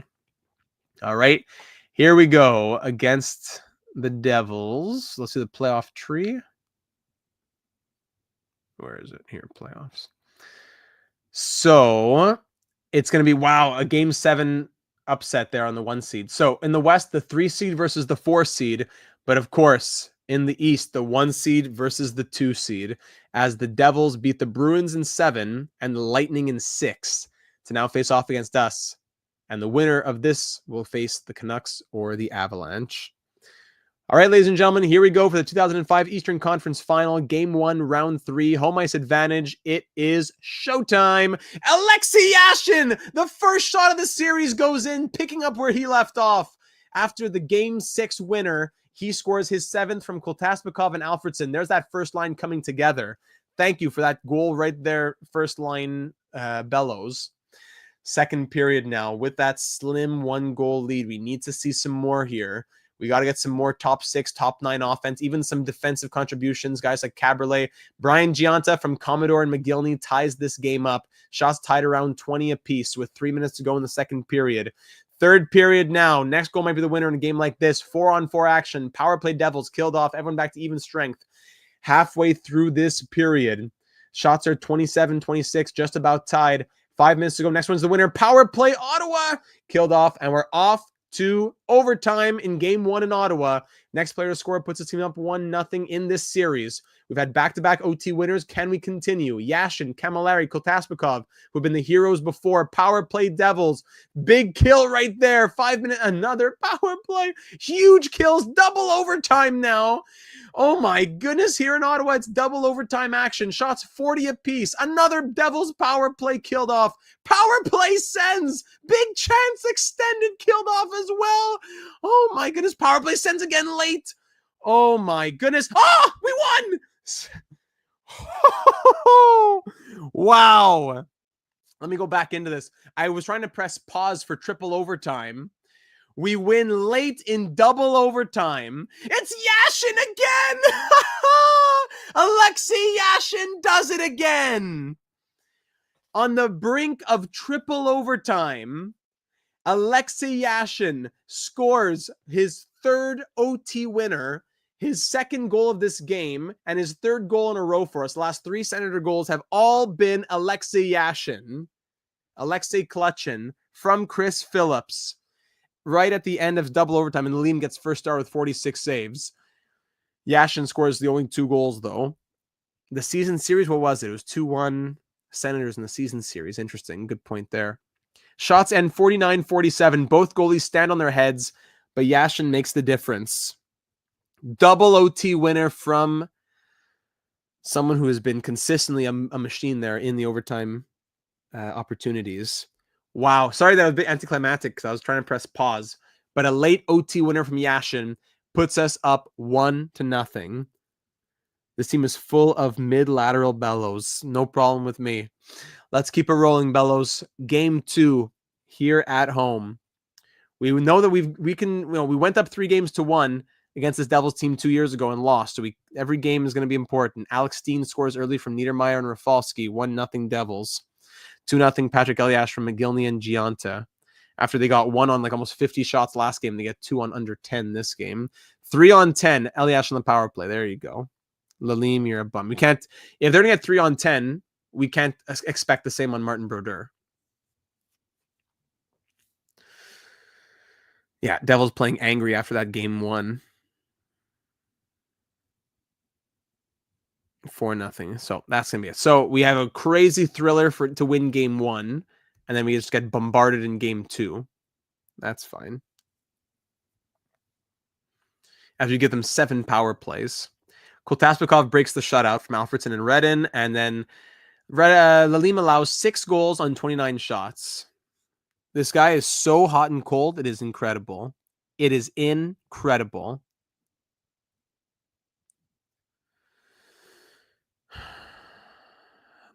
All right, here we go against the Devils. Let's see the playoff tree. Where is it? Here, playoffs. So it's going to be, wow, a game 7 upset there on the 1 seed. So in the West, the 3 seed versus the 4 seed. But of course, in the East, the 1 seed versus the 2 seed, as the Devils beat the Bruins in 7 and the Lightning in 6 to now face off against us. And the winner of this will face the Canucks or the Avalanche. All right, ladies and gentlemen, here we go for the 2005 Eastern Conference Final, Game 1, Round 3, home ice advantage. It is showtime. Alexei Yashin, the first shot of the series, goes in, picking up where he left off. After the Game 6 winner, he scores his 7th from Kultasnikov and Alfredsson. There's that first line coming together. Thank you for that goal right there, first line bellows. Second period now, with that slim 1-goal lead. We need to see some more here. We got to get some more top 6, top 9 offense, even some defensive contributions. Guys like Caberlet, Brian Giunta from Commodore and McGillney ties this game up. Shots tied around 20 apiece with 3 minutes to go in the second period. Third period now. Next goal might be the winner in a game like this. 4-on-4 action. Power play Devils killed off. Everyone back to even strength. Halfway through this period, shots are 27-26, just about tied. 5 minutes to go. Next one's the winner. Power play Ottawa killed off, and we're off to overtime in game 1 in Ottawa. Next player to score puts his team up 1-0 in this series. We've had back-to-back OT winners. Can we continue? Yashin, Camilleri, Kotaspikov, who've been the heroes before. Power play Devils. Big kill right there. 5 minute, another power play. Huge kills. Double overtime now. Oh my goodness, here in Ottawa, it's double overtime action. Shots 40 apiece. Another Devils power play killed off. Power play Sens. Big chance extended killed off as well. Oh my goodness, power play Sens again late. Oh my goodness. Oh, we won. Wow. Let me go back into this. I was trying to press pause for triple overtime. We win late in double overtime. It's Yashin again! Alexei Yashin does it again! On the brink of triple overtime, Alexei Yashin scores his third OT winner, his second goal of this game, and his third goal in a row for us. The last 3 Senator goals have all been Alexei Yashin. Alexei Clutchin from Chris Phillips. Right at the end of double overtime, and Liam gets first star with 46 saves. Yashin scores the only 2 goals, though. The season series, what was it? It was 2-1 Senators in the season series. Interesting. Good point there. Shots end 49-47. Both goalies stand on their heads, but Yashin makes the difference. Double OT winner from someone who has been consistently a machine there in the overtime opportunities. Wow. Sorry that was a bit anticlimactic because I was trying to press pause. But a late OT winner from Yashin puts us up 1-0. This team is full of mid-lateral bellows. No problem with me. Let's keep it rolling, bellows. Game 2 here at home. We know that we went up 3-1 against this Devils team 2 years ago and lost. So every game is going to be important. Alex Steen scores early from Niedermeyer and Rafalski. 1-0 Devils. 2-0 Patrick Elias from McGillney and Gianta. After they got 1 on like almost 50 shots last game, they get 2 on under 10 this game. 3 on 10, Elias on the power play. There you go. Lalim, you're a bum. We can't, if they're going to get 3 on 10, we can't expect the same on Martin Brodeur. Yeah, Devils playing angry after that game 1. 4-0. So that's going to be it. So we have a crazy thriller to win game 1, and then we just get bombarded in game 2. That's fine. As we give them 7 power plays. Kotaspikov breaks the shutout from Alfredsson and Redden, and then Lalim allows 6 goals on 29 shots. This guy is so hot and cold. It is incredible. It is incredible.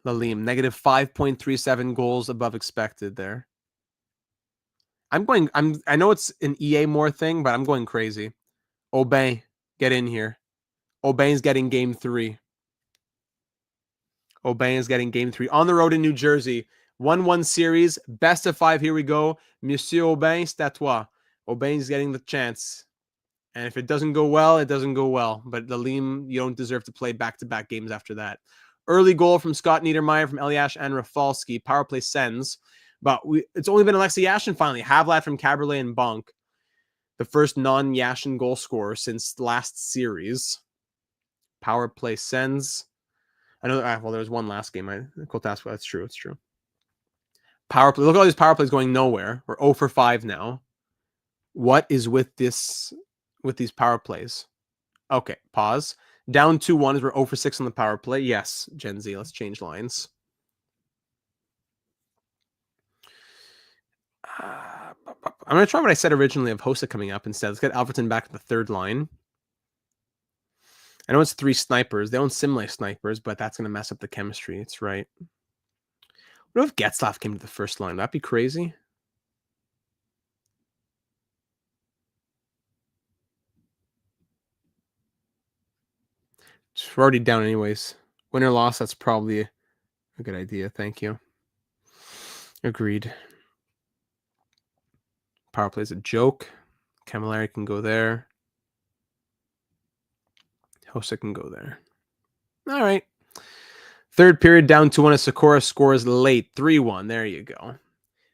Lalim, negative 5.37 goals above expected there. I know it's an EA more thing, but I'm going crazy. Aubin, get in here. Aubin's getting game 3. Aubin is getting game 3 on the road in New Jersey. 1-1 series, best of 5. Here we go. Monsieur Aubin, c'est à toi. Aubin's getting the chance. And if it doesn't go well, it doesn't go well. But Lalim, you don't deserve to play back-to-back games after that. Early goal from Scott Niedermeyer from Elias and Rafalski. Power play Sens. But it's only been Alexei Yashin finally. Havlat from Caberlet and Bonk. The first non-Yashin goal scorer since last series. Power play Sens. I know. Well, there was one last game. That's true. It's true. Power play. Look at all these power plays going nowhere. We're 0 for 5 now. What is with this? With these power plays? Okay, pause. Down 2-1 as we're 0 for 6 on the power play. Yes, Gen Z. Let's change lines. I'm going to try what I said originally of Hossa coming up instead. Let's get Alfredsson back to the third line. I know it's 3 snipers. They don't simulate snipers, but that's going to mess up the chemistry. It's right. What if Getzlaff came to the first line? That'd be crazy. We're already down anyways. Win or loss, that's probably a good idea. Thank you. Agreed. Power play is a joke. Camilleri can go there. Hossa can go there. All right. Third period, down 2-1. Sakura scores late. 3-1. There you go.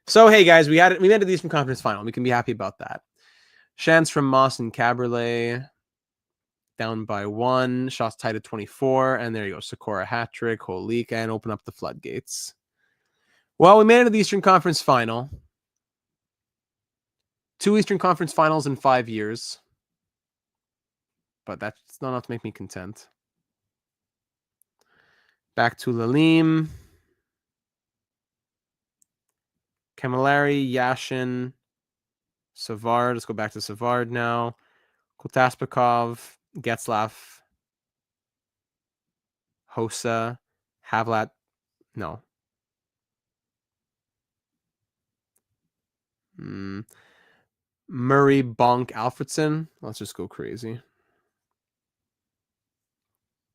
So, hey, guys, we made a decent conference final. We can be happy about that. Chance from Moss and Caberlet. Down by 1. Shots tied at 24. And there you go. Sikora hat trick. Holik, and open up the floodgates. Well, we made it to the Eastern Conference Final. 2 Eastern Conference Finals in 5 years. But that's not enough to make me content. Back to Lalim. Camilleri, Yashin, Savard. Let's go back to Savard now. Kotaspikov, Getzlaf, Hossa, Havlat. No. Murray, Bonk, Alfredsson. Let's just go crazy.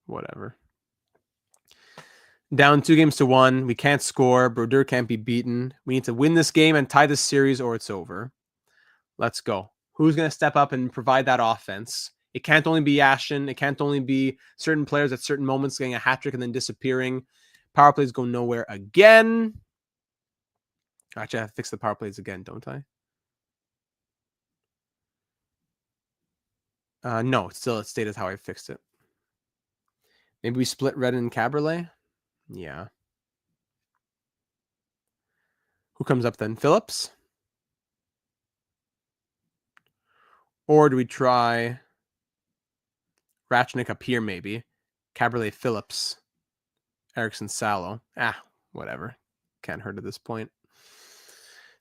Whatever. Down 2-1. We can't score. Brodeur can't be beaten. We need to win this game and tie this series or it's over. Let's go. Who's going to step up and provide that offense? It can't only be Yashin. It can't only be certain players at certain moments getting a hat trick and then disappearing. Power plays go nowhere again. Actually, I have to fix the power plays again, don't I? No, it stayed as how I fixed it. Maybe we split Redden and Caberlet? Yeah. Who comes up then? Phillips? Or do we try Ratchnick up here maybe? Caberlet, Phillips, Erickson, Salo. Whatever. Can't hurt at this point.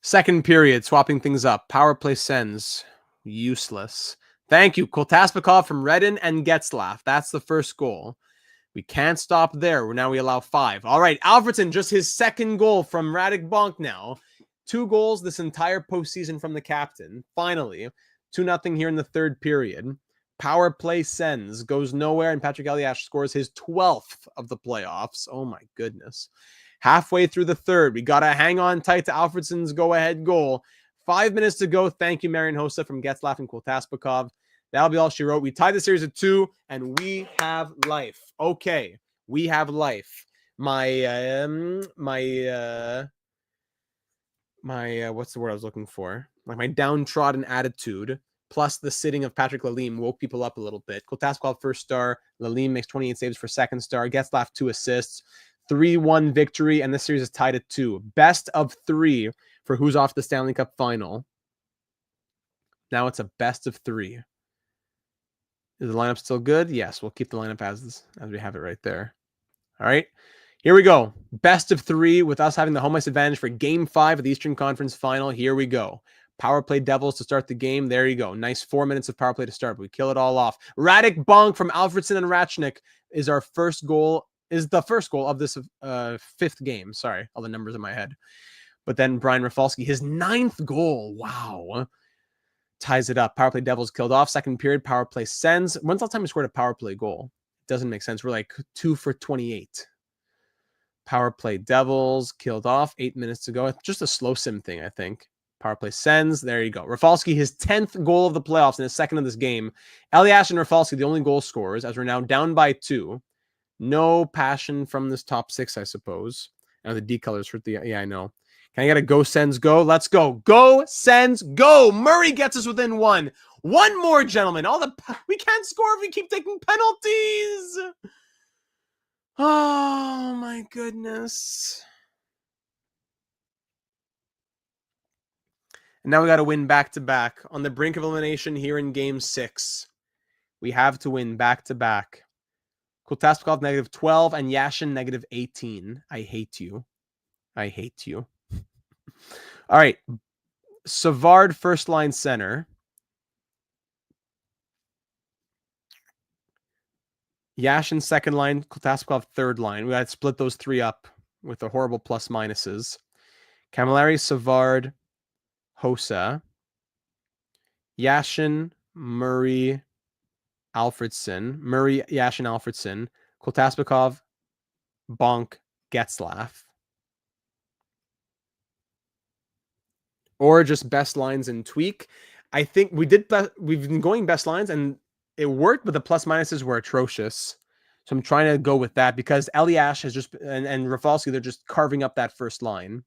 Second period, swapping things up. Power play Sens. Useless. Thank you. Kotaspikov from Redden and Getzlaf. That's the first goal. We can't stop there. Now we allow 5. All right, Alfredsson, just his second goal from Radek Bonk now. 2 goals this entire postseason from the captain. Finally, 2-0 here in the third period. Power play Sens goes nowhere, and Patrick Elias scores his 12th of the playoffs. Oh my goodness. Halfway through the third, we got to hang on tight to Alfredsson's go-ahead goal. 5 minutes to go. Thank you, Marian Hossa from Getzlaf and Kotaspikov. That'll be all she wrote. We tied the series at 2, and we have life. Okay, we have life. My what's the word I was looking for? Like my downtrodden attitude, plus the sitting of Patrick Lalim woke people up a little bit. Kotaspikov first star. Lalim makes 28 saves for second star. Getzlaf 2 assists. 3-1 victory, and this series is tied at 2. Best of 3 for who's off the Stanley Cup final. Now it's a best of 3. Is the lineup still good? Yes, we'll keep the lineup as we have it right there. All right, here we go. Best of 3 with us having the home ice advantage for Game 5 of the Eastern Conference Final. Here we go. Power play Devils to start the game. There you go. Nice 4 minutes of power play to start, but we kill it all off. Radek Bonk from Alfredsson and Ratchnick is our first goal. Is the first goal of this 5th game. Sorry, all the numbers in my head. But then Brian Rafalski, his 9th goal. Wow. Ties it up. Power play Devils killed off. Second period, power play Sens. When's the last time we scored a power play goal? Doesn't make sense. We're like 2 for 28. Power play Devils killed off. 8 minutes to go. It's just a slow sim thing, I think. Power play Sens. There you go. Rafalski, his 10th goal of the playoffs and his second of this game. Elias and Rafalski, the only goal scorers, as we're now down by 2. No passion from this top 6, I suppose. And the D colors for the... Yeah, I know. Can I get a go, Sens, go? Let's go. Go, Sens, go. Murray gets us within 1. One more, gentlemen. We can't score if we keep taking penalties. Oh, my goodness. And now we got to win back-to-back. On the brink of elimination here in Game 6. We have to win back-to-back. Kotaspikov -12 and Yashin -18. I hate you. I hate you. All right. Savard first line center. Yashin second line. Kotaspikov third line. We got to split those 3 up with the horrible plus minuses. Camilleri, Savard, Hossa. Yashin, Murray, Alfredsson. Murray, Yashin, Alfredsson. Kotaspikov, Bonk, Getzlaf. Or just best lines and tweak. I think we've been going best lines and it worked, but the plus minuses were atrocious. So I'm trying to go with that because Elias has just, and Rafalski, they're just carving up that first line.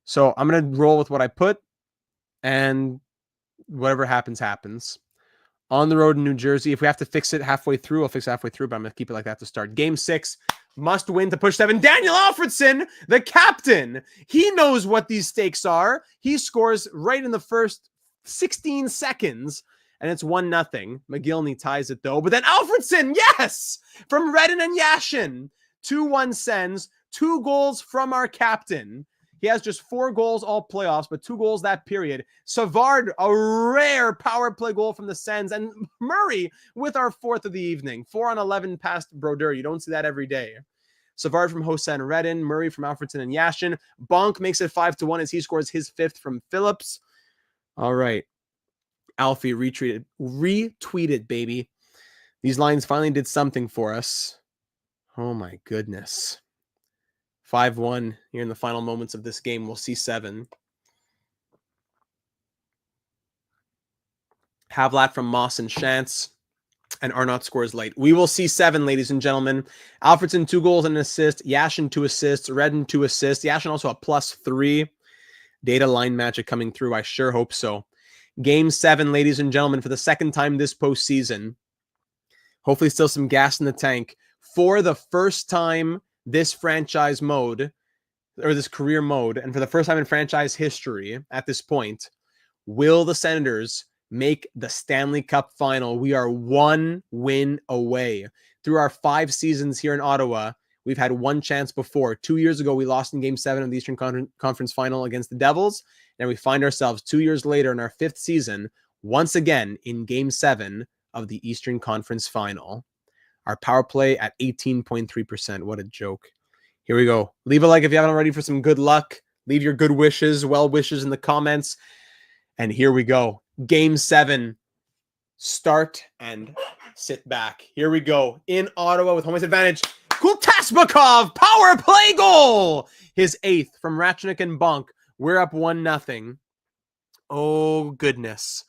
So I'm going to roll with what I put. And Whatever happens, happens. On the road in New Jersey. If we have to fix it halfway through, I'll fix it halfway through, but I'm going to keep it like that to start. Game 6, must win to push 7. Daniel Alfredsson, the captain. He knows what these stakes are. He scores right in the first 16 seconds, and it's 1-0. McGillney ties it, though. But then Alfredsson, yes! From Redden and Yashin. 2-1 Sens. 2 goals from our captain. He has just 4 goals all playoffs, but 2 goals that period. Savard, a rare power play goal from the Sens. And Murray with our 4th of the evening. 4-on-11 past Brodeur. You don't see that every day. Savard from Hossa and Redden. Murray from Alfredson and Yashin. Bonk makes it 5-1 as he scores his 5th from Phillips. All right. Alfie retweeted, baby. These lines finally did something for us. Oh, my goodness. 5-1 here in the final moments of this game. We'll see 7. Havlat from Moss and Shantz. And Arnott scores late. We will see 7, ladies and gentlemen. Alfredson, 2 goals and an assist. Yashin, 2 assists. Redden, 2 assists. Yashin also a +3. Data line magic coming through. I sure hope so. Game 7, ladies and gentlemen, for the second time this postseason. Hopefully still some gas in the tank. For the first time this franchise mode, or this career mode, and for the first time in franchise history at this point, will the Senators make the Stanley Cup final? We are 1 win away. Through our 5 seasons here in Ottawa, we've had 1 chance before. 2 years ago, we lost in Game 7 of the Eastern Conference Final against the Devils, and we find ourselves 2 years later in our 5th season, once again in Game 7 of the Eastern Conference Final. Our power play at 18.3%. What a joke. Here we go. Leave a like if you haven't already for some good luck. Leave your good wishes, well wishes in the comments. And here we go. Game 7. Start and sit back. Here we go. In Ottawa with home ice advantage. Kultasbakov, power play goal. His 8th from Ratchnik and Bonk. We're up 1-0. Oh, goodness.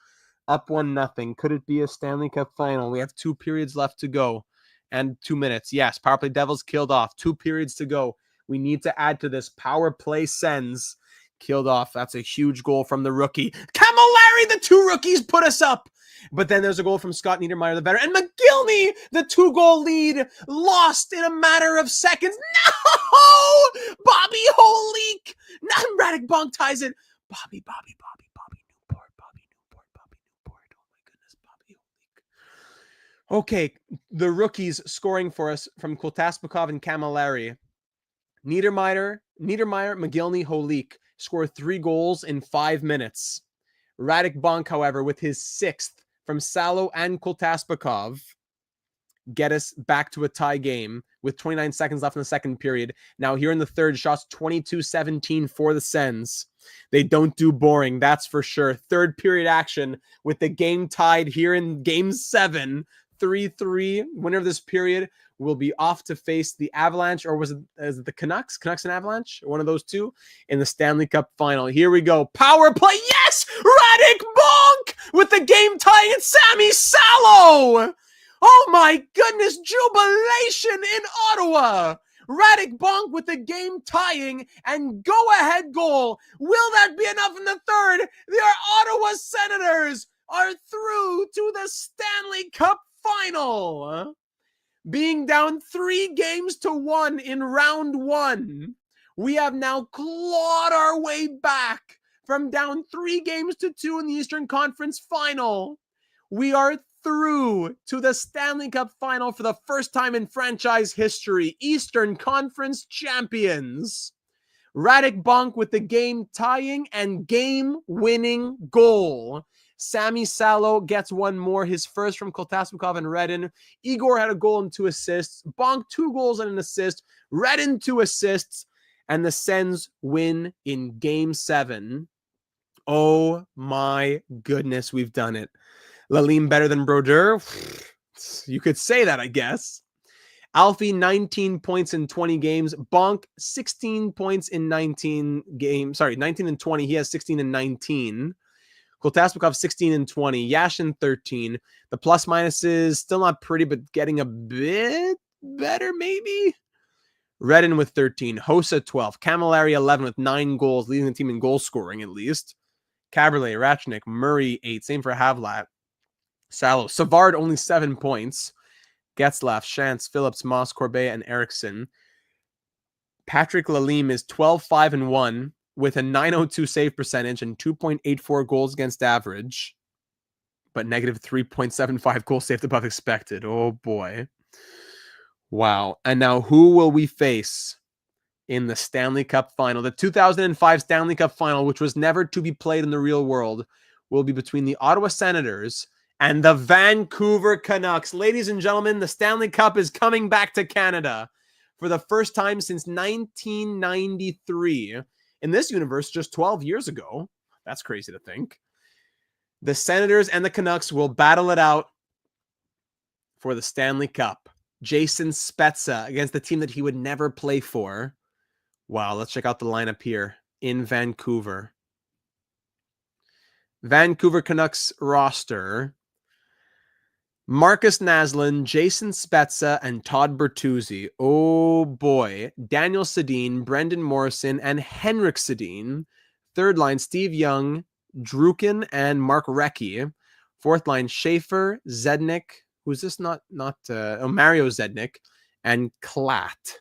Up 1-0. Could it be a Stanley Cup final? We have 2 periods left to go. And 2 minutes. Yes, power play Devils killed off. 2 periods to go. We need to add to this. Power play Sens killed off. That's a huge goal from the rookie. Camilleri, the 2 rookies put us up. But then there's a goal from Scott Niedermayer, the veteran. And McGillney, the 2-goal lead, lost in a matter of seconds. No! Bobby Holik. Radek Bonk ties it. Bobby Newport. Oh my goodness, Bobby Holik. Okay, the rookies scoring for us from Kultasbakov and Camilleri. Niedermayer, McGillney, Holik score 3 goals in 5 minutes. Radek Bonk, however, with his 6th from Salo and Kultasbakov, get us back to a tie game with 29 seconds left in the second period. Now here in the third, shots 22-17 for the Sens. They don't do boring, that's for sure. Third period action with the game tied here in Game 7. 3-3. Winner of this period will be off to face the Avalanche, or was it the Canucks? Canucks and Avalanche? One of those two in the Stanley Cup final. Here we go. Power play. Yes! Radek Bonk with the game tying and Sammy Salo. Oh my goodness. Jubilation in Ottawa. Radek Bonk with the game tying and go-ahead goal. Will that be enough in the third? The Ottawa Senators are through to the Stanley Cup final. Being down 3-1 in round 1, we have now clawed our way back from down 3-2 in the Eastern Conference final. We are through to the Stanley Cup final for the first time in franchise history. Eastern Conference champions. Radek Bonk with the game tying and game winning goal. Sammy Salo gets one more, his first from Kultasbakov and Redden. Igor had a goal and 2 assists. Bonk 2 goals and an assist. Redden 2 assists. And the Sens win in Game 7. Oh my goodness, we've done it. Lalim better than Brodeur? You could say that, I guess. Alfie, 19 points in 20 games. Bonk, 16 points in 19 games. Sorry, 19 and 20. He has 16 and 19. Kultasbakov, 16 and 20. Yashin, 13. The plus minus is still not pretty, but getting a bit better, maybe. Redden with 13. Hossa, 12. Camilleri, 11 with 9 goals, leading the team in goal scoring, at least. Caberlet, Ratchnik, Murray 8. Same for Havlat. Salo. Savard only 7 points. Getzlaff, Shantz, Phillips, Moss, Corbet, and Eriksson. Patrick Lalime is 12-5-1 with a .902 save percentage and 2.84 goals against average, but negative 3.75 goals saved above expected. Oh boy. Wow. And now who will we face in the Stanley Cup final? The 2005 Stanley Cup final, which was never to be played in the real world, will be between the Ottawa Senators and the Vancouver Canucks. Ladies and gentlemen, the Stanley Cup is coming back to Canada for the first time since 1993. In this universe, just 12 years ago. That's crazy to think. The Senators and the Canucks will battle it out for the Stanley Cup. Jason Spezza against the team that he would never play for. Wow, let's check out the lineup here in Vancouver. Vancouver Canucks roster. Marcus Naslund, Jason Spezza, and Todd Bertuzzi. Oh boy. Daniel Sedin, Brendan Morrison, and Henrik Sedin. Third line, Steve Young, Drukin, and Mark Recchi. Fourth line, Schaefer, Zednik. Who's this? Mario Zednik, and Klatt.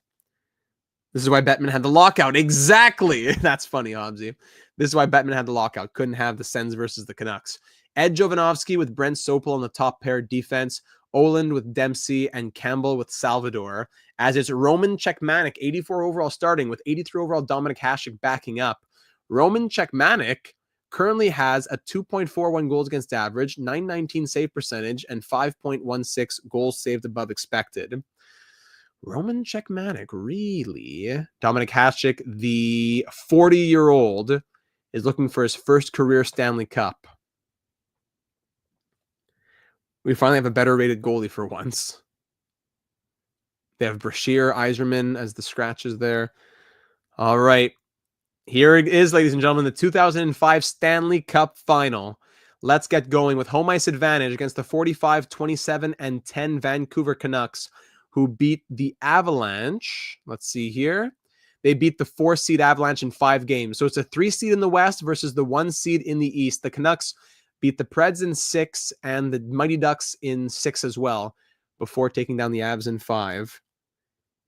This is why Bettman had the lockout. Exactly. That's funny, Hobbsy. This is why Bettman had the lockout. Couldn't have the Sens versus the Canucks. Ed Jovanovski with Brent Sopel on the top pair defense. Oland with Dempsey and Campbell with Salvador. As it's Roman Cechmanek, 84 overall starting with 83 overall Dominik Hasek backing up. Roman Cechmanek currently has a 2.41 goals against average, 919 save percentage, and 5.16 goals saved above expected. Roman Cechmanek, really? Dominik Hasek, the 40-year-old, is looking for his first career Stanley Cup. We finally have a better rated goalie for once. They have Brashear, Yzerman as the scratches there. All right. Here it is, ladies and gentlemen, the 2005 Stanley Cup final. Let's get going with home ice advantage against the 45, 27, and 10 Vancouver Canucks, who beat the Avalanche. Let's see here. They beat the 4-seed Avalanche in 5 games. So it's a 3-seed in the West versus the 1-seed in the East. The Canucks beat the Preds in 6 and the Mighty Ducks in 6 as well before taking down the Avs in 5.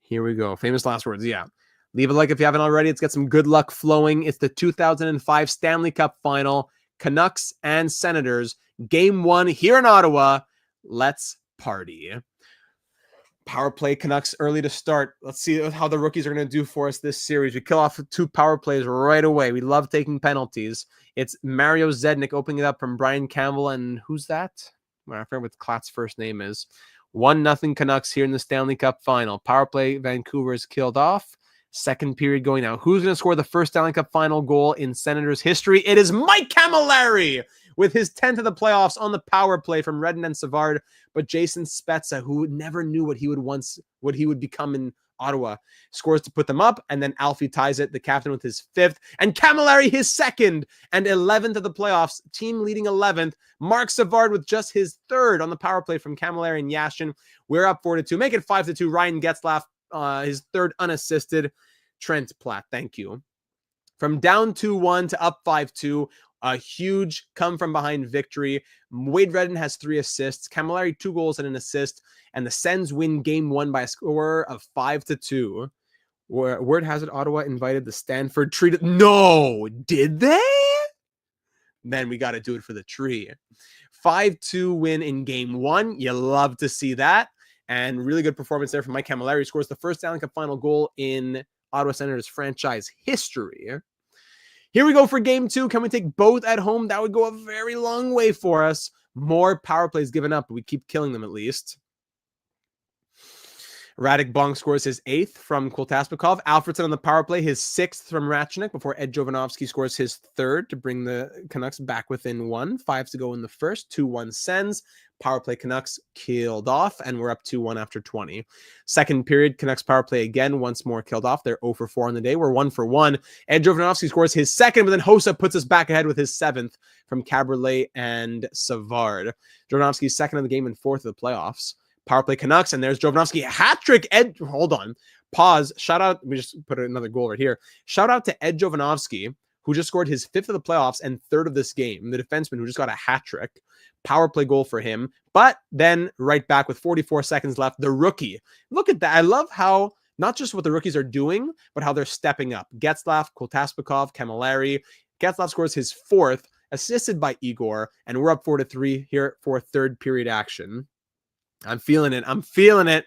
Here we go. Famous last words. Yeah. Leave a like if you haven't already. Let's get some good luck flowing. It's the 2005 Stanley Cup final. Canucks and Senators. Game 1 here in Ottawa. Let's party. Power play Canucks early to start. Let's see how the rookies are going to do for us this series. We kill off 2 power plays right away. We love taking penalties. It's Mario Zednik opening it up from Brian Campbell. And who's that? I forget what Klatt's first name is. 1-0 Canucks here in the Stanley Cup final. Power play Vancouver is killed off. Second period going now. Who's going to score the first Stanley Cup final goal in Senators history? It is Mike Camilleri with his 10th of the playoffs on the power play from Redden and Savard. But Jason Spezza, who never knew what he would become in Ottawa, scores to put them up. And then Alfie ties it, the captain with his 5th. And Camilleri his 2nd and 11th of the playoffs. Team leading 11th. Mark Savard with just his 3rd on the power play from Camilleri and Yashin. We're up 4-2. Make it 5-2. Ryan Getzlaff, his 3rd unassisted. Trent Platt, thank you. From down 2-1 to up 5-2, a huge come-from-behind victory. Wade Redden has 3 assists. Camilleri 2 goals and an assist. And the Sens win game 1 by a score of 5-2. Word has it Ottawa invited the Stanford tree to... No! Did they? Then we got to do it for the tree. 5-2 win in game 1. You love to see that. And really good performance there from Mike Camilleri. Scores the first Stanley Cup final goal in Ottawa Senators franchise history. Here we go for game 2. Can we take both at home? That would go a very long way for us. More power plays given up, but we keep killing them at least. Radek Bonk scores his 8th from Kultaspikov. Alfredsson on the power play, his 6th from Ratchnik before Ed Jovanovski scores his 3rd to bring the Canucks back within 1. 5 to go in the first. 2-1 Sens. Power play Canucks killed off, and we're up 2-1 after 20. Second period, Canucks power play again, once more killed off. They're 0 for 4 on the day. We're 1 for 1. Ed Jovanovski scores his 2nd, but then Hossa puts us back ahead with his 7th from Caberlet and Savard. Jovanovski's 2nd of the game and 4th of the playoffs. Power play Canucks, and there's Jovanovski. Hat trick. Ed, hold on. Pause. Shout out. We just put another goal right here. Shout out to Ed Jovanovski, who just scored his 5th of the playoffs and 3rd of this game. The defenseman who just got a hat trick. Power play goal for him. But then right back with 44 seconds left, the rookie. Look at that. I love how not just what the rookies are doing, but how they're stepping up. Getzlaf, Kotaspikov, Camilleri. Getzlaf scores his 4th, assisted by Igor, and we're up 4-3 here for third period action. I'm feeling it. I'm feeling it.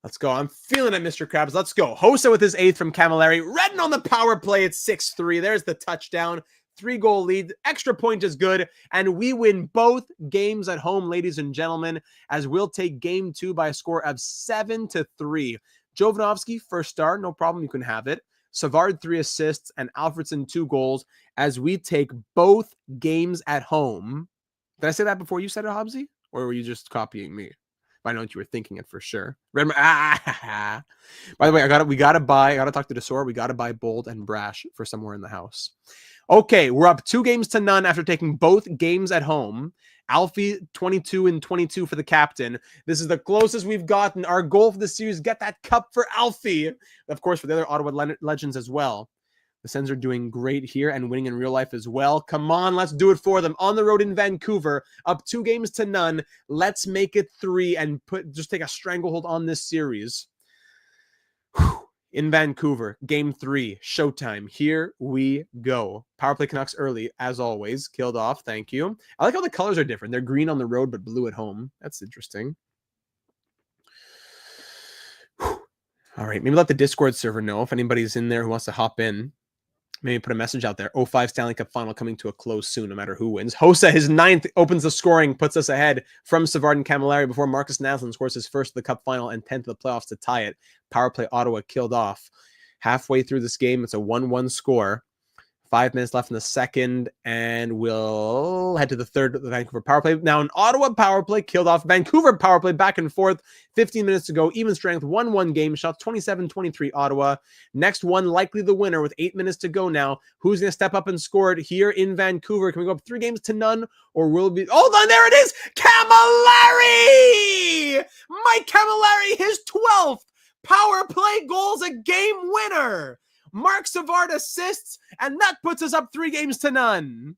Let's go. I'm feeling it, Mr. Krabs. Let's go. Hossa with his 8th from Camilleri. Redden on the power play at 6-3. There's the touchdown. 3-goal lead. Extra point is good. And we win both games at home, ladies and gentlemen, as we'll take game 2 by a score of 7-3. Jovanovski, first star. No problem. You can have it. Savard, 3 assists, and Alfredsson, 2 goals as we take both games at home. Did I say that before you said it, Hobbsy? Or were you just copying me? I know that you were thinking it for sure. By the way, I gotta talk to Desor. We gotta buy Bold and Brash for somewhere in the house. Okay, we're up 2-0 after taking both games at home. Alfie, 22-22 for the captain. This is the closest we've gotten. Our goal for the series, get that cup for Alfie. Of course, for the other Ottawa legends as well. The Sens are doing great here and winning in real life as well. Come on, let's do it for them. On the road in Vancouver, up 2-0. Let's make it 3 and just take a stranglehold on this series. In Vancouver, game 3, showtime. Here we go. Power play Canucks early, as always. Killed off, thank you. I like how the colors are different. They're green on the road, but blue at home. That's interesting. All right, maybe let the Discord server know if anybody's in there who wants to hop in. Maybe put a message out there. 05 Stanley Cup final coming to a close soon, no matter who wins. Hossa, his 9th, opens the scoring, puts us ahead from Savard and Camilleri before Marcus Naslund scores his 1st of the Cup final and 10th of the playoffs to tie it. Power play Ottawa killed off. Halfway through this game, it's a 1-1 score. 5 minutes left in the second, and we'll head to the third of the Vancouver power play. Now, an Ottawa power play killed off. Vancouver power play back and forth. 15 minutes to go. Even strength. 1-1 game. Shots 27-23 Ottawa. Next one, likely the winner with 8 minutes to go now. Who's going to step up and score it here in Vancouver? Can we go up 3-0, or will it be... Oh, there it is! Camilleri! Mike Camilleri, his 12th power play goal's a game winner. Mark Savard assists, and that puts us up 3-0.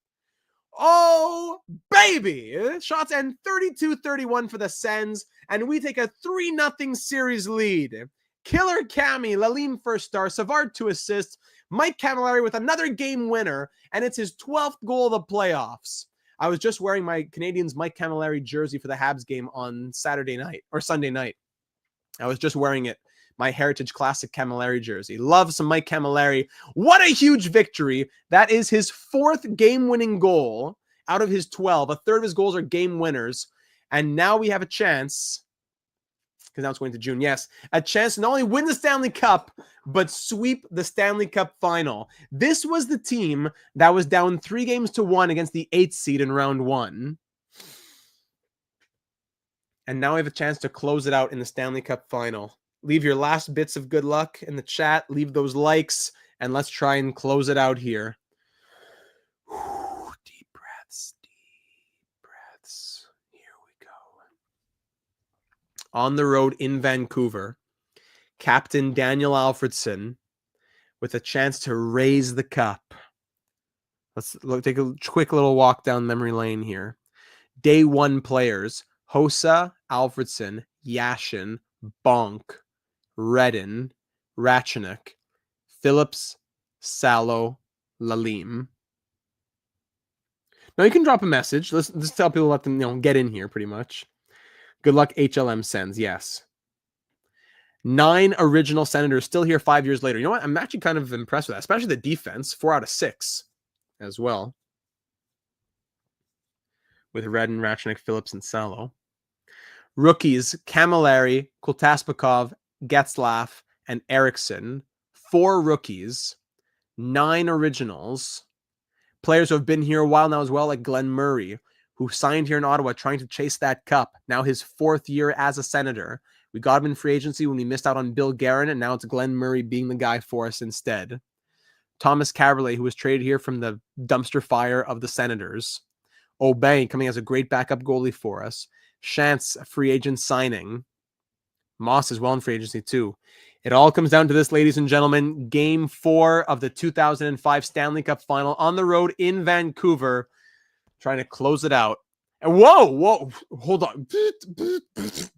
Oh, baby. Shots end 32-31 for the Sens, and we take a 3-0 series lead. Killer Cammy, Lalim first star, Savard 2 assists, Mike Camilleri with another game winner, and it's his 12th goal of the playoffs. I was just wearing my Canadiens Mike Camilleri jersey for the Habs game on Sunday night. I was just wearing it. My Heritage Classic Camilleri jersey. Love some Mike Camilleri. What a huge victory. That is his 4th game-winning goal out of his 12. A third of his goals are game winners. And now we have a chance, because now it's going to June, yes, a chance to not only win the Stanley Cup, but sweep the Stanley Cup final. This was the team that was down 3-1 against the 8th seed in round 1. And now we have a chance to close it out in the Stanley Cup final. Leave your last bits of good luck in the chat. Leave those likes, and let's try and close it out here. Deep breaths, deep breaths. Here we go. On the road in Vancouver, Captain Daniel Alfredsson with a chance to raise the cup. Let's take a quick little walk down memory lane here. Day 1 players: Hossa, Alfredsson, Yashin, Bonk, Redden, Ratchenik, Phillips, Salo, Lalim. Now you can drop a message. Let's tell people, let them get in here pretty much. Good luck, HLM Sens. Yes. 9 original Senators still here 5 years later. You know what? I'm actually kind of impressed with that, especially the defense. 4 out of 6 as well. With Redden, Ratchenik, Phillips, and Salo. Rookies: Camilleri, Kotaspikov, Getzlaf, and Eriksson. 4 rookies, 9 originals. Players who have been here a while now as well, like Glenn Murray, who signed here in Ottawa trying to chase that cup. Now his 4th year as a Senator. We got him in free agency when we missed out on Bill Guerin, and now it's Glenn Murray being the guy for us instead. Thomas Caberlet, who was traded here from the dumpster fire of the Senators. Aubin coming as a great backup goalie for us. Chance, a free agent signing. Moss as well in free agency too. It all comes down to this, ladies and gentlemen. Game 4 of the 2005 Stanley Cup Final on the road in Vancouver. Trying to close it out. And whoa, hold on.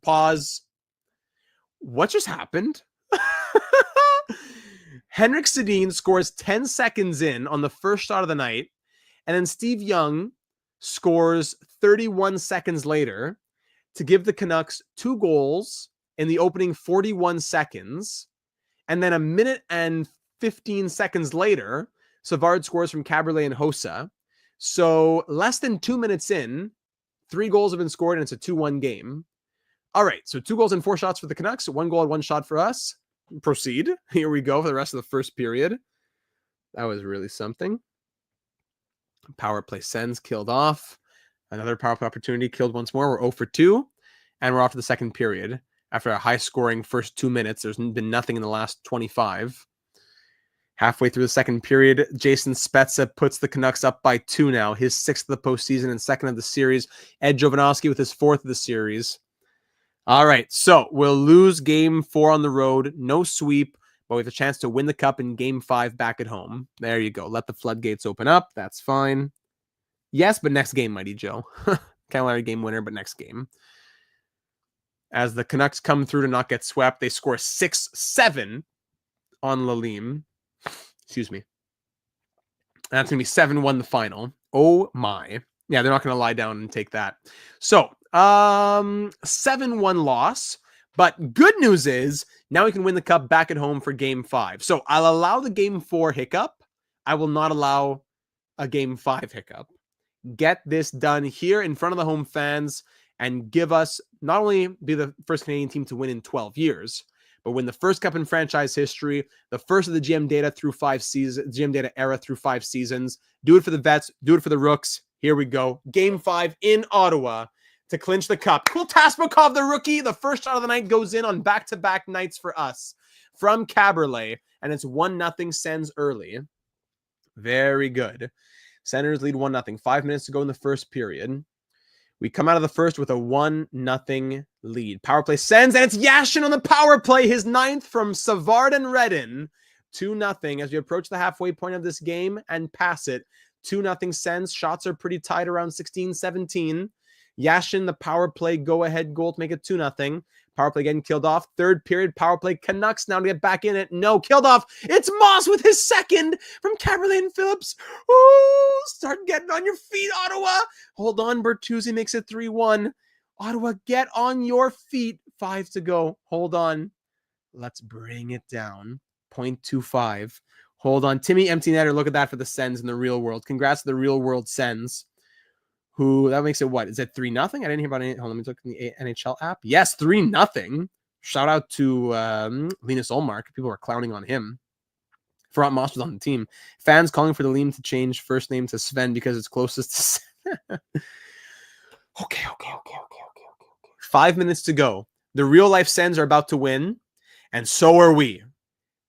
Pause. What just happened? Henrik Sedin scores 10 seconds in on the first shot of the night. And then Steve Young scores 31 seconds later to give the Canucks 2 goals in the opening 41 seconds. And then a minute and 15 seconds later, Savard scores from Caberlet and Hossa. So less than 2 minutes in, 3 goals have been scored, and it's a 2-1 game. All right, so 2 goals and 4 shots for the Canucks, 1 goal and 1 shot for us. Proceed. Here we go for the rest of the first period. That was really something. Power play Sens killed off. Another power play opportunity killed once more. We're 0 for 2, and we're off to the second period. After a high-scoring first 2 minutes, there's been nothing in the last 25. Halfway through the second period, Jason Spezza puts the Canucks up by 2 now, his 6th of the postseason and 2nd of the series. Ed Jovanovski with his 4th of the series. All right, so we'll lose game 4 on the road. No sweep, but we have a chance to win the cup in game 5 back at home. There you go. Let the floodgates open up. That's fine. Yes, but next game, Mighty Joe. Cavalry game winner, but next game. As the Canucks come through to not get swept, they score 6-7 on Lalim. Excuse me. That's going to be 7-1 the final. Oh my. Yeah, they're not going to lie down and take that. So, 7-1 loss. But good news is, now we can win the cup back at home for game 5. So, I'll allow the game 4 hiccup. I will not allow a game 5 hiccup. Get this done here in front of the home fans and give us not only be the first Canadian team to win in 12 years, but win the first cup in franchise history, the first of the GM data through 5 seasons, GM data era through 5 seasons. Do it for the vets, do it for the rooks. Here we go. Game 5 in Ottawa to clinch the cup. Kultasmakov, the rookie, the first shot of the night goes in on back-to-back nights for us from Caberlet, and it's 1-0 Sens early. Very good. Senators lead 1-0. 5 minutes to go in the first period. We come out of the first with a 1-0 lead. Power play Sens, and it's Yashin on the power play, his 9th from Savard and Redden. 2-0 as we approach the halfway point of this game and pass it. 2-0 Sens. Shots are pretty tight around 16-17. Yashin, the power play go-ahead goal to make it 2-0. Power play getting killed off. Third period, power play Canucks now to get back in it. No, killed off. It's Moss with his 2nd from Caberlet and Phillips. Ooh, start getting on your feet, Ottawa. Hold on, Bertuzzi makes it 3-1. Ottawa, get on your feet. 5 to go. Hold on. Let's bring it down. 0.25. Hold on. Timmy Empty Netter, look at that for the Sens in the real world. Congrats to the real world Sens. Who, that makes it what? Is it 3-0? I didn't hear about any. Hold on, let me look in the NHL app. Yes, 3-0. Shout out to Linus Ullmark. People were clowning on him. Ferrat Moss was on the team. Fans calling for the Liam to change first name to Sven because it's closest to Sven. Okay. 5 minutes to go. The real life Sens are about to win, and so are we.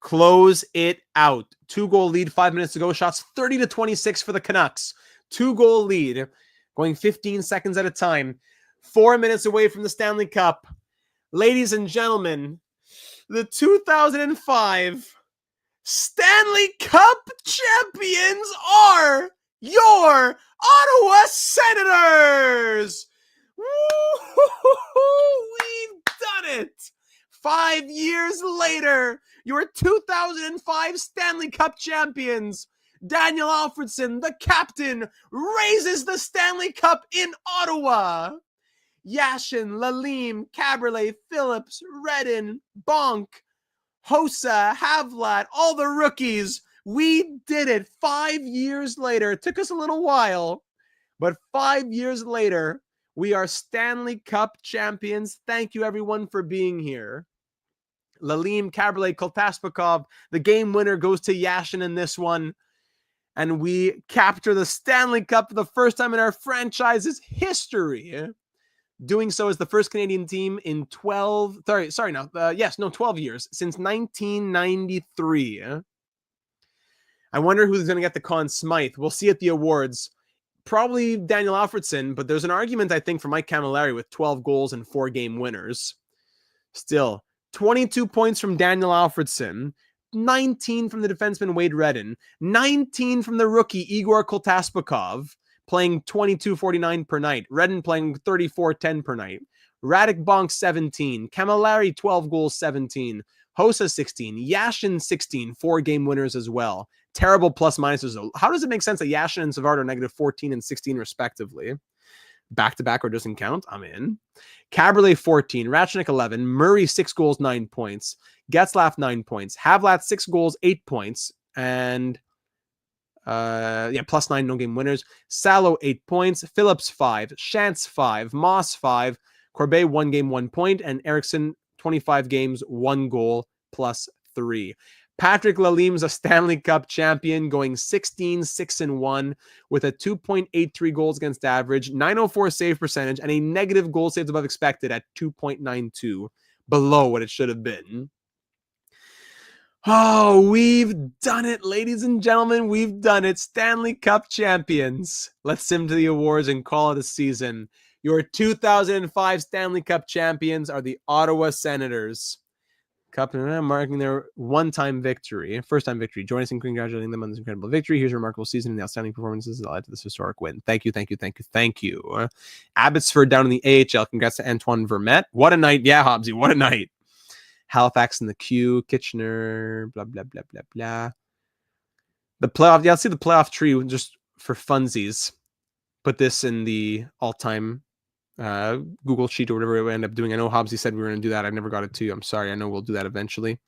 Close it out. 2-goal lead, 5 minutes to go. Shots 30-26 for the Canucks. 2-goal lead. Going 15 seconds at a time. 4 minutes away from the Stanley Cup. Ladies and gentlemen, the 2005 Stanley Cup champions are your Ottawa Senators! Woo-hoo-hoo-hoo! We've done it! 5 years later, your 2005 Stanley Cup champions, Daniel Alfredsson, the captain, raises the Stanley Cup in Ottawa. Yashin, Lalim, Caberlet, Phillips, Redden, Bonk, Hossa, Havlat, all the rookies. We did it 5 years later. It took us a little while, but 5 years later, we are Stanley Cup champions. Thank you, everyone, for being here. Lalim, Caberlet, Kultasmakov, the game winner goes to Yashin in this one. And we capture the Stanley Cup for the first time in our franchise's history. Doing so as the first Canadian team in 12 years, since 1993. I wonder who's going to get the Conn Smythe. We'll see at the awards. Probably Daniel Alfredsson, but there's an argument, I think, for Mike Camilleri with 12 goals and 4 game winners. Still, 22 points from Daniel Alfredsson, 19 from the defenseman Wade Redden, 19 from the rookie Igor Kotaspakov, playing 22.49 per night. Redden playing 34.10 per night. Radek Bonk 17, Camilleri 12 goals 17, Hossa 16, Yashin 16, 4-game winners as well. Terrible plus minuses. How does it make sense that Yashin and Savard are negative 14 and 16 respectively? Back-to-back or doesn't count? I'm in. Caberlet 14, Ratchnik 11, Murray 6 goals 9 points, Getzlaff 9 points, Havlat 6 goals 8 points, and plus 9 no-game winners. Salo 8 points, Phillips 5, Shantz 5, Moss 5, Corbet 1 game 1 point, and Eriksson 25 games 1 goal plus 3. Patrick Lalim's a Stanley Cup champion, going 16-6-1 with a 2.83 goals against average, 904 save percentage, and a negative goal saved above expected at 2.92, below what it should have been. Oh, we've done it, ladies and gentlemen. We've done it. Stanley Cup champions. Let's sim to the awards and call it a season. Your 2005 Stanley Cup champions are the Ottawa Senators. Cup marking their one-time victory, first-time victory. Join us in congratulating them on this incredible victory. Here's a remarkable season and the outstanding performances that led to this historic win. Thank you. Abbotsford down in the AHL. Congrats to Antoine Vermette. What a night. Yeah, Hobbsy, what a night. Halifax in the queue. Kitchener, blah, blah, blah, blah, blah. The playoff, let's see the playoff tree just for funsies. Put this in the all-time Google sheet or whatever we end up doing. I know Hobbsy said we were going to do that. I never got it to you. I'm sorry. I know we'll do that eventually.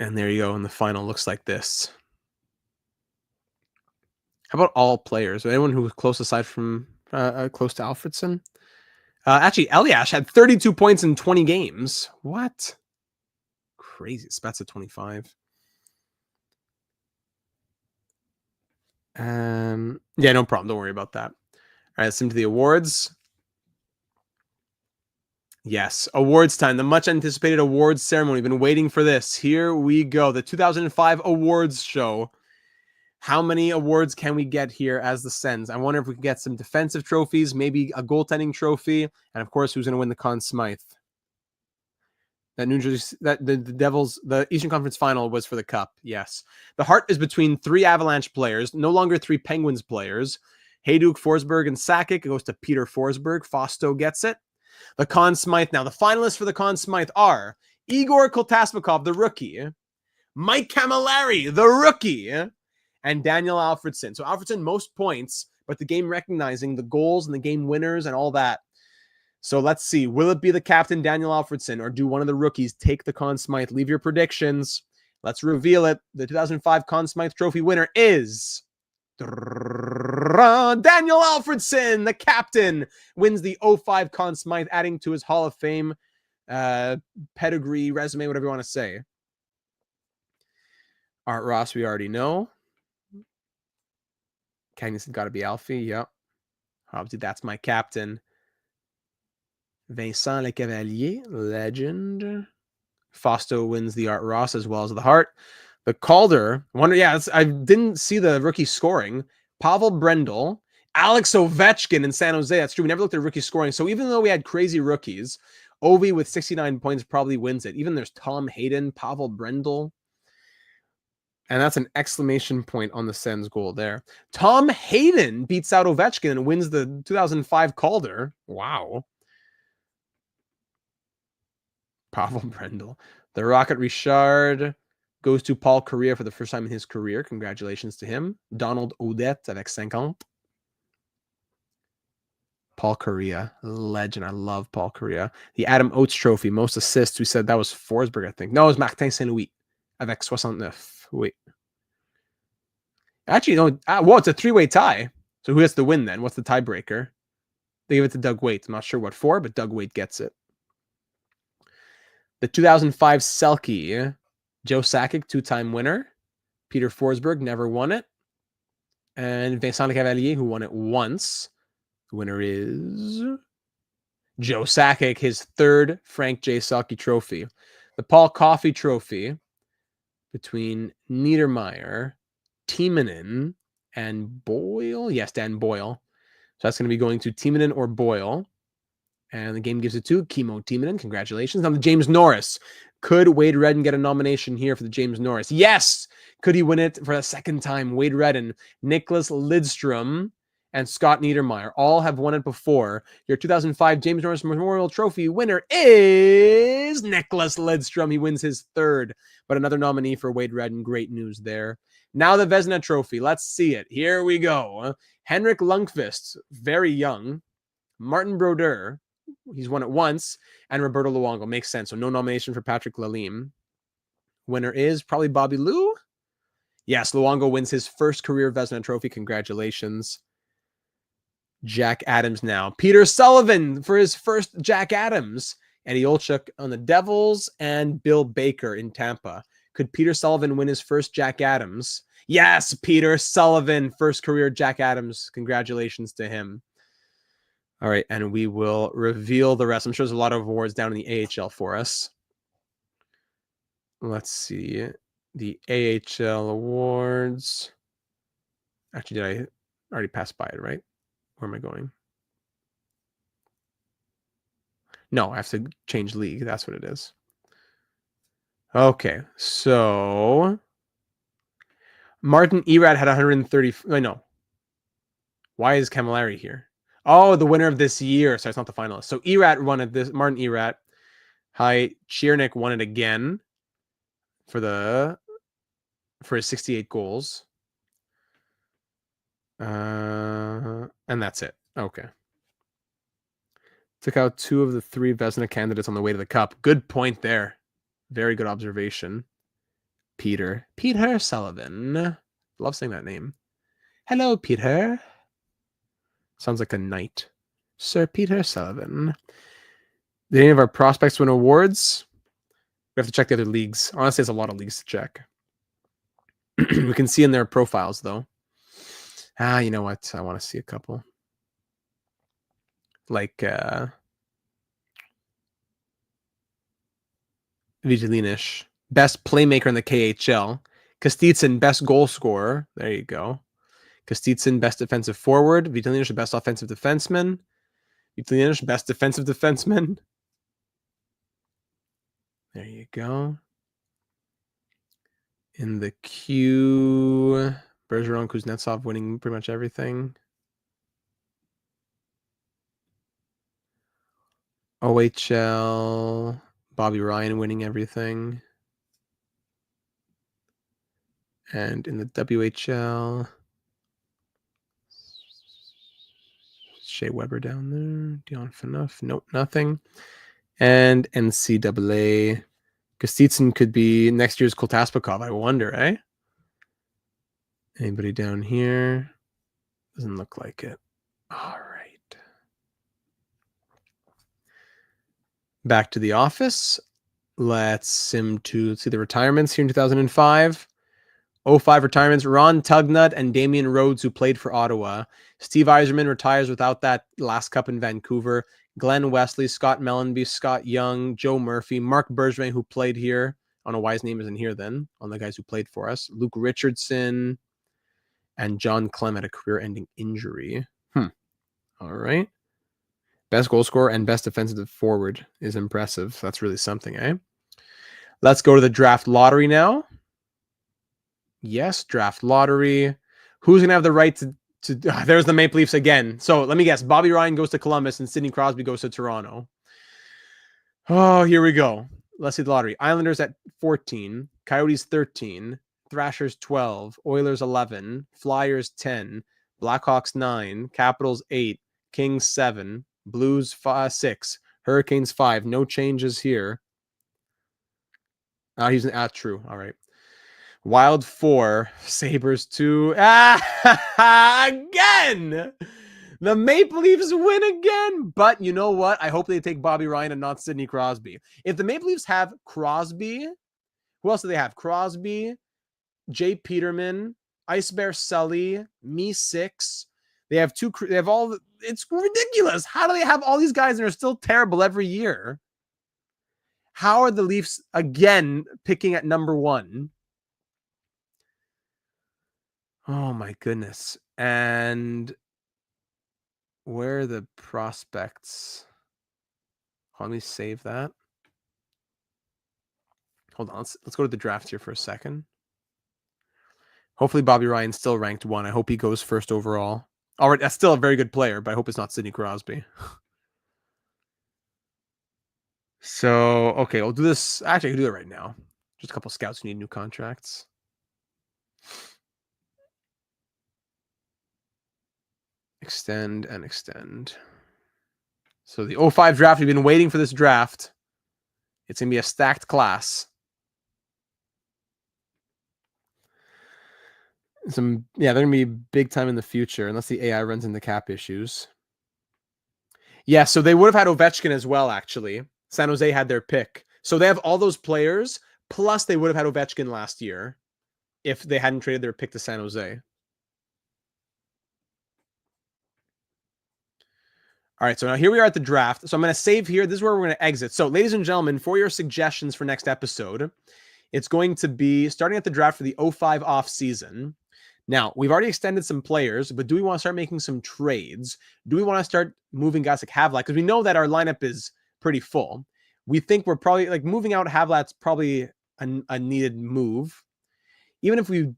And there you go. And the final looks like this. How about all players? Anyone who was close aside from close to Alfredsson? Actually, Eliash had 32 points in 20 games. What? Crazy. Spats at 25. Yeah, no problem. Don't worry about that. All right, let's into the awards. Yes, awards time. The much anticipated awards ceremony. Been waiting for this. Here we go. The 2005 awards show. How many awards can we get here as the Sens? I wonder if we can get some defensive trophies, maybe a goaltending trophy, and of course, who's going to win the Conn Smythe? That New Jersey, that the Devils, the Eastern Conference Final was for the Cup. Yes, the Hart is between 3 Avalanche players, no longer 3 Penguins players. Hayduk, Forsberg, and Sakic. It goes to Peter Forsberg. Fausto gets it. The Conn Smythe. Now, the finalists for the Conn Smythe are Igor Kotaspakov, the rookie, Mike Camilleri, the rookie, and Daniel Alfredsson. So Alfredsson, most points, but the game recognizing the goals and the game winners and all that. So let's see. Will it be the captain, Daniel Alfredsson, or do one of the rookies take the Conn Smythe? Leave your predictions. Let's reveal it. The 2005 Conn Smythe Trophy winner is Daniel Alfredsson, the captain, wins the 05 Conn Smythe, adding to his Hall of Fame pedigree, resume, whatever you want to say. Art Ross, we already know. Cagney's got to be Alfie. Yep. Obviously, that's my captain. Vincent Le Cavalier, legend. Fausto wins the Art Ross as well as the Hart. The Calder, I didn't see the rookie scoring. Pavel Brendel, Alex Ovechkin in San Jose. That's true. We never looked at rookie scoring. So even though we had crazy rookies, Ovi with 69 points probably wins it. Even there's Tom Hayden, Pavel Brendel. And that's an exclamation point on the Sens goal there. Tom Hayden beats out Ovechkin and wins the 2005 Calder. Wow. Pavel Brendel. The Rocket Richard goes to Paul Kariya for the first time in his career. Congratulations to him. Donald Odette avec 50. Paul Kariya, legend. I love Paul Kariya. The Adam Oates Trophy, most assists. We said that was Forsberg, I think. No, it was Martin Saint-Louis avec 69. Wait. Actually, no. Well, it's a 3-way tie. So who gets the win then? What's the tiebreaker? They give it to Doug Waite. I'm not sure what for, but Doug Waite gets it. The 2005 Selke, Joe Sakic, 2-time winner. Peter Forsberg never won it. And Vincent Le Cavalier, who won it once. The winner is Joe Sakic, his 3rd Frank J. Selke trophy. The Paul Coffey Trophy between Niedermeyer, Timonen, and Boyle. Yes, Dan Boyle. So that's going to be going to Timonen or Boyle. And the game gives it to Kimmo Timonen. Congratulations. Now the James Norris. Could Wade Redden get a nomination here for the James Norris? Yes! Could he win it for a second time? Wade Redden, Nicholas Lidstrom, and Scott Niedermayer all have won it before. Your 2005 James Norris Memorial Trophy winner is Nicholas Lidstrom. He wins his third, but another nominee for Wade Redden. Great news there. Now the Vezina Trophy. Let's see it. Here we go. Henrik Lundqvist, very young. Martin Brodeur, he's won it once, and Roberto Luongo. Makes sense. So no nomination for Patrick Lalime. Winner is probably Bobby Lou. Yes, Luongo wins his first career Vezina Trophy. Congratulations. Jack Adams now. Peter Sullivan for his first Jack Adams. Eddie Olchuk on the Devils, and Bill Baker in Tampa. Could Peter Sullivan win his first Jack Adams? Yes, Peter Sullivan, first career Jack Adams. Congratulations to him. All right, and we will reveal the rest. I'm sure there's a lot of awards down in the AHL for us. Let's see. The AHL awards. Actually, did I already pass by it, right? Where am I going? No, I have to change league. That's what it is. Okay, so Martin Erat had 130. No. Why is Camilleri here? Oh, the winner of this year. So it's not the finalist. So Erat won it. This Martin Erat. Hi, Chiernik won it again for his 68 goals. And that's it. Okay. Took out 2 of the 3 Vezina candidates on the way to the Cup. Good point there. Very good observation. Peter Sullivan. Love saying that name. Hello, Peter. Sounds like a knight. Sir Peter Sullivan. Did any of our prospects win awards? We have to check the other leagues. Honestly, there's a lot of leagues to check. We can see in their profiles, though. You know what? I want to see a couple. Like Vigilinish, best playmaker in the KHL. Kostitsyn, best goal scorer. There you go. Kostitsyn, best defensive forward. Vigilinish, best offensive defenseman. Vigilinish, best defensive defenseman. There you go. In the queue, Bergeron, Kuznetsov winning pretty much everything. OHL, Bobby Ryan winning everything. And in the WHL, Shea Weber down there. Dion Phaneuf. Nope, nothing. And NCAA, Kostitsyn could be next year's Koltaspakov, I wonder, eh? Anybody down here? Doesn't look like it. All right. Back to the office. Let's sim to see the retirements here in 2005. 05 retirements, Ron Tugnut and Damian Rhodes, who played for Ottawa. Steve Yzerman retires without that last cup in Vancouver. Glenn Wesley, Scott Mellenby, Scott Young, Joe Murphy, Mark Bergevin, who played here. I don't know why his name isn't here then, on the guys who played for us. Luke Richardson and John Clem had a career-ending injury. All right. Best goal scorer and best defensive forward is impressive. That's really something, eh? Let's go to the draft lottery now. Yes, draft lottery. Who's going to have the right to there's the Maple Leafs again. So let me guess. Bobby Ryan goes to Columbus and Sidney Crosby goes to Toronto. Oh, here we go. Let's see the lottery. Islanders at 14. Coyotes 13. Thrashers 12. Oilers 11. Flyers 10. Blackhawks 9. Capitals 8. Kings 7. Blues 6. Hurricanes 5. No changes here. He's true. All right. Wild 4, Sabres 2. Again! The Maple Leafs win again. But you know what? I hope they take Bobby Ryan and not Sidney Crosby. If the Maple Leafs have Crosby, who else do they have? Crosby, Jay Peterman, Ice Bear Sully, Me 6. They have all. It's ridiculous. How do they have all these guys and are still terrible every year? How are the Leafs again picking at number 1? Oh my goodness. And where are the prospects? Let me save that. Hold on. Let's go to the draft here for a second. Hopefully Bobby Ryan's still ranked 1. I hope he goes first overall. All right, that's still a very good player, but I hope it's not Sidney Crosby. So, okay, we'll do this. Actually, I can do it right now. Just a couple scouts who need new contracts. Extend and extend. So the 05 draft, we've been waiting for this draft. It's going to be a stacked class. They're going to be big time in the future, unless the AI runs into cap issues. Yeah, so they would have had Ovechkin as well, actually. San Jose had their pick. So they have all those players, plus they would have had Ovechkin last year if they hadn't traded their pick to San Jose. All right, so now here we are at the draft. So I'm going to save here. This is where we're going to exit. So ladies and gentlemen, for your suggestions for next episode, it's going to be starting at the draft for the 05 off season. Now, we've already extended some players, but do we want to start making some trades? Do we want to start moving guys like Havlat? Because we know that our lineup is pretty full. We think we're probably like moving out Havlat's probably a needed move. Even if we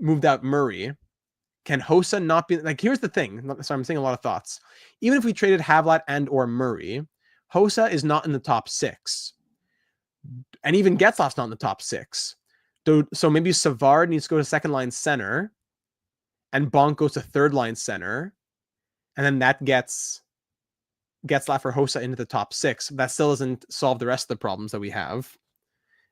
moved out Murray, can Hossa not be like, here's the thing. Sorry, I'm saying a lot of thoughts. Even if we traded Havlat and or Murray, Hossa is not in the top 6. And even Getzlaf's not in the top 6. So maybe Savard needs to go to second line center and Bonk goes to third line center. And then that gets Getzlaf or Hossa into the top 6. That still doesn't solve the rest of the problems that we have.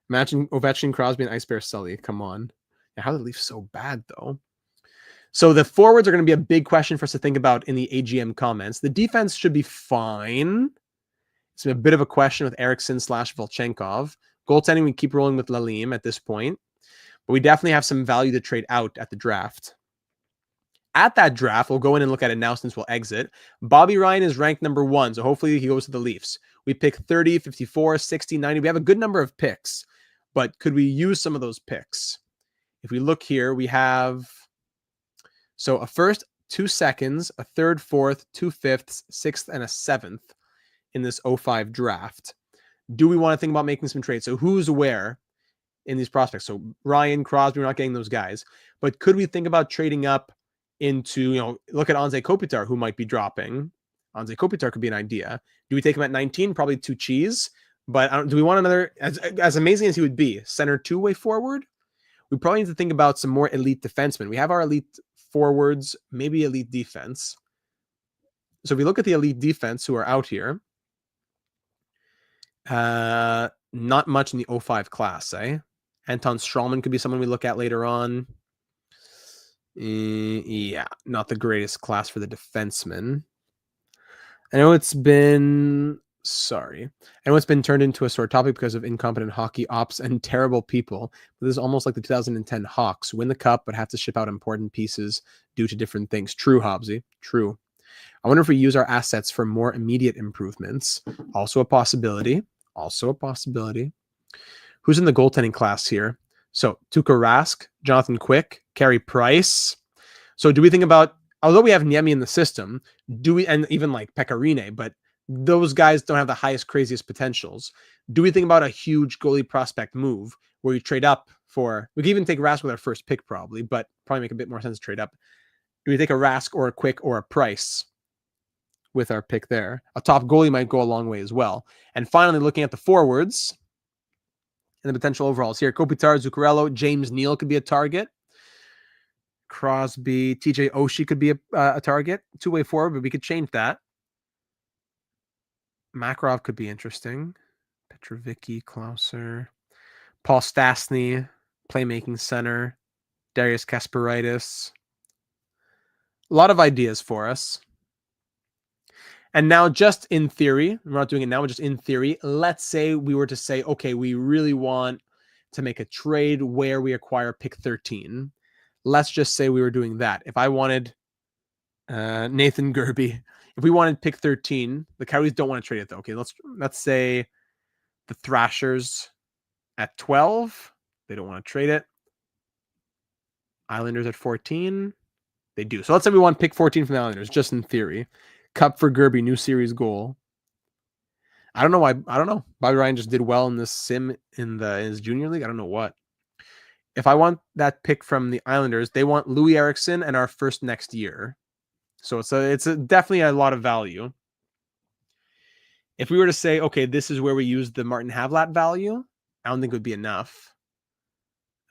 Imagine Ovechkin, Crosby, and Ice Bear Sully. Come on. How did it leave so bad, though? So the forwards are going to be a big question for us to think about in the AGM comments. The defense should be fine. It's a bit of a question with Eriksson / Volchenkov. Goaltending, we keep rolling with Lalim at this point. But we definitely have some value to trade out at the draft. At that draft, we'll go in and look at it now since we'll exit. Bobby Ryan is ranked number 1, so hopefully he goes to the Leafs. We pick 30, 54, 60, 90. We have a good number of picks, but could we use some of those picks? If we look here, we have so a first, 2 seconds, a third, fourth, 2 fifths, 6th, and a 7th in this 05 draft. Do we want to think about making some trades? So who's where in these prospects? So Ryan, Crosby, we're not getting those guys. But could we think about trading up into, look at Anze Kopitar, who might be dropping. Anze Kopitar could be an idea. Do we take him at 19? Probably too cheese. But do we want another, as amazing as he would be, center two-way forward? We probably need to think about some more elite defensemen. We have our elite forwards, maybe elite defense. So if we look at the elite defense who are out here, not much in the 05 class, eh? Anton Strawman could be someone we look at later on. Yeah, not the greatest class for the defenseman. I know it's been turned into a sore topic because of incompetent hockey ops and terrible people. But this is almost like the 2010 Hawks. Win the cup, but have to ship out important pieces due to different things. True, Hobbsy. True. I wonder if we use our assets for more immediate improvements. Also a possibility. Who's in the goaltending class here? So Tuukka Rask, Jonathan Quick, Carey Price. So do we think about, although we have Niemi in the system, and even like Pecorine, but those guys don't have the highest, craziest potentials. Do we think about a huge goalie prospect move where we trade up for, we could even take Rask with our first pick probably, but probably make a bit more sense to trade up. Do we take a Rask or a Quick or a Price with our pick there? A top goalie might go a long way as well. And finally, looking at the forwards and the potential overalls here, Kopitar, Zuccarello, James Neal could be a target. Crosby, TJ Oshie could be a target. Two-way forward, but we could change that. Makarov could be interesting. Petrovicki, Klauser, Paul Stastny, playmaking center, Darius Kasparaitis. A lot of ideas for us. And now, just in theory, we're not doing it now, but just in theory, let's say we were to say, okay, we really want to make a trade where we acquire pick 13. Let's just say we were doing that. If I wanted Nathan Gerby, if we wanted pick 13, the Coyotes don't want to trade it though. Okay, let's say the Thrashers at 12, they don't want to trade it. Islanders at 14, they do. So let's say we want pick 14 from the Islanders, just in theory. Cup for Gerby, new series goal. I don't know why. I don't know. Bobby Ryan just did well in this sim in his junior league. I don't know what. If I want that pick from the Islanders, they want Louis Eriksson and our first next year. So it's definitely a lot of value. If we were to say, okay, this is where we use the Martin Havlat value, I don't think it would be enough.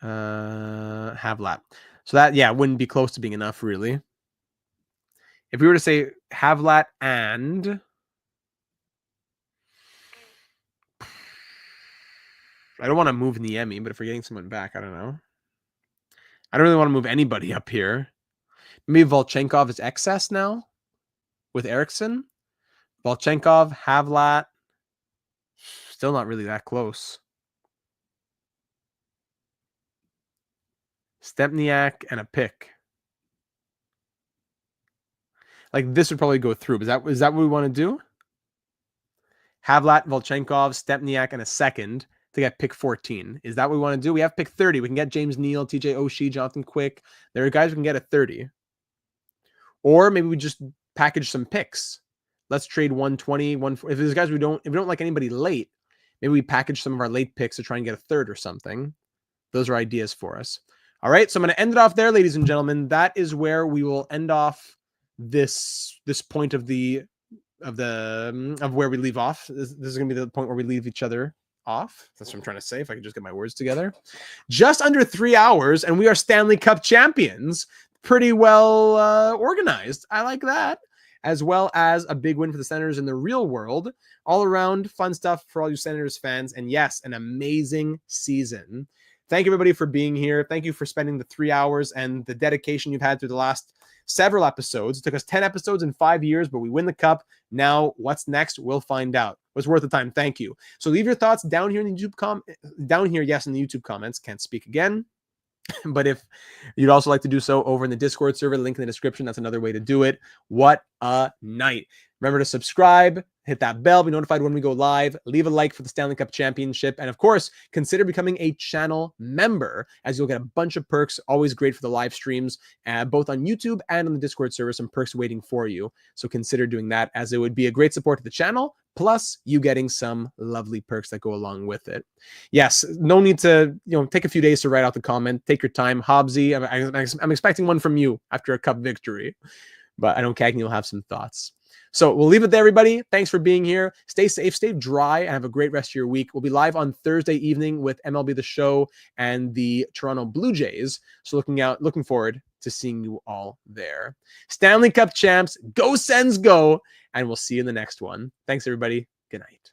Havlat. So that, yeah, wouldn't be close to being enough, really. If we were to say Havlat and... I don't want to move Niemi, but if we're getting someone back, I don't know. I don't really want to move anybody up here. Maybe Volchenkov is excess now with Eriksson. Volchenkov, Havlat. Still not really that close. Stempniak and a pick. Like, this would probably go through. Is that what we want to do? Havlat, Volchenkov, Stempniak, and a second to get pick 14. Is that what we want to do? We have pick 30. We can get James Neal, TJ Oshie, Jonathan Quick. There are guys we can get at 30. Or maybe we just package some picks. Let's trade 120, if there's guys if we don't like anybody late, maybe we package some of our late picks to try and get a third or something. Those are ideas for us. All right, so I'm going to end it off there, ladies and gentlemen. That is where we will end off this point of where we leave off. This is going to be the point where we leave each other off. That's what I'm trying to say, if I could just get my words together. Just under 3 hours, and we are Stanley Cup champions. Pretty well organized. I like that. As well as a big win for the Senators in the real world. All around fun stuff for all you Senators fans. And yes, an amazing season. Thank you, everybody, for being here. Thank you for spending the 3 hours and the dedication you've had through the last several episodes. It took us 10 episodes in 5 years, but we win the cup. Now, what's next? We'll find out. It was worth the time. Thank you. So leave your thoughts down here in the YouTube comments. Can't speak again. But if you'd also like to do so over in the Discord server, link in the description. That's another way to do it. What a night. Remember to subscribe, hit that bell, be notified when we go live, leave a like for the Stanley Cup Championship, and of course, consider becoming a channel member, as you'll get a bunch of perks, always great for the live streams, both on YouTube and on the Discord server, some perks waiting for you. So consider doing that, as it would be a great support to the channel, plus you getting some lovely perks that go along with it. Yes, no need to take a few days to write out the comment. Take your time. Hobbsy, I'm expecting one from you after a cup victory, but I know Cagney will have some thoughts. So we'll leave it there, everybody. Thanks for being here. Stay safe, stay dry, and have a great rest of your week. We'll be live on Thursday evening with MLB The Show and the Toronto Blue Jays. So looking forward to seeing you all there. Stanley Cup champs, go Sens go, and we'll see you in the next one. Thanks, everybody. Good night.